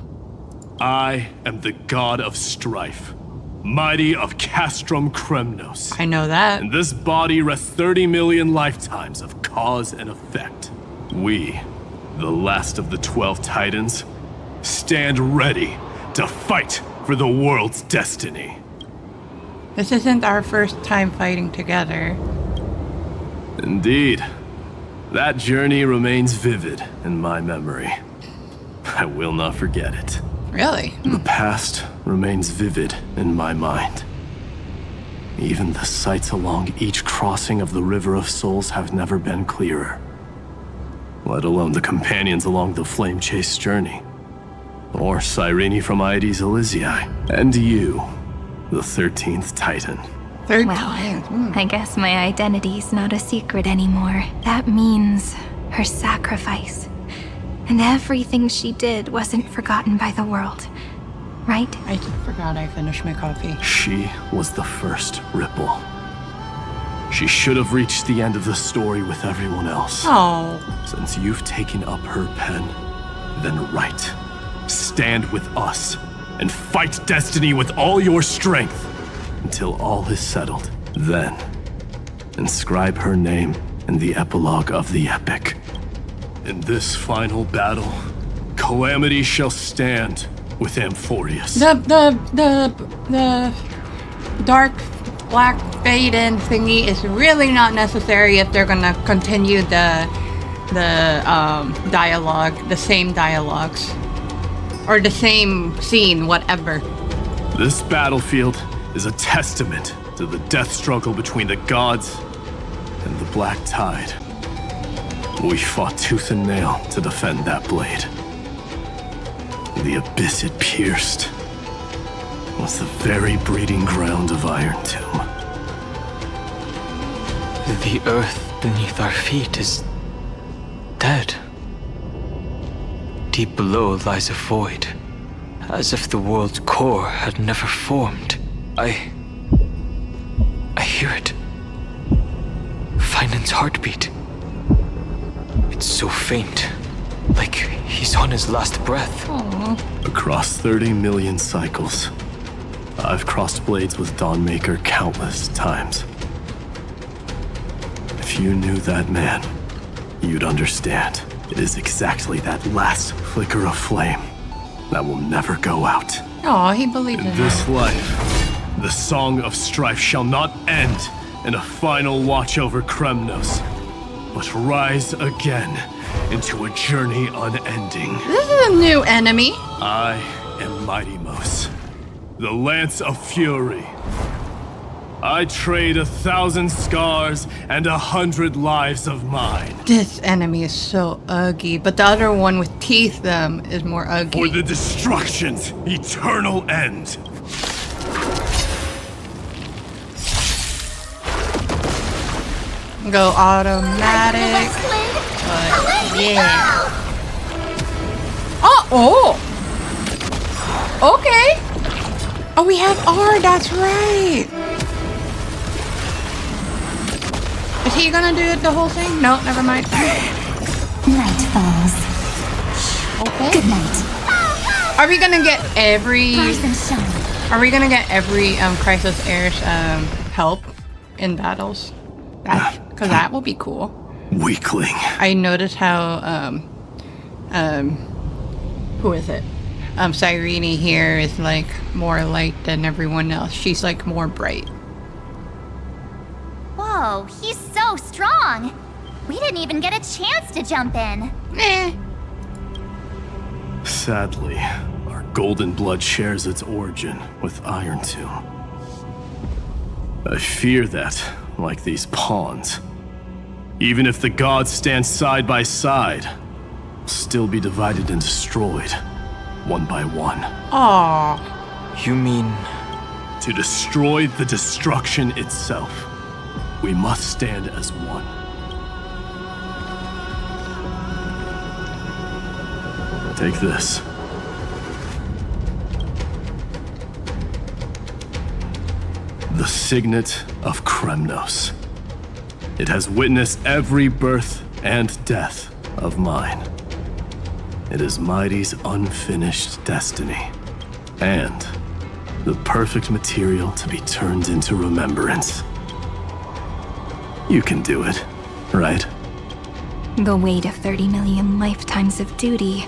I am the god of strife. Mighty of Castrum Kremnos. I know that. In this body rests 30 million lifetimes of cause and effect. We, the last of the 12 Titans, stand ready to fight for the world's destiny. This isn't our first time fighting together. Indeed. That journey remains vivid in my memory. I will not forget it. Really? The past remains vivid in my mind. Even the sights along each crossing of the River of Souls have never been clearer. Let alone the companions along the Flame Chase journey. Or Cyrene from Aedes Elysiae. And you, the 13th Titan. Well, I guess my identity's not a secret anymore. That means her sacrifice. And everything she did wasn't forgotten by the world, right? I forgot I finished my coffee. She was the first ripple. She should have reached the end of the story with everyone else. Oh. Since you've taken up her pen, then write. Stand with us and fight destiny with all your strength until all is settled. Then, inscribe her name in the epilogue of the epic. In this final battle, Calamity shall stand with Amphorius. The dark black fade-in thingy is really not necessary if they're gonna continue the dialogue, the same dialogues. Or the same scene, whatever. This battlefield is a testament to the death struggle between the gods and the Black Tide. We fought tooth and nail to defend that blade. The abyss it pierced was the very breeding ground of Iron Tomb. The earth beneath our feet is dead. Deep below lies a void, as if the world's core had never formed. I hear it. Finan's heartbeat. It's so faint, like he's on his last breath. Aww. Across 30 million cycles, I've crossed blades with Dawnmaker countless times. If you knew that man, you'd understand. It is exactly that last flicker of flame that will never go out. Oh, he believes in this life, the song of strife shall not end in a final watch over Kremnos, but rise again into a journey unending. This is a new enemy. I am Mighty Mos, the Lance of Fury. I trade 1,000 scars and 100 lives of mine. This enemy is so ugly, but the other one with teeth is more ugly. For the destruction's eternal end. Go automatic. But yeah. Oh! Okay. Oh, we have R, that's right. Is he gonna do it the whole thing? No, never mind. Night falls. Okay. Good night. Are we gonna get every... Rise and shine. Are we gonna get every Crisis Heir's help in battles? Because that will be cool. Weakling. I noticed how, who is it? Cyrene here is like more light than everyone else. She's like more bright. Whoa, he's so strong! We didn't even get a chance to jump in. Sadly, our golden blood shares its origin with Iron Tomb. I fear that, like these pawns, even if the gods stand side by side, will still be divided and destroyed, one by one. Aww. You mean... To destroy the destruction itself, we must stand as one. Take this. The signet of Kremnos. It has witnessed every birth and death of mine. It is Mighty's unfinished destiny, and the perfect material to be turned into remembrance. You can do it, right? The weight of 30 million lifetimes of duty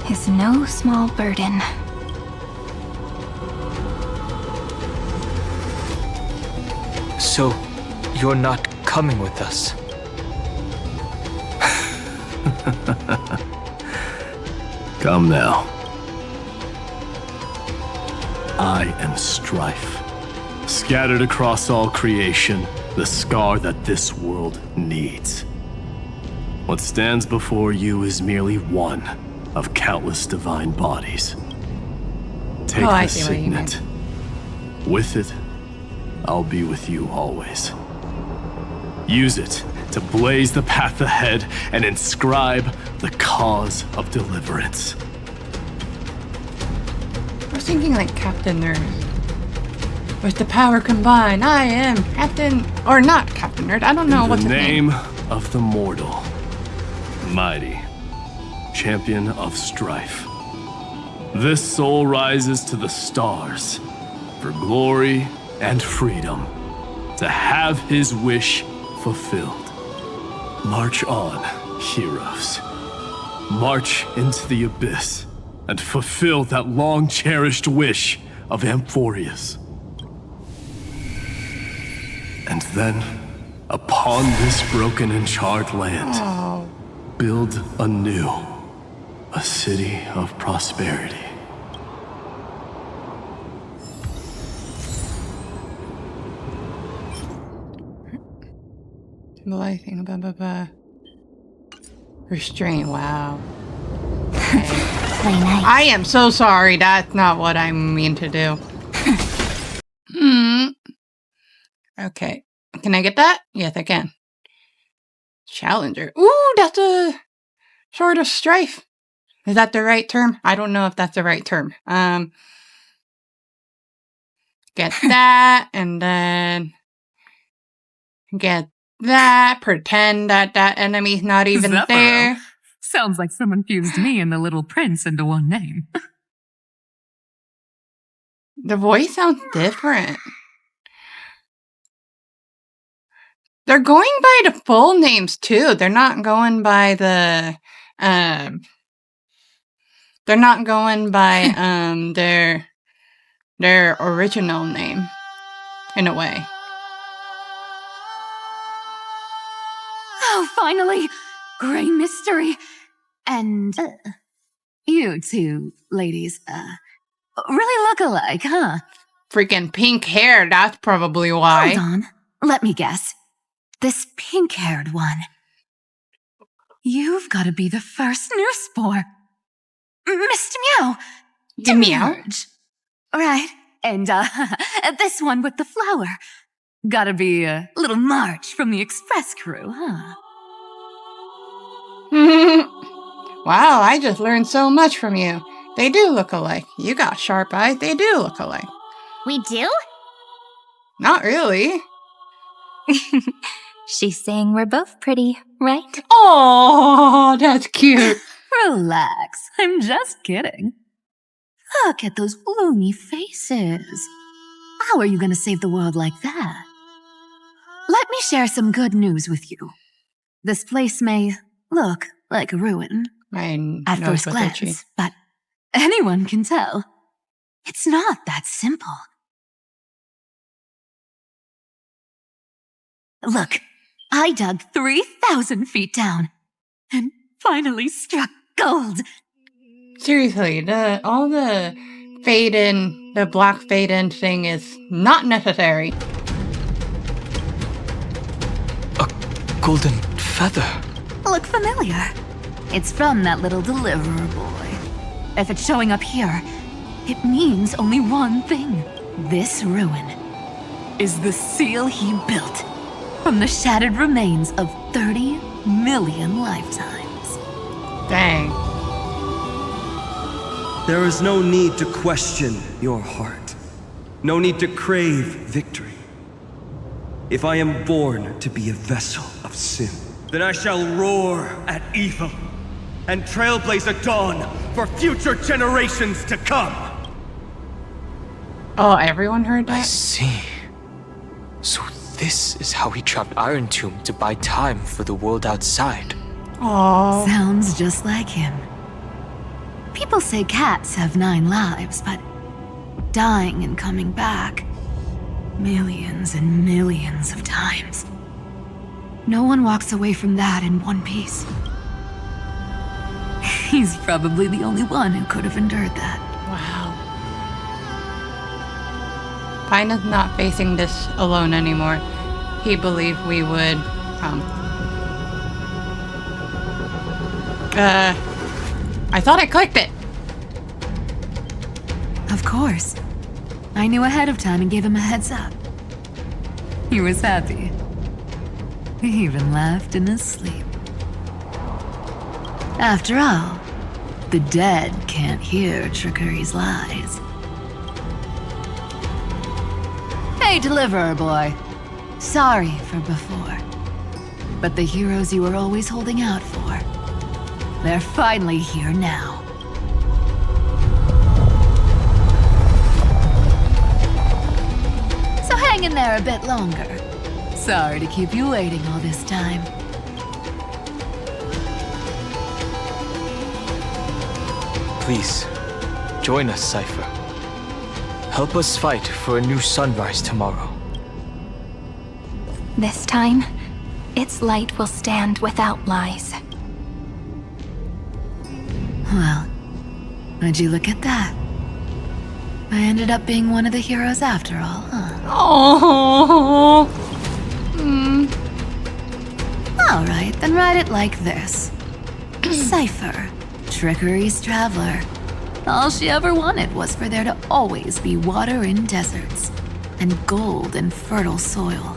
is no small burden. So, you're not coming with us? Come now. I am strife. Scattered across all creation, the scar that this world needs. What stands before you is merely one of countless divine bodies. Take the signet. With it, I'll be with you always. Use it to blaze the path ahead and inscribe the cause of deliverance. I was thinking like Captain Nerd. With the power combined, I am Captain... Or not Captain Nerd, I don't know what's his name. In the name of the mortal, Mighty, champion of strife. This soul rises to the stars for glory and freedom, to have his wish fulfilled. March on, heroes. March into the abyss and fulfill that long-cherished wish of Amphorius. And then, upon this broken and charred land, build anew a city of prosperity. Lighting, blah, blah, blah. Restraint, wow. Okay. Play nice. I am so sorry, that's not what I mean to do. Okay. Can I get that? Yes, I can. Challenger. Ooh, that's a sort of strife. Is that the right term? I don't know if that's the right term. Get that, and then get that. Pretend that that enemy's not even there. Sounds like someone fused me and the Little Prince into one name. The voice sounds different. They're going by the full names too. They're not going by the they're not going by their original name in a way. Oh, finally! Grey mystery! And you two ladies, really look alike, huh? Freaking pink hair, that's probably why. Hold on, let me guess. This pink-haired one. You've got to be the first newsboar. Mr. Meow. The meow? Right, and this one with the flower. Gotta be a little March from the Express crew, huh? Wow, I just learned so much from you. They do look alike. You got sharp eyes, they do look alike. We do? Not really. She's saying we're both pretty, right? Oh, that's cute. Relax, I'm just kidding. Look at those loony faces. How are you gonna save the world like that? Let me share some good news with you. This place may look like a ruin at first glance, but Anyone can tell. It's not that simple. Look, I dug 3,000 feet down and finally struck gold. Seriously, all the fade in, the black fade in thing is not necessary. A golden feather. Look familiar. It's from that little deliverer boy. If it's showing up here, it means only one thing. This ruin is the seal he built from the shattered remains of 30 million lifetimes. Dang. There is no need to question your heart. No need to crave victory. If I am born to be a vessel of sin, then I shall roar at evil and trailblaze a dawn for future generations to come. Oh, everyone heard that? I see. So this is how he trapped Iron Tomb to buy time for the world outside. Aww. Sounds just like him. People say cats have 9 lives, but dying and coming back millions and millions of times. No one walks away from that in one piece. He's probably the only one who could have endured that. Wow. Fina's not facing this alone anymore. He believed we would, I thought I clicked it! Of course. I knew ahead of time and gave him a heads up. He was happy. He even laughed in his sleep. After all, the dead can't hear trickery's lies. Hey, deliverer boy. Sorry for before. But the heroes you were always holding out for, they're finally here now. So hang in there a bit longer. Sorry to keep you waiting all this time. Please, join us, Cypher. Help us fight for a new sunrise tomorrow. This time, its light will stand without lies. Well, would you look at that? I ended up being one of the heroes after all, huh? Oh. Alright, then write it like this. Cypher, Trickery's traveler. All she ever wanted was for there to always be water in deserts, and gold in fertile soil.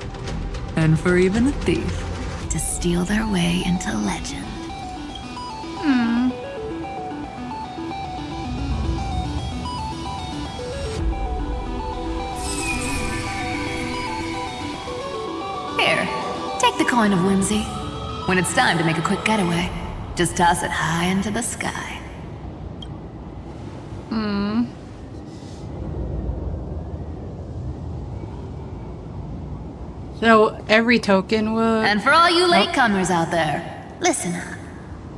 And for even a thief to steal their way into legend. Here, take the coin of whimsy. When it's time to make a quick getaway, just toss it high into the sky. So every token will... And for all you latecomers out there, listen up.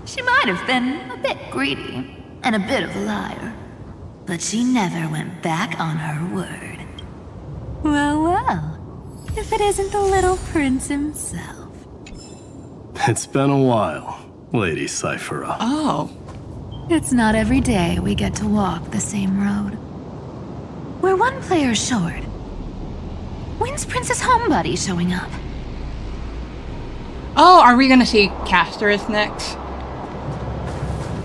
She might have been a bit greedy and a bit of a liar, but she never went back on her word. Well, well, if it isn't the little prince himself. It's been a while, Lady Cypher. Oh. It's not every day we get to walk the same road. We're one player short. When's Princess Homebody showing up? Oh, are we gonna see Casterus next?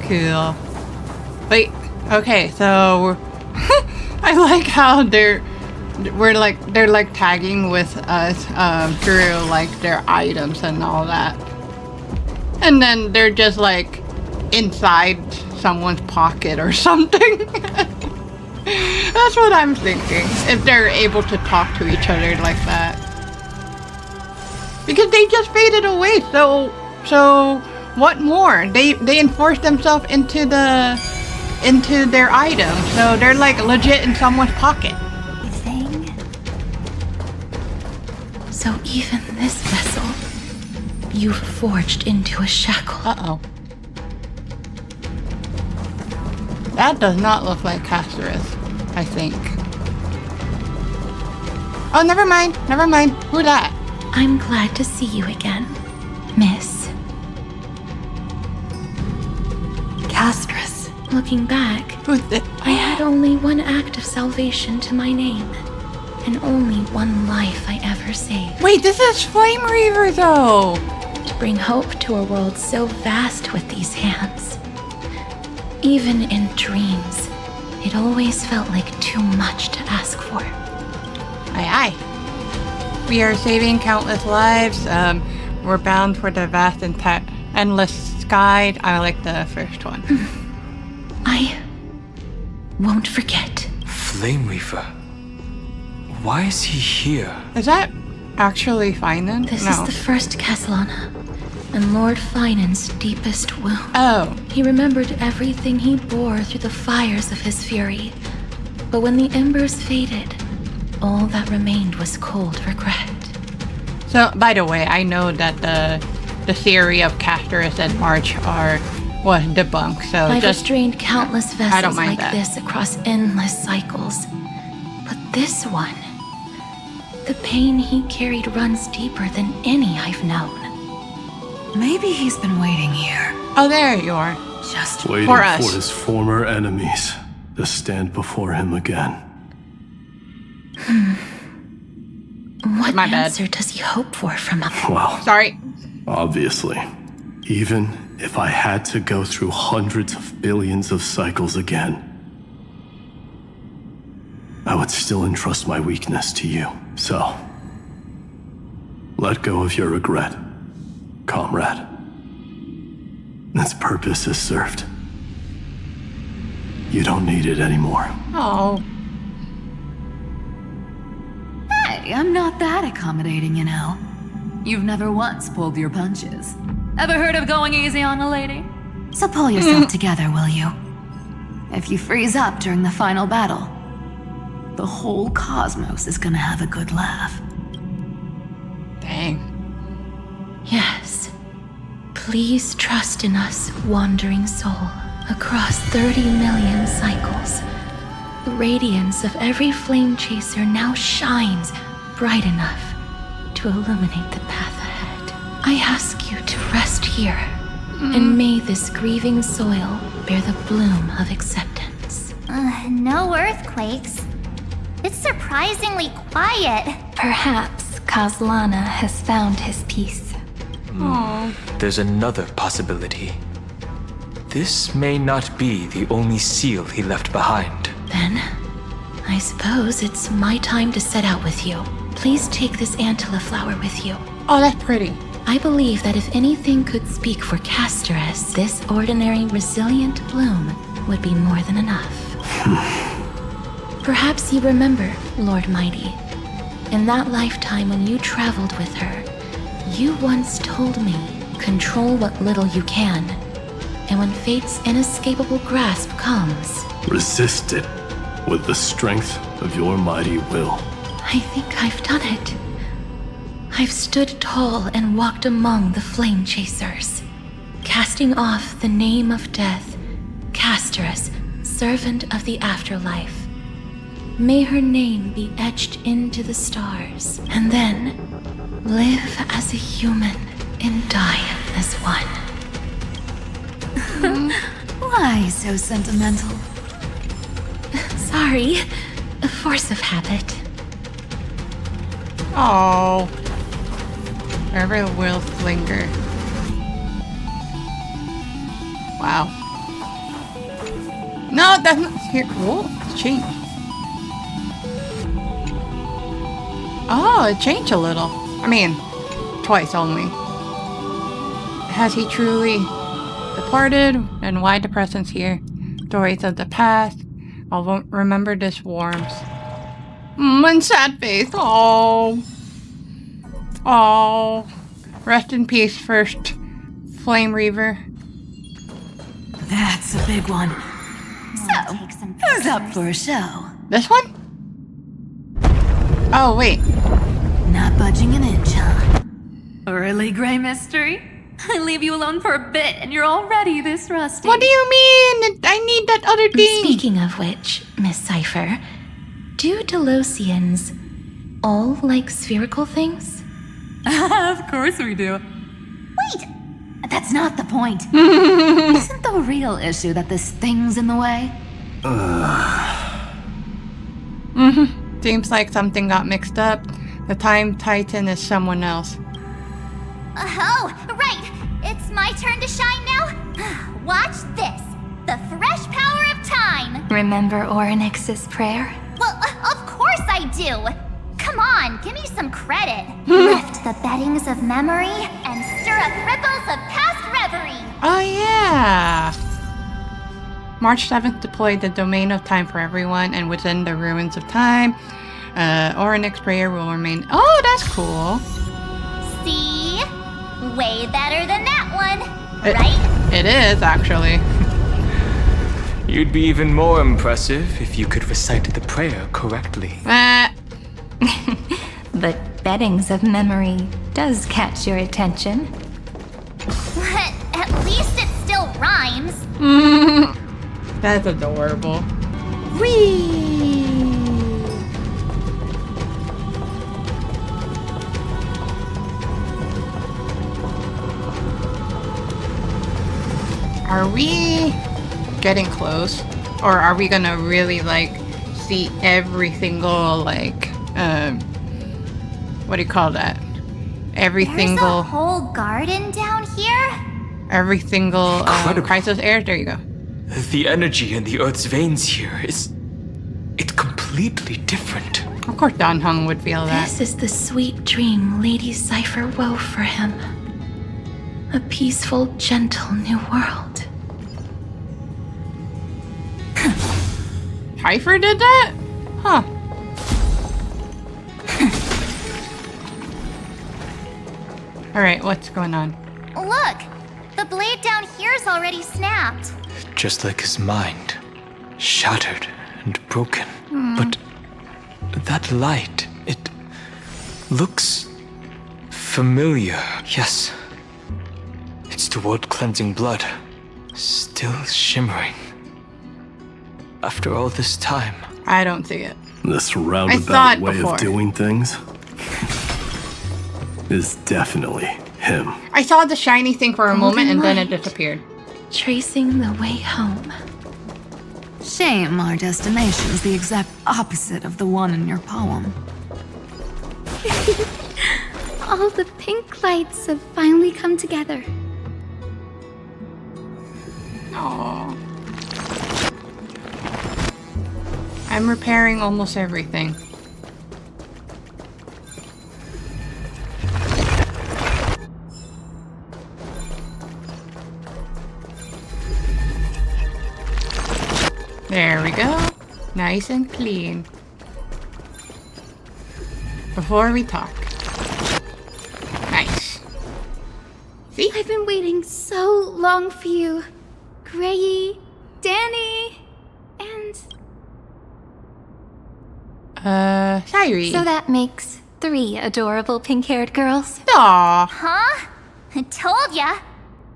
Cool. Wait, okay, so I like how they're tagging with us through like their items and all that. And then they're just like inside someone's pocket or something. That's what I'm thinking, if they're able to talk to each other like that. Because they just faded away, so what more? They enforced themselves into their items, so they're like legit in someone's pocket. Thing. So even this vessel, you've forged into a shackle. Uh-oh. That does not look like Castorus, I think. Oh, never mind. Never mind. Who that? I'm glad to see you again, Miss. Castorus. Looking back, I had only one act of salvation to my name, and only one life I ever saved. Wait, this is Flame Reaver, though! To bring hope to a world so vast with these hands. Even in dreams, it always felt like too much to ask for. Aye, aye. We are saving countless lives. We're bound for the vast and endless sky. I like the first one. I won't forget. Flame Reaver. Why is he here? Is that actually Finan? This is the first Castellana, and Lord Finan's deepest wound. Oh. He remembered everything he bore through the fires of his fury. But when the embers faded, all that remained was cold regret. So, by the way, I know that the theory of Castorus and March was debunked, so I've just restrained countless vessels like that. this across endless cycles. But this one, the pain he carried runs deeper than any I've known. Maybe he's been waiting here. Oh, there you are. Just waiting for us. For his former enemies to stand before him again. What My bad. answer does he hope for from us? Well, sorry. Obviously. Even if I had to go through hundreds of billions of cycles again, I would still entrust my weakness to you. So, let go of your regret, comrade. Its purpose is served. You don't need it anymore. Oh. Hey, I'm not that accommodating, you know. You've never once pulled your punches. Ever heard of going easy on a lady? So pull yourself together, will you? If you freeze up during the final battle, the whole cosmos is gonna have a good laugh. Dang. Yes. Please trust in us, wandering soul. Across 30 million cycles, the radiance of every flame chaser now shines bright enough to illuminate the path ahead. I ask you to rest here, and may this grieving soil bear the bloom of acceptance. No earthquakes. It's surprisingly quiet. Perhaps Castellana has found his peace. There's another possibility. This may not be the only seal he left behind. Then, I suppose it's my time to set out with you. Please take this Antilla flower with you. Oh, that's pretty. I believe that if anything could speak for Castorus, this ordinary, resilient bloom would be more than enough. Perhaps you remember, Lord Mighty. In that lifetime when you traveled with her, you once told me, control what little you can, and when fate's inescapable grasp comes, resist it with the strength of your mighty will. I think I've done it. I've stood tall and walked among the flame chasers, casting off the name of death, Castorus, servant of the afterlife. May her name be etched into the stars, and then live as a human and die as one. Why so sentimental? Sorry, a force of habit. Oh. Wherever will linger. Wow. No, that's not here. Whoa, it's changed. Oh, it changed a little. I mean, twice only. Has he truly departed? And why the presence here? Stories of the past. I won't remember this warmth. And sad face. Oh. Oh. Rest in peace, first Flame Reaver. That's a big one. So, who's up for a show? This one? Oh, wait. Not budging an inch, huh? Really, Gray Mystery? I leave you alone for a bit and you're already this rusty. What do you mean? I need that other thing. Speaking of which, Miss Cypher, do Delosians all like spherical things? Of course we do. Wait! That's not the point. Isn't the real issue that this thing's in the way? Seems like something got mixed up. The Time Titan is someone else. Oh, right! It's my turn to shine now? Watch this! The fresh power of time! Remember Orynyx's prayer? Well, of course I do! Come on, give me some credit. Lift the beddings of memory and stir up ripples of past reverie! Oh yeah! March 7th deployed the Domain of Time for everyone, and within the Ruins of Time, Orynyx prayer will remain. Oh, that's cool. See? Way better than that one, right? It is, actually. You'd be even more impressive if you could recite the prayer correctly. But beddings of memory does catch your attention. But at least it still rhymes. That's adorable. Whee! Are we getting close? Or are we gonna really, like, see every single, like, what do you call that? Every There's single... a whole garden down here? Every single crisis air? There you go. The energy in the Earth's veins here it's completely different. Of course Dan Heng would feel that. This is the sweet dream Lady Cypher wove for him. A peaceful, gentle new world. Cypher did that? Huh. Alright, what's going on? Look! The blade down here's already snapped. Just like his mind. Shattered and broken. But that light, it looks familiar. Yes. It's the world-cleansing blood. Still shimmering. After all this time. I don't see it. This roundabout way of doing things is definitely him. I saw the shiny thing for a moment and then it disappeared. Tracing the way home. Shame our destination's the exact opposite of the one in your poem. All the pink lights have finally come together. Aww. I'm repairing almost everything. There we go. Nice and clean. Before we talk. Nice. See? I've been waiting so long for you. Grayi, Danny, and... Sairi. So that makes 3 adorable pink-haired girls. Aww. Huh? I told ya.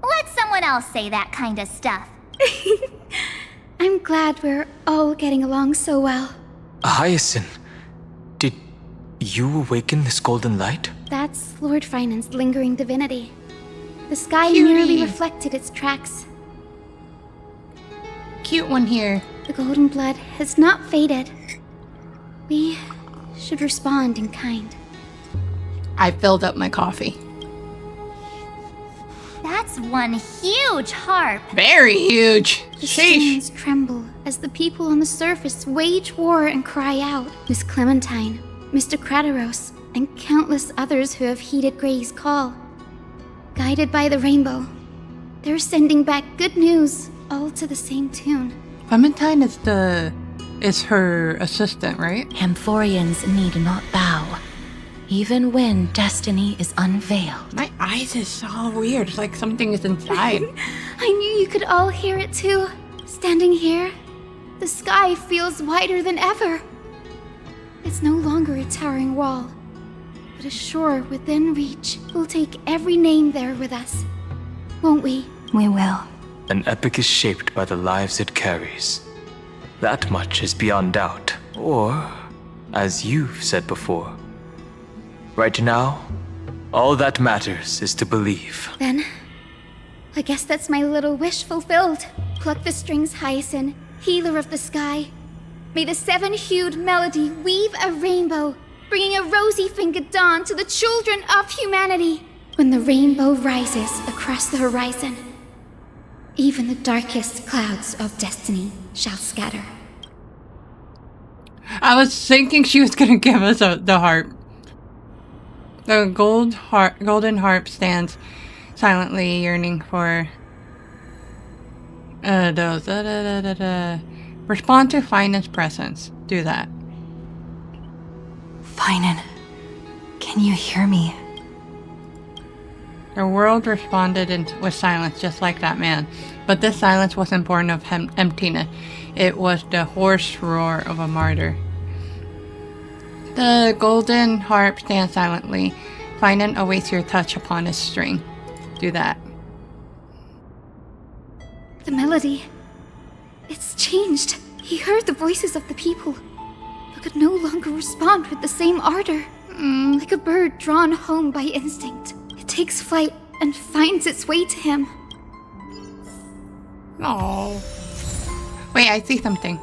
Let someone else say that kind of stuff. I'm glad we're all getting along so well. Hyacinth, did you awaken this golden light? That's Lord Finance's lingering divinity. The sky Cutie. merely reflected its tracks. Cute one here. The golden blood has not faded. We should respond in kind. I filled up my coffee. That's one huge harp. Very huge. The stones tremble as the people on the surface wage war and cry out. Miss Clementine, Mr. Krateros, and countless others who have heeded Gray's call. Guided by the rainbow, they're sending back good news, all to the same tune. Clementine is her assistant, right? Amphorians need not bow, even when destiny is unveiled. My eyes is so weird. It's like something is inside. I knew you could all hear it too. Standing here, the sky feels wider than ever. It's no longer a towering wall, but a shore within reach. We'll take every name there with us. won't we? We will. An epic is shaped by the lives it carries. That much is beyond doubt. Or, as you've said before, right now, all that matters is to believe. Then, I guess that's my little wish fulfilled. Pluck the strings, Hyacinth, healer of the sky. May the seven-hued melody weave a rainbow, bringing a rosy-fingered dawn to the children of humanity. When the rainbow rises across the horizon, even the darkest clouds of destiny shall scatter. I was thinking she was gonna give us the harp. The golden harp stands silently yearning for those. Respond to Finan's presence. Do that. Finan, can you hear me? The world responded with silence, just like that man. But this silence wasn't born of emptiness. It was the hoarse roar of a martyr. The golden harp stands silently. Finan awaits your touch upon his string. Do that. The melody. It's changed. He heard the voices of the people, but could no longer respond with the same ardor. Like a bird drawn home by instinct. It takes flight and finds its way to him. Oh. Wait, I see something.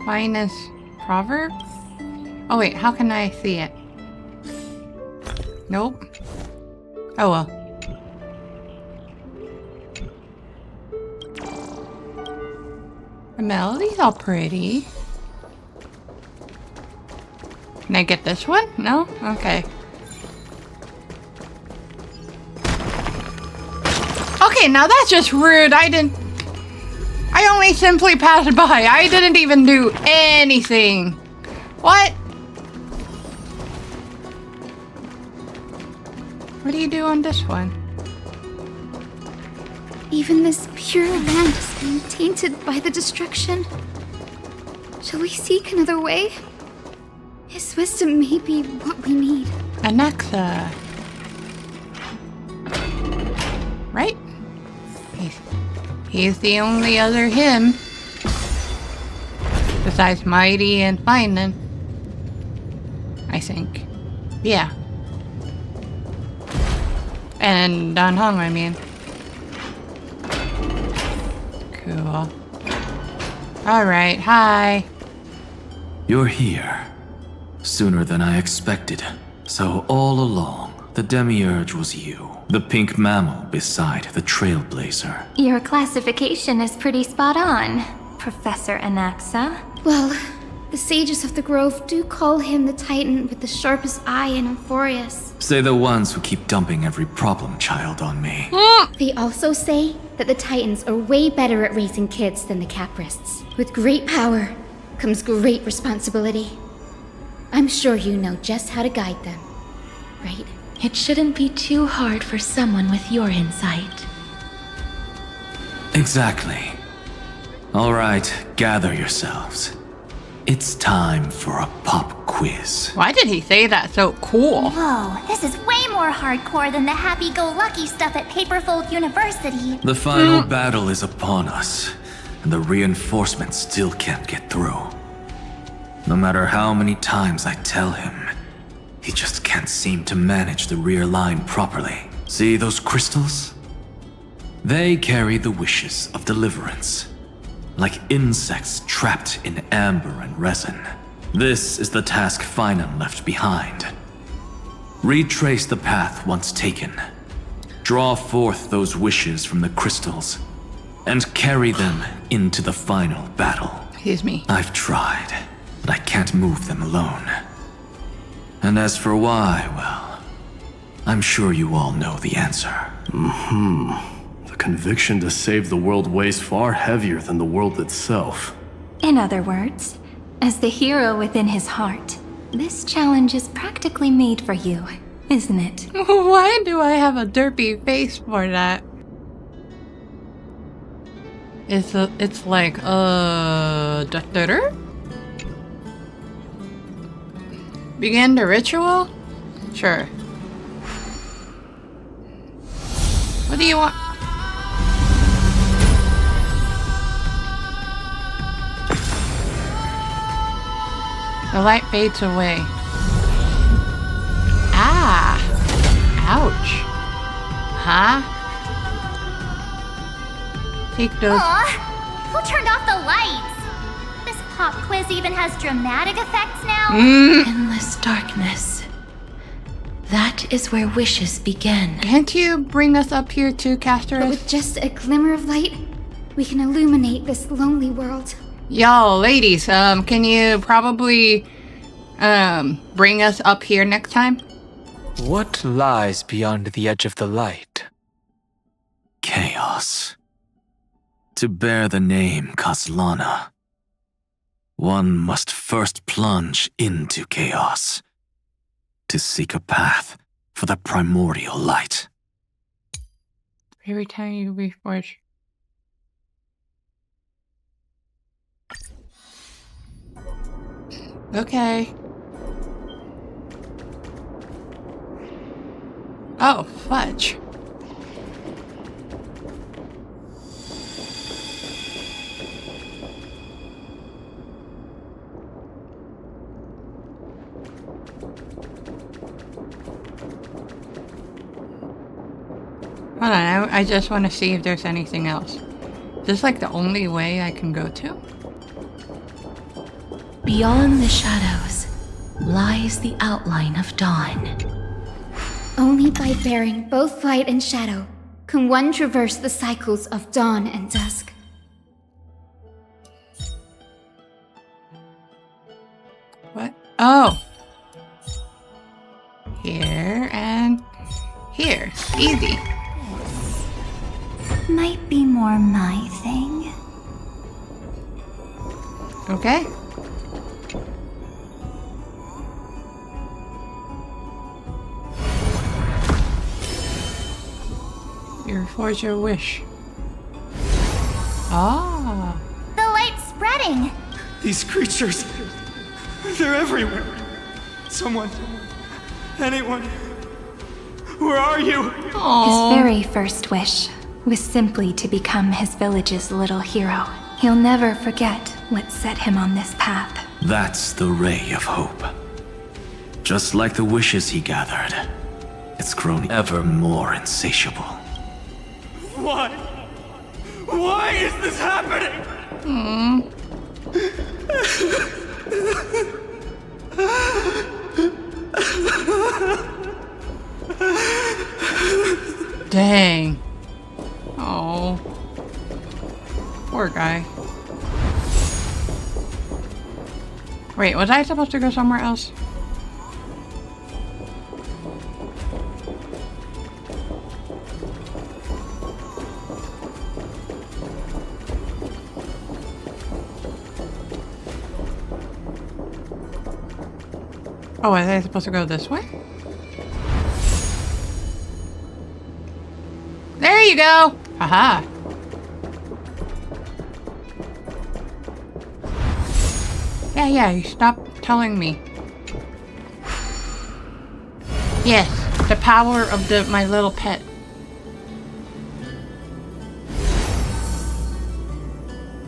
Finest proverb? Oh wait, how can I see it? Nope. Oh well. The melody's all pretty. Can I get this one? No? Okay. Okay, now that's just rude. I only simply passed by. I didn't even do anything. What? What do you do on this one? Even this pure land is being tainted by the destruction. Shall we seek another way? His wisdom may be what we need. Anaxa. Right? He's the only other him. Besides Mighty and Finan. I think. Yeah. And Dan Hong, I mean. Cool. Alright, hi. You're here. Sooner than I expected. So all along, the Demiurge was you. The pink mammal beside the Trailblazer. Your classification is pretty spot on, Professor Anaxa. Well, the sages of the Grove do call him the Titan with the sharpest eye in Euphorius. Say the ones who keep dumping every problem child on me. They also say that the Titans are way better at raising kids than the Caprists. With great power comes great responsibility. I'm sure you know just how to guide them, right? It shouldn't be too hard for someone with your insight. Exactly. All right, gather yourselves. It's time for a pop quiz. Why did he say that so cool? Whoa, this is way more hardcore than the happy-go-lucky stuff at Paperfold University. The final battle is upon us, and the reinforcements still can't get through. No matter how many times I tell him, he just can't seem to manage the rear line properly. See those crystals? They carry the wishes of deliverance, like insects trapped in amber and resin. This is the task Finan left behind. Retrace the path once taken. Draw forth those wishes from the crystals, and carry them into the final battle. Excuse me. I've tried, but I can't move them alone. And as for why, well, I'm sure you all know the answer. The conviction to save the world weighs far heavier than the world itself. In other words, as the hero within his heart, this challenge is practically made for you, isn't it? Why do I have a derpy face for that? It's like, Begin the ritual? Sure. What do you want? The light fades away. Ah! Ouch. Huh? Take those. Aw, who turned off the lights? This pop quiz even has dramatic effects now? Endless darkness. That is where wishes begin. Can't you bring us up here too, But Casterus? with just a glimmer of light, we can illuminate this lonely world. Yo, ladies, can you probably, bring us up here next time? What lies beyond the edge of the light? Chaos. To bear the name Kaslana, one must first plunge into chaos to seek a path for the primordial light. Every time you reforge. Okay. Oh, fudge. Hold on, I just want to see if there's anything else. Is this like the only way I can go to? Beyond the shadows lies the outline of dawn. Only by bearing both light and shadow can one traverse the cycles of dawn and dusk. What? Oh! Here and here. Easy. Might be more my thing. Okay. You forge your wish. Ah. The light's spreading. These creatures, they're everywhere. Someone, anyone, where are you? His very first wish was simply to become his village's little hero. He'll never forget what set him on this path. That's the ray of hope. Just like the wishes he gathered, it's grown ever more insatiable. Why? Why is this happening? Dang. Oh. Poor guy. Wait, was I supposed to go somewhere else? Oh, was I supposed to go this way? There you go! Haha. Yeah, you stop telling me. Yes, the power of my little pet.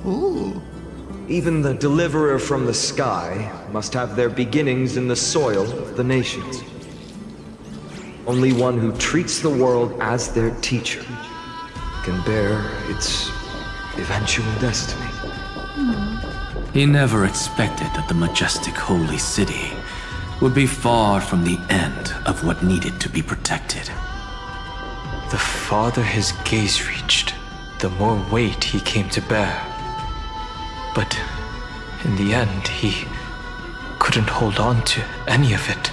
Ooh. Even the deliverer from the sky must have their beginnings in the soil of the nations. Only one who treats the world as their teacher can bear its eventual destiny. He never expected that the majestic holy city would be far from the end of what needed to be protected. The farther his gaze reached, the more weight he came to bear. But in the end, he couldn't hold on to any of it.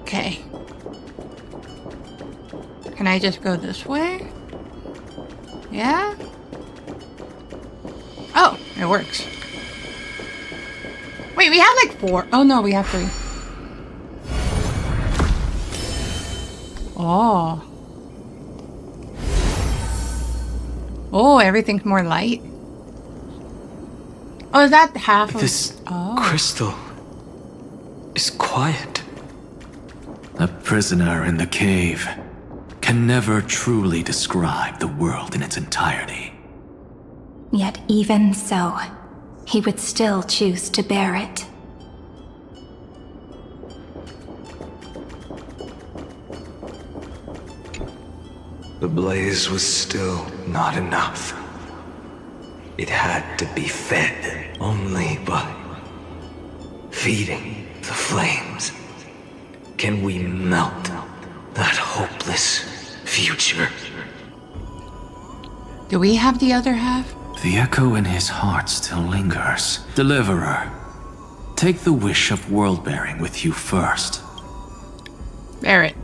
Okay. Can I just go this way? Yeah? Oh, it works. Wait, we have like 4. Oh no, we have 3. Oh. Oh, everything's more light. Oh, is that half of This crystal is quiet. A prisoner in the cave can never truly describe the world in its entirety. Yet even so, he would still choose to bear it. The blaze was still not enough. It had to be fed only by feeding the flames. Can we melt that hopeless future? Do we have the other half? The echo in his heart still lingers. Deliverer, take the wish of world-bearing with you first. Bear it.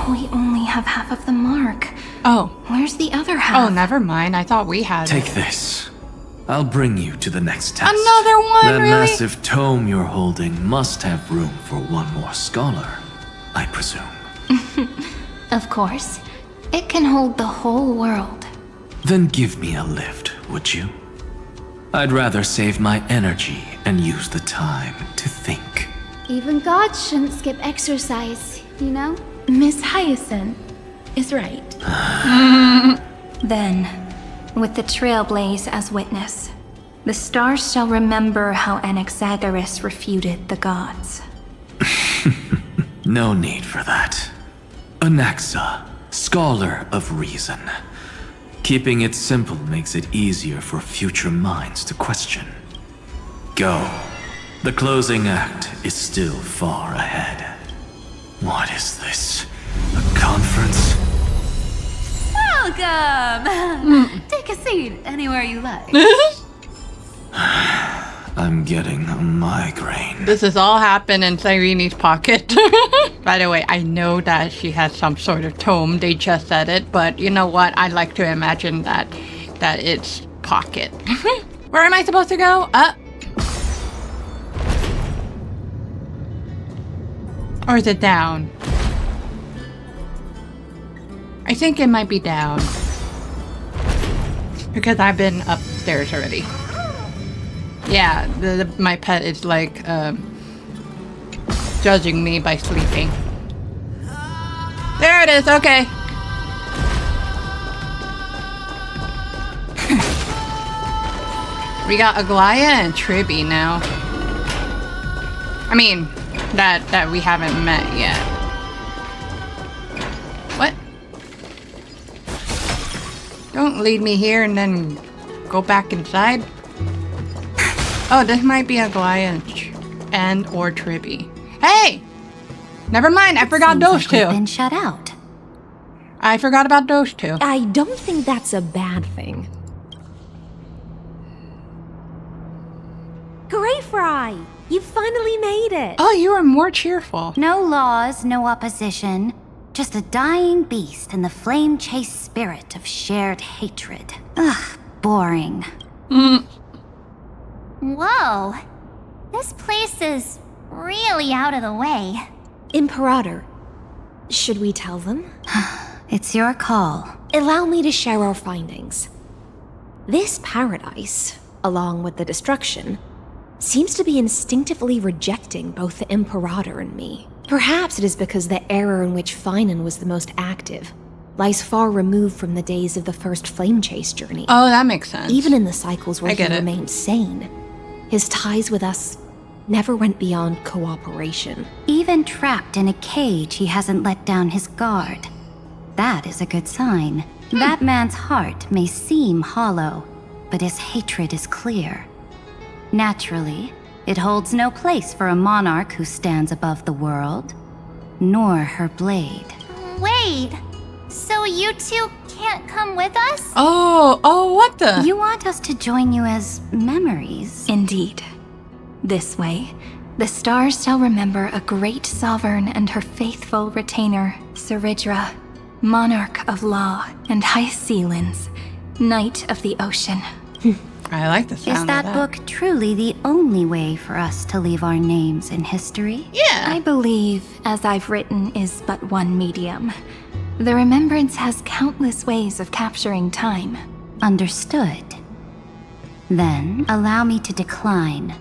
We only have half of the mark. Oh. Where's the other half? Oh, never mind. I thought we had Take it. this. I'll bring you to the next test. Another one, That really? massive tome you're holding must have room for one more scholar, I presume. Of course. It can hold the whole world. Then give me a lift, would you? I'd rather save my energy and use the time to think. Even gods shouldn't skip exercise, you know? Miss Hyacinth is right. Then, with the Trailblaze as witness, the stars shall remember how Anaxagoras refuted the gods. No need for that. Anaxa, scholar of reason. Keeping it simple makes it easier for future minds to question. Go. The closing act is still far ahead. What is this? A conference? Welcome! Take a seat anywhere you like. I'm getting a migraine. This has all happened in Cyrene's pocket. By the way, I know that she has some sort of tome. They just said it, but you know what? I like to imagine that it's pocket. Where am I supposed to go? Up. Or is it down? I think it might be down. Because I've been upstairs already. Yeah, my pet is like judging me by sleeping. There it is, okay. We got Aglaya and Tribby now. I mean, that we haven't met yet. What? Don't lead me here and then go back inside. Oh, this might be Aglaya and or Tribby. Hey! Never mind, I forgot those Seems like two. we've been shut out. I forgot about those two. I don't think that's a bad thing. Greyfry! You finally made it! Oh, you are more cheerful. No laws, no opposition. Just a dying beast and the flame-chased spirit of shared hatred. Ugh, boring. Whoa. This place is really out of the way. Imperator, should we tell them? It's your call. Allow me to share our findings. This paradise, along with the destruction, seems to be instinctively rejecting both the Imperator and me. Perhaps it is because the era in which Finan was the most active lies far removed from the days of the first flame chase journey. Oh, that makes sense. Even in the cycles where I he get it. remained sane, his ties with us never went beyond cooperation. Even trapped in a cage, he hasn't let down his guard. That is a good sign. That man's heart may seem hollow, but his hatred is clear. Naturally, it holds no place for a monarch who stands above the world, nor her blade. Wait, so you two can't come with us? Oh, what the? You want us to join you as memories? Indeed. This way, the stars shall remember a great sovereign and her faithful retainer, Seridra, monarch of law and high sealands, knight of the ocean. I like the sound Is that of that. book truly the only way for us to leave our names in history? Yeah. I believe, as I've written, is but one medium. The remembrance has countless ways of capturing time. Understood. Then, allow me to decline.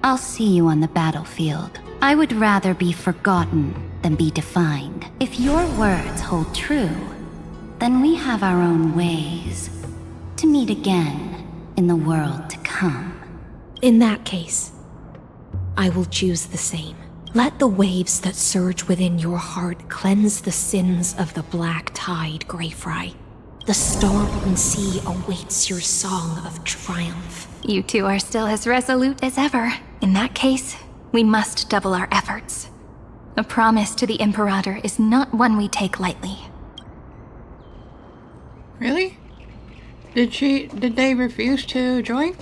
I'll see you on the battlefield. I would rather be forgotten than be defined. If your words hold true, then we have our own ways to meet again in the world to come. In that case, I will choose the same. Let the waves that surge within your heart cleanse the sins of the black tide, Greyfry. The storm sea awaits your song of triumph. You two are still as resolute as ever. In that case, we must double our efforts. A promise to the Imperator is not one we take lightly. Really? Did they refuse to join?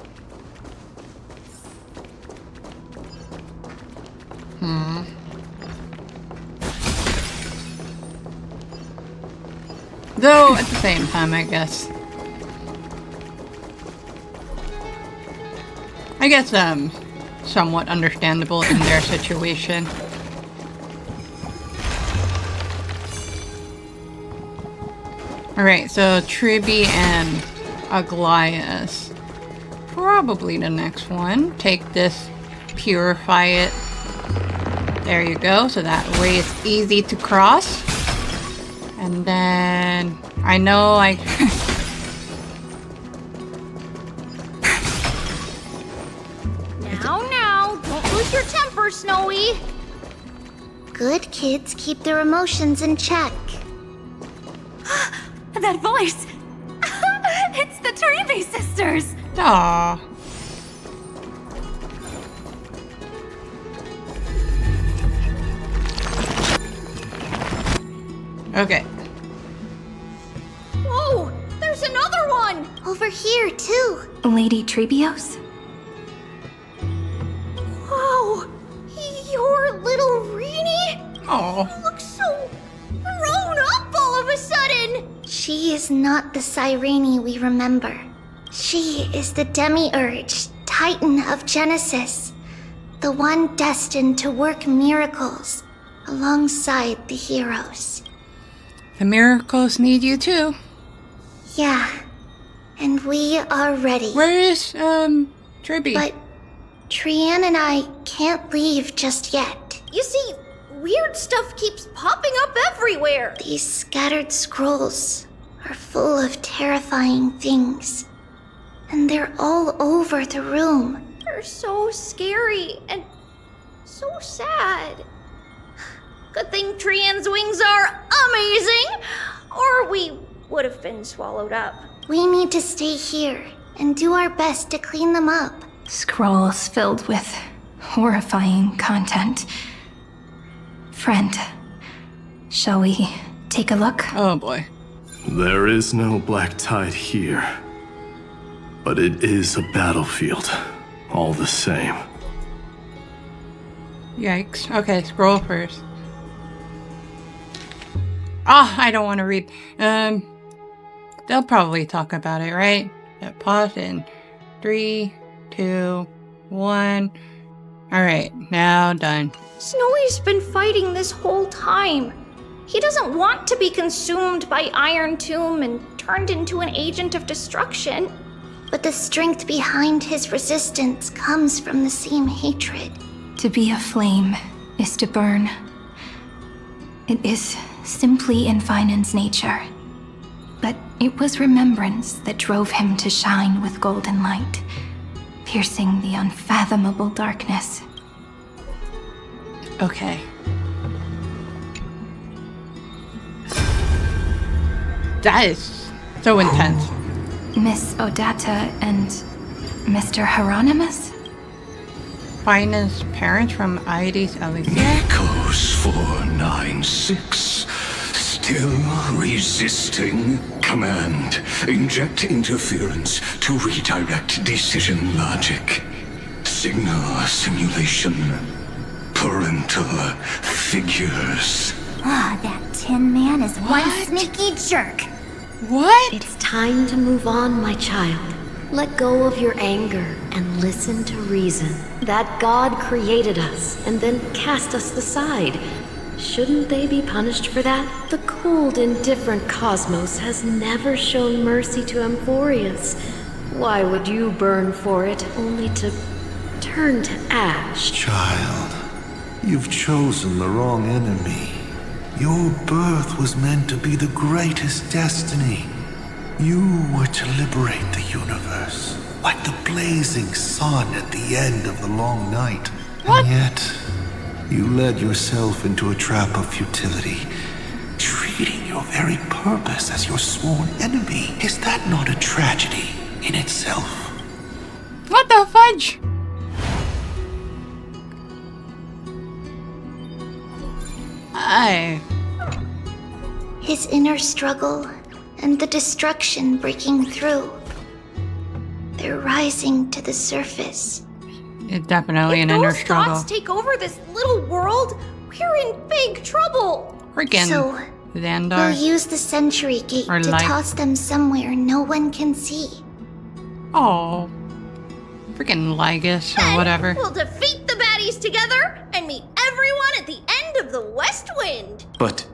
Though, at the same time, I guess, somewhat understandable in their situation. Alright, so Tribby and Aglaeus. Probably the next one. Take this, purify it. There you go, so that way it's easy to cross. And then, I know I... Now, don't lose your temper, Snowy. Good kids keep their emotions in check. That voice! It's the Treby sisters! Aww. Okay. Whoa! There's another one! Over here, too. Lady Trebios? Whoa! Your little Reenie? Oh. You look so grown up all of a sudden! She is not the Cyrene we remember. She is the Demiurge, Titan of Genesis. The one destined to work miracles alongside the heroes. The miracles need you too. Yeah, and we are ready. Where is, Tribby? But Trian and I can't leave just yet. You see, weird stuff keeps popping up everywhere. These scattered scrolls are full of terrifying things. And they're all over the room. They're so scary and so sad. Good thing Trian's wings are amazing, or we would have been swallowed up. We need to stay here and do our best to clean them up. Scrolls filled with horrifying content. Friend, shall we take a look? Oh boy. There is no black tide here. But it is a battlefield, all the same. Yikes. Okay, scroll first. Ah, I don't want to read. They'll probably talk about it, right? Yeah, pause in 3, 2, 1. Alright, now done. Snowy's been fighting this whole time. He doesn't want to be consumed by Iron Tomb and turned into an agent of destruction. But the strength behind his resistance comes from the same hatred. To be a flame is to burn. It is simply in Vinan's nature. But it was remembrance that drove him to shine with golden light, piercing the unfathomable darkness. Okay. That is so intense. Miss Odata and Mr. Hieronymus? Vinan's parents from Aedes Elysia? Echoes 496. Still resisting command. Inject interference to redirect decision logic. Signal simulation. Parental figures. Ah, that Tin Man is one sneaky jerk. What? It's time to move on, my child. Let go of your anger and listen to reason. That God created us and then cast us aside. Shouldn't they be punished for that? The cold, indifferent cosmos has never shown mercy to Emphorius. Why would you burn for it, only to turn to ash? Child, you've chosen the wrong enemy. Your birth was meant to be the greatest destiny. You were to liberate the universe, like the blazing sun at the end of the long night. What? And yet, you led yourself into a trap of futility, treating your very purpose as your sworn enemy. Is that not a tragedy in itself? What the fudge? His inner struggle and the destruction breaking through. They're rising to the surface. It's definitely an inner struggle. If those thoughts take over this little world, we're in big trouble. Freaking So, Xandar. we'll use the Century Gate Or to like- toss them somewhere no one can see. Oh. Freaking Lygus or whatever. We'll defeat the baddies together and meet everyone at the end of the West Wind. But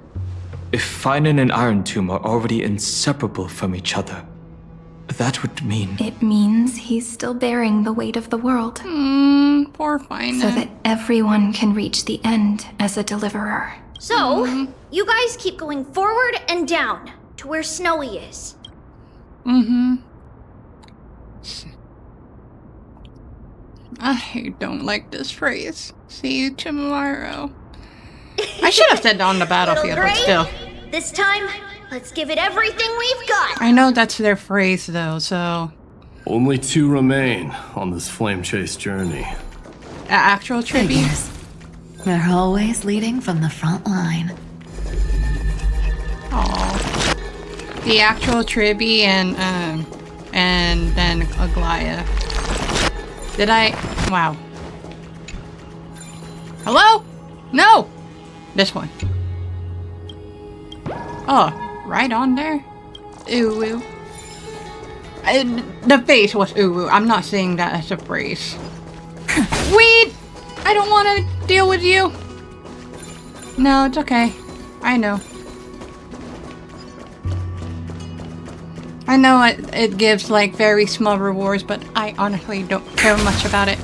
if Finan and Iron Tomb are already inseparable from each other, that would mean... It means he's still bearing the weight of the world. Poor Finan. So that everyone can reach the end as a deliverer. So, you guys keep going forward and down to where Snowy is. I don't like this phrase. See you tomorrow. I should have said on the battlefield, but still. This time, let's give it everything we've got. I know that's their phrase though, so... Only 2 remain on this flame chase journey. Actual tribute? Figures. They're always leading from the front line. Aww. The actual Tribby and then Aglaya. Did I? Wow. Hello? No! This one. Oh, right on there? Ooh. The face was ooh. I'm not saying that as a phrase. Weed! I don't want to deal with you. No, it's okay. I know. I know it gives like very small rewards, but I honestly don't care much about it.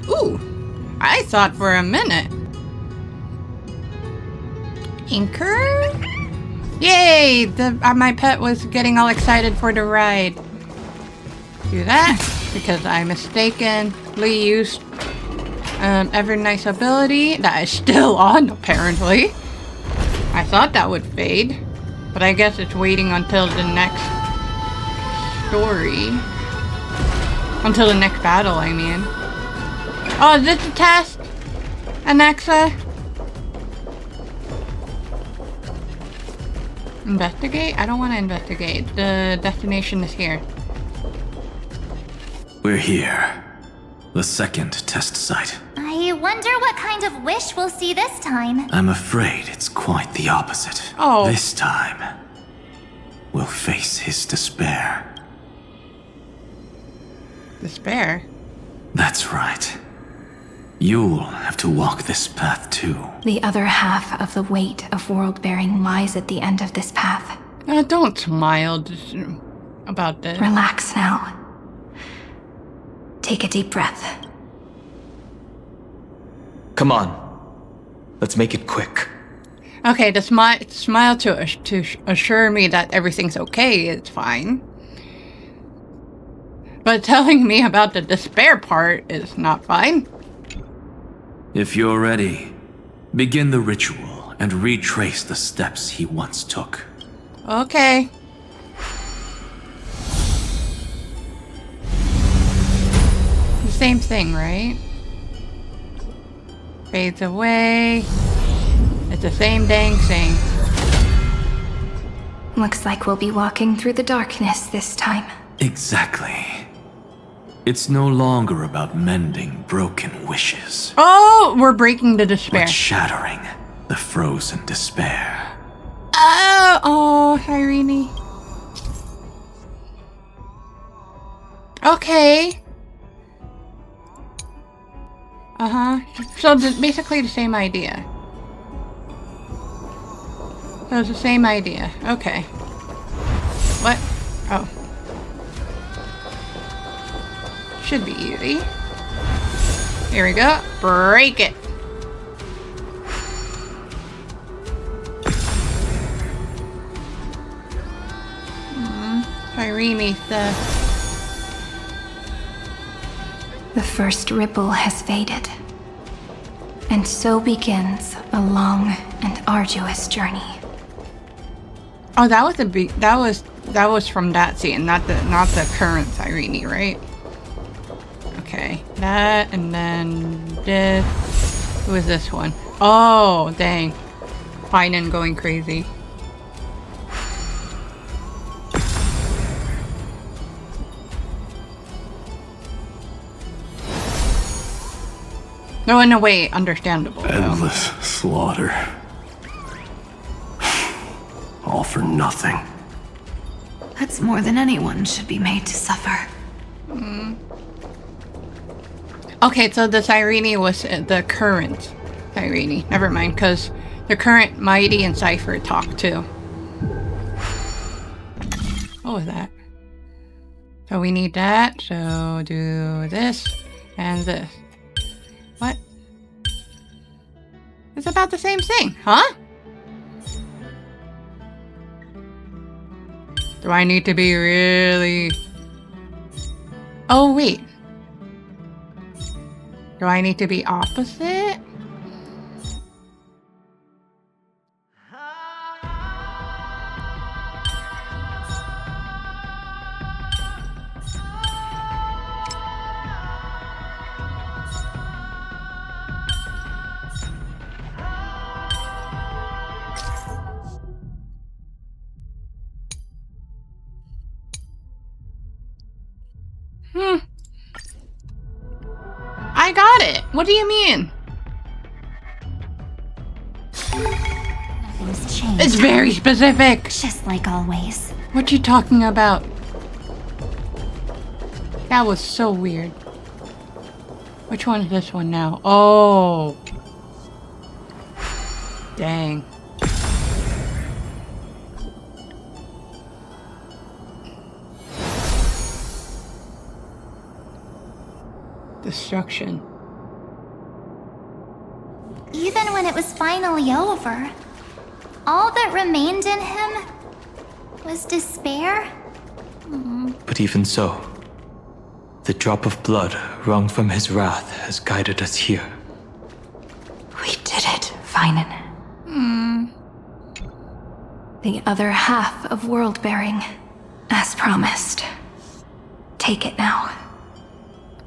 Ooh, I thought for a minute. Anchor? Yay! My pet was getting all excited for the ride. Do that because I mistakenly used Ever Nice ability that is still on, apparently. I thought that would fade, but I guess it's waiting until the next story. Until the next battle, I mean. Oh, is this a test? Alexa? Investigate? I don't want to investigate. The destination is here. We're here. The second test site. I wonder what kind of wish we'll see this time. I'm afraid it's quite the opposite. Oh. This time, we'll face his despair. Despair? That's right. You'll have to walk this path too. The other half of the weight of world-bearing lies at the end of this path. Don't smile about this. Relax now. Take a deep breath. Come on. Let's make it quick. Okay, the smile to assure me that everything's okay is fine. But telling me about the despair part is not fine. If you're ready, begin the ritual and retrace the steps he once took. Okay. The same thing, right? Fades away. It's the same dang thing. Looks like we'll be walking through the darkness this time. Exactly. It's no longer about mending broken wishes, Oh, we're breaking the despair. but shattering the frozen despair. Oh, Irene. Okay. So basically the same idea. So it's the same idea. Okay. What? Oh. Should be easy. Here we go. Break it. Irene, The first ripple has faded. And so begins a long and arduous journey. Oh, that was that was from that scene, not the current Irene, right? Okay, that and then this. Who is this one? Oh, dang. Finan going crazy. No, in a way, understandable. Endless slaughter. All for nothing. That's more than anyone should be made to suffer. Okay, so this Irene was the current Irene. Never mind, because the current Mighty and Cypher talk too. What was that? So we need that, so do this and this. What? It's about the same thing, huh? Do I need to be really... Oh, wait. Do I need to be opposite? I got it. What do you mean? Nothing's changed. It's very specific. Just like always. What you talking about? That was so weird. Which one is this one now? Oh. Dang. Destruction. Even when it was finally over, all that remained in him was despair. But even so, the drop of blood wrung from his wrath has guided us here. We did it, Finan. The other half of world-bearing, as promised. Take it now.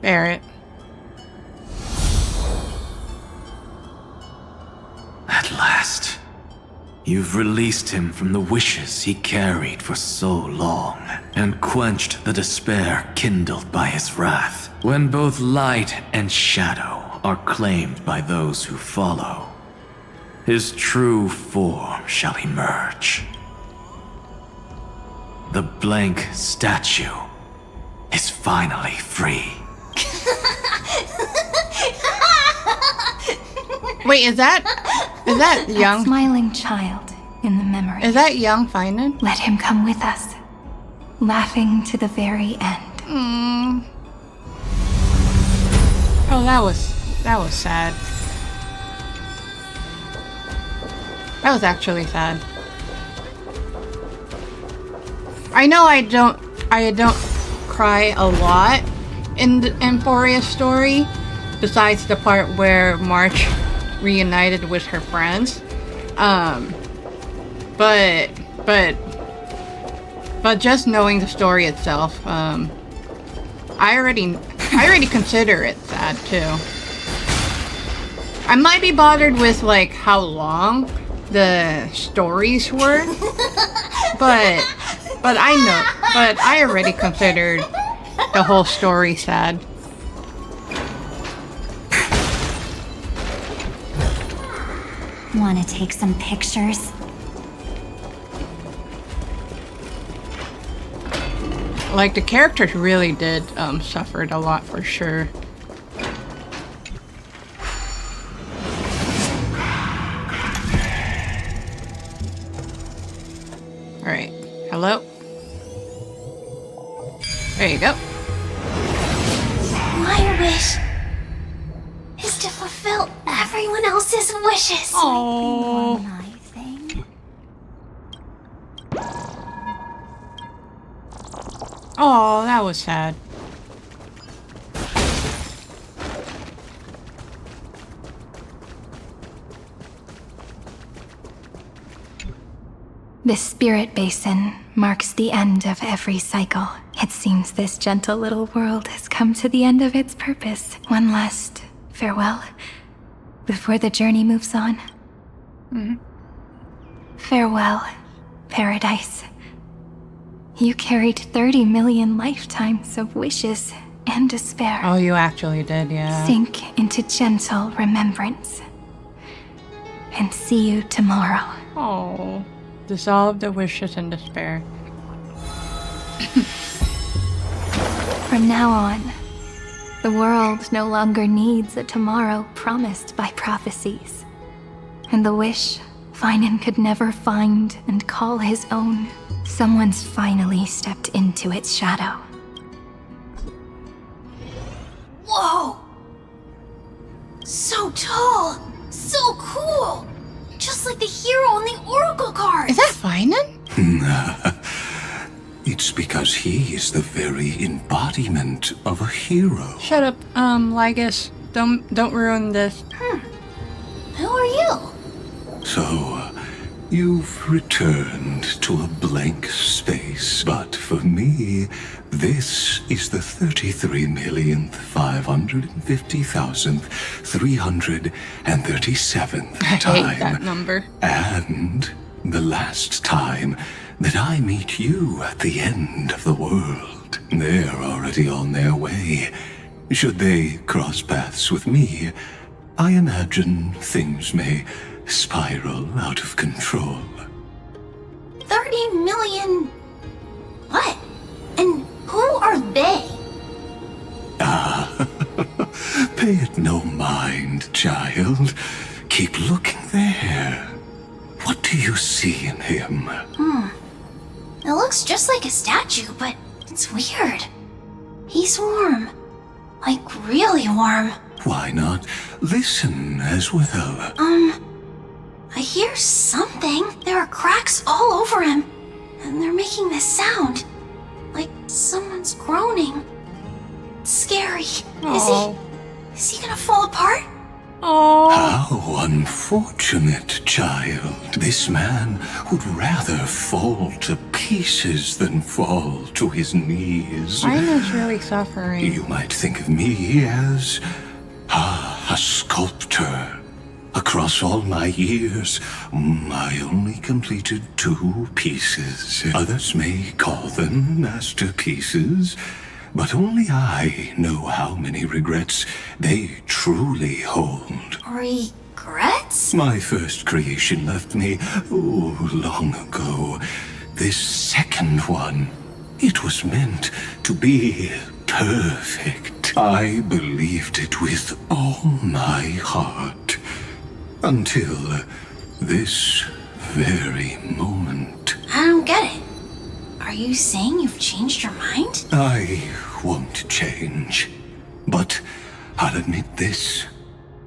Bear it. At last, you've released him from the wishes he carried for so long, and quenched the despair kindled by his wrath. When both light and shadow are claimed by those who follow, his true form shall emerge. The blank statue is finally free. Wait, is that young? That smiling child in the memory. Is that young Finan? Let him come with us, laughing to the very end. Oh, that was sad. That was actually sad. I know I don't cry a lot in Emphoria's story, besides the part where March reunited with her friends. But just knowing the story itself, I already consider it sad too. I might be bothered with like how long the stories were, but I already considered the whole story sad. Want to take some pictures? Like, the characters really did suffered a lot for sure. Alright. Hello? There you go. My wish is to fulfill everyone else's wishes. Oh. Oh, that was sad. This spirit basin marks the end of every cycle. It seems this gentle little world has come to the end of its purpose. One last farewell before the journey moves on. Farewell, paradise. You carried 30 million lifetimes of wishes and despair. Oh, you actually did, yeah. Sink into gentle remembrance. And see you tomorrow. Oh. Dissolve the wishes and despair. From now on, the world no longer needs a tomorrow promised by prophecies. And the wish Finan could never find and call his own, someone's finally stepped into its shadow. Whoa! So tall! So cool! Just like the hero on the Oracle card! Is that Finan? It's because he is the very embodiment of a hero. Shut up, Lygus. Don't ruin this. Who are you? So, you've returned to a blank space, but for me, this is the 33,550,337th I hate time. that number. And the last time that I meet you at the end of the world. They're already on their way. Should they cross paths with me, I imagine things may spiral out of control. 30 million... What? And who are they? Pay it no mind, child. Keep looking there. What do you see in him? It looks just like a statue, but it's weird. He's warm. Like, really warm. Why not listen as well? I hear something. There are cracks all over him. And they're making this sound. Like someone's groaning. It's scary. Aww. Is he gonna fall apart? Oh. How unfortunate, child. This man would rather fall to pieces than fall to his knees. Finan's really suffering. You might think of me as a sculptor. Across all my years, I only completed 2 pieces. Others may call them masterpieces, but only I know how many regrets they truly hold. Regrets? My first creation left me, long ago. This second one, it was meant to be perfect. I believed it with all my heart. Until this very moment. I don't get it. Are you saying you've changed your mind? I won't change. But I'll admit this.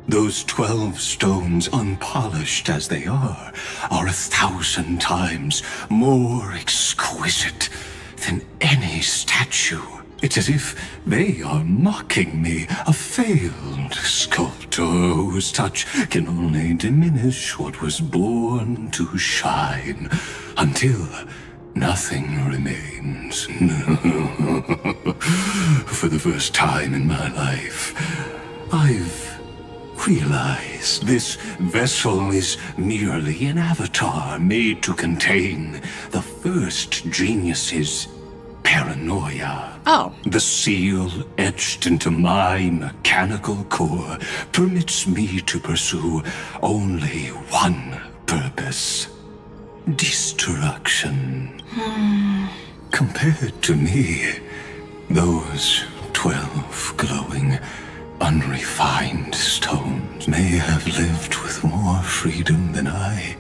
Those 12 stones, unpolished as they are 1,000 times more exquisite than any statue. It's as if they are mocking me, a failed sculptor whose touch can only diminish what was born to shine, until nothing remains. For the first time in my life, I've realized this vessel is merely an avatar made to contain the first genius's paranoia. Oh. The seal etched into my mechanical core permits me to pursue only one purpose. Destruction. Compared to me, those 12 glowing, unrefined stones may have lived with more freedom than I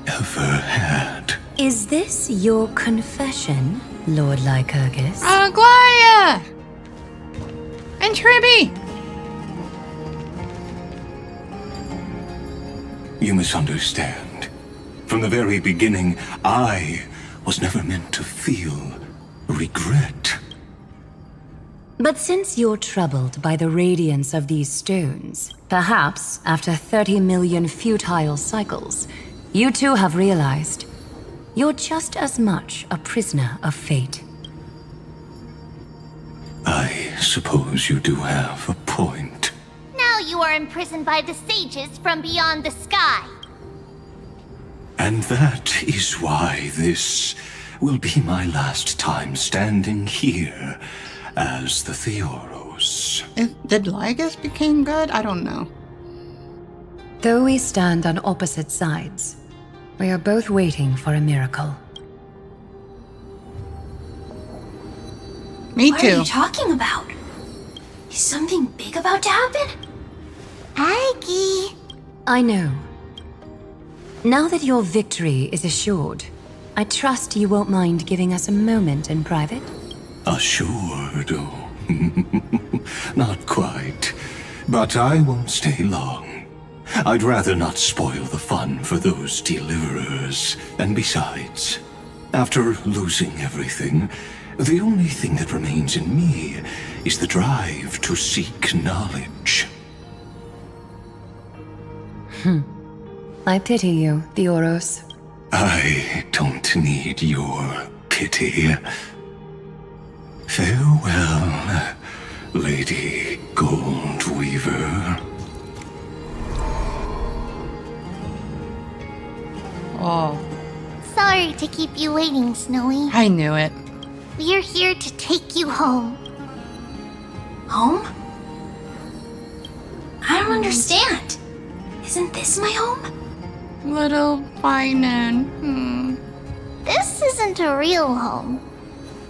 ever had. Is this your confession, Lord Lycurgus? Aglaya! And Tribby! You misunderstand. From the very beginning, I was never meant to feel regret. But since you're troubled by the radiance of these stones, perhaps after 30 million futile cycles, you too have realized you're just as much a prisoner of fate. I suppose you do have a point. Now you are imprisoned by the sages from beyond the sky. And that is why this will be my last time standing here as the Theoros. Did Lygus become good? I don't know. Though we stand on opposite sides, we are both waiting for a miracle. Me What too. are you talking about? Is something big about to happen? Aggie. I know. Now that your victory is assured, I trust you won't mind giving us a moment in private. Assured, oh. Not quite. But I won't stay long. I'd rather not spoil the fun for those deliverers. And besides, after losing everything, the only thing that remains in me is the drive to seek knowledge. I pity you, Theoros. I don't need your pity. Farewell, Lady Goldweaver. Oh, Sorry to keep you waiting, Snowy. I knew it. We're here to take you home. Home? I don't understand. Isn't this my home? Little Finan. This isn't a real home.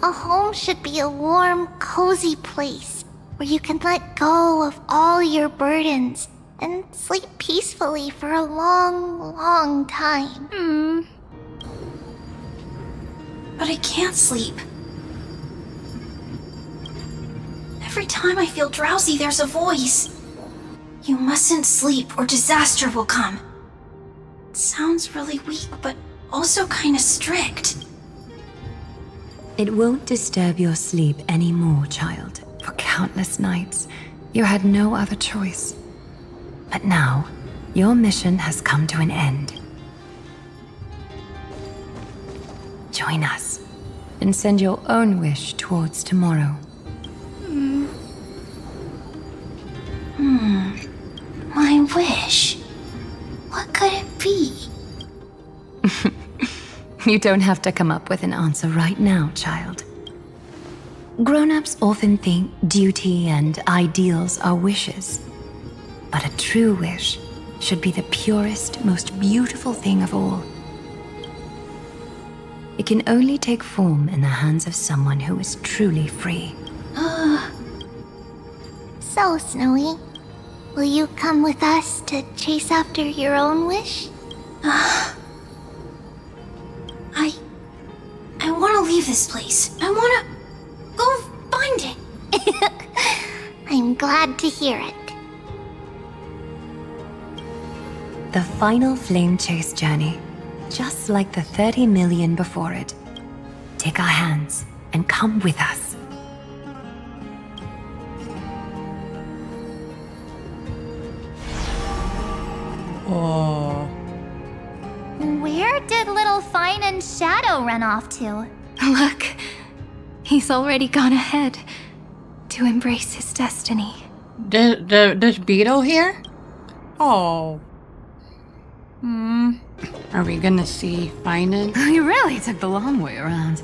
A home should be a warm, cozy place where you can let go of all your burdens and sleep peacefully for a long, long time. But I can't sleep. Every time I feel drowsy, there's a voice. You mustn't sleep or disaster will come. It sounds really weak, but also kind of strict. It won't disturb your sleep anymore, child. For countless nights, you had no other choice. But now, your mission has come to an end. Join us, and send your own wish towards tomorrow. My wish. What could it be? You don't have to come up with an answer right now, child. Grown-ups often think duty and ideals are wishes. But a true wish should be the purest, most beautiful thing of all. It can only take form in the hands of someone who is truly free. So, Snowy, will you come with us to chase after your own wish? I want to leave this place. I want to go find it. I'm glad to hear it. The final flame chase journey, just like the 30 million before it. Take our hands and come with us. Oh. Where did little Fine and Shadow run off to? Look, he's already gone ahead to embrace his destiny. Does Beetle here? Oh. Are we gonna see Finan? You really took the long way around.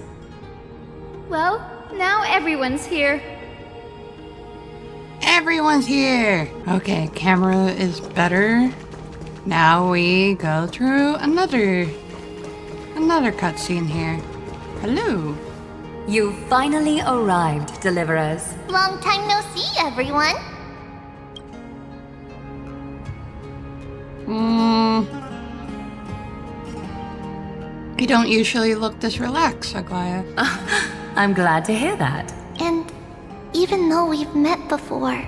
Well, now everyone's here. Everyone's here! Okay, camera is better. Now we go through another cutscene here. Hello. You finally arrived, Deliverers. Long time no see, everyone. You don't usually look this relaxed, Aglaya. I'm glad to hear that. And even though we've met before,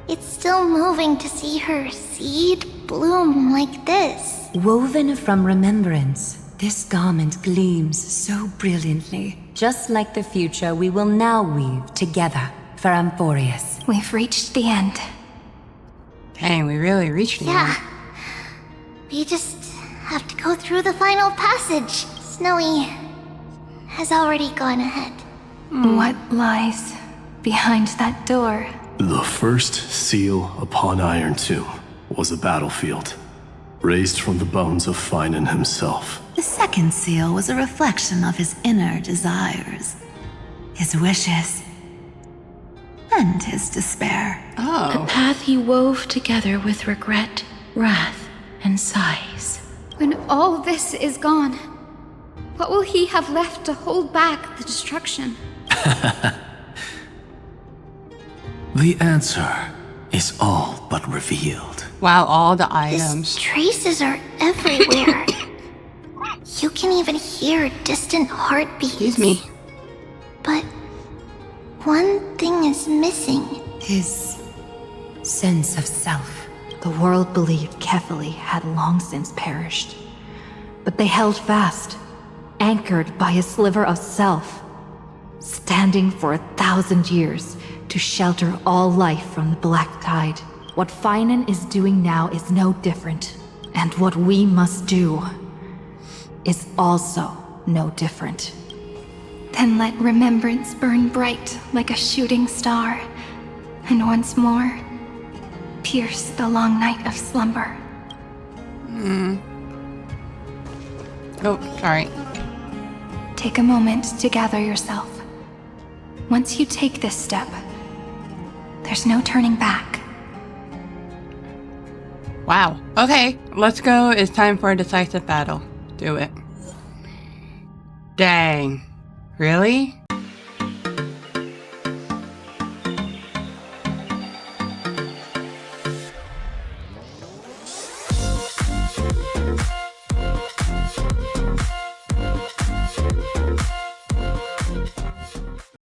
it's still moving to see her seed bloom like this. Woven from remembrance, this garment gleams so brilliantly. Just like the future we will now weave together for Amphorius. We've reached the end. Dang, we really reached the end. We just have to go through the final passage. Snowy has already gone ahead. What lies behind that door? The first seal upon Iron Tomb was a battlefield, raised from the bones of Finan himself. The second seal was a reflection of his inner desires, his wishes, and his despair. A path he wove together with regret, wrath, and sighs. When all this is gone, what will he have left to hold back the destruction? The answer is all but revealed. Wow, all the items. Traces are everywhere. You can even hear distant heartbeats. Excuse me. But one thing is missing. His sense of self. The world believed Kefili had long since perished. But they held fast, anchored by a sliver of self, standing for 1,000 years to shelter all life from the Black Tide. What Finan is doing now is no different. And what we must do is also no different. Then let remembrance burn bright like a shooting star, and once more, pierce the long night of slumber. Oh, sorry. Take a moment to gather yourself. Once you take this step, there's no turning back. Wow. Okay, let's go. It's time for a decisive battle. Do it. Dang. Really?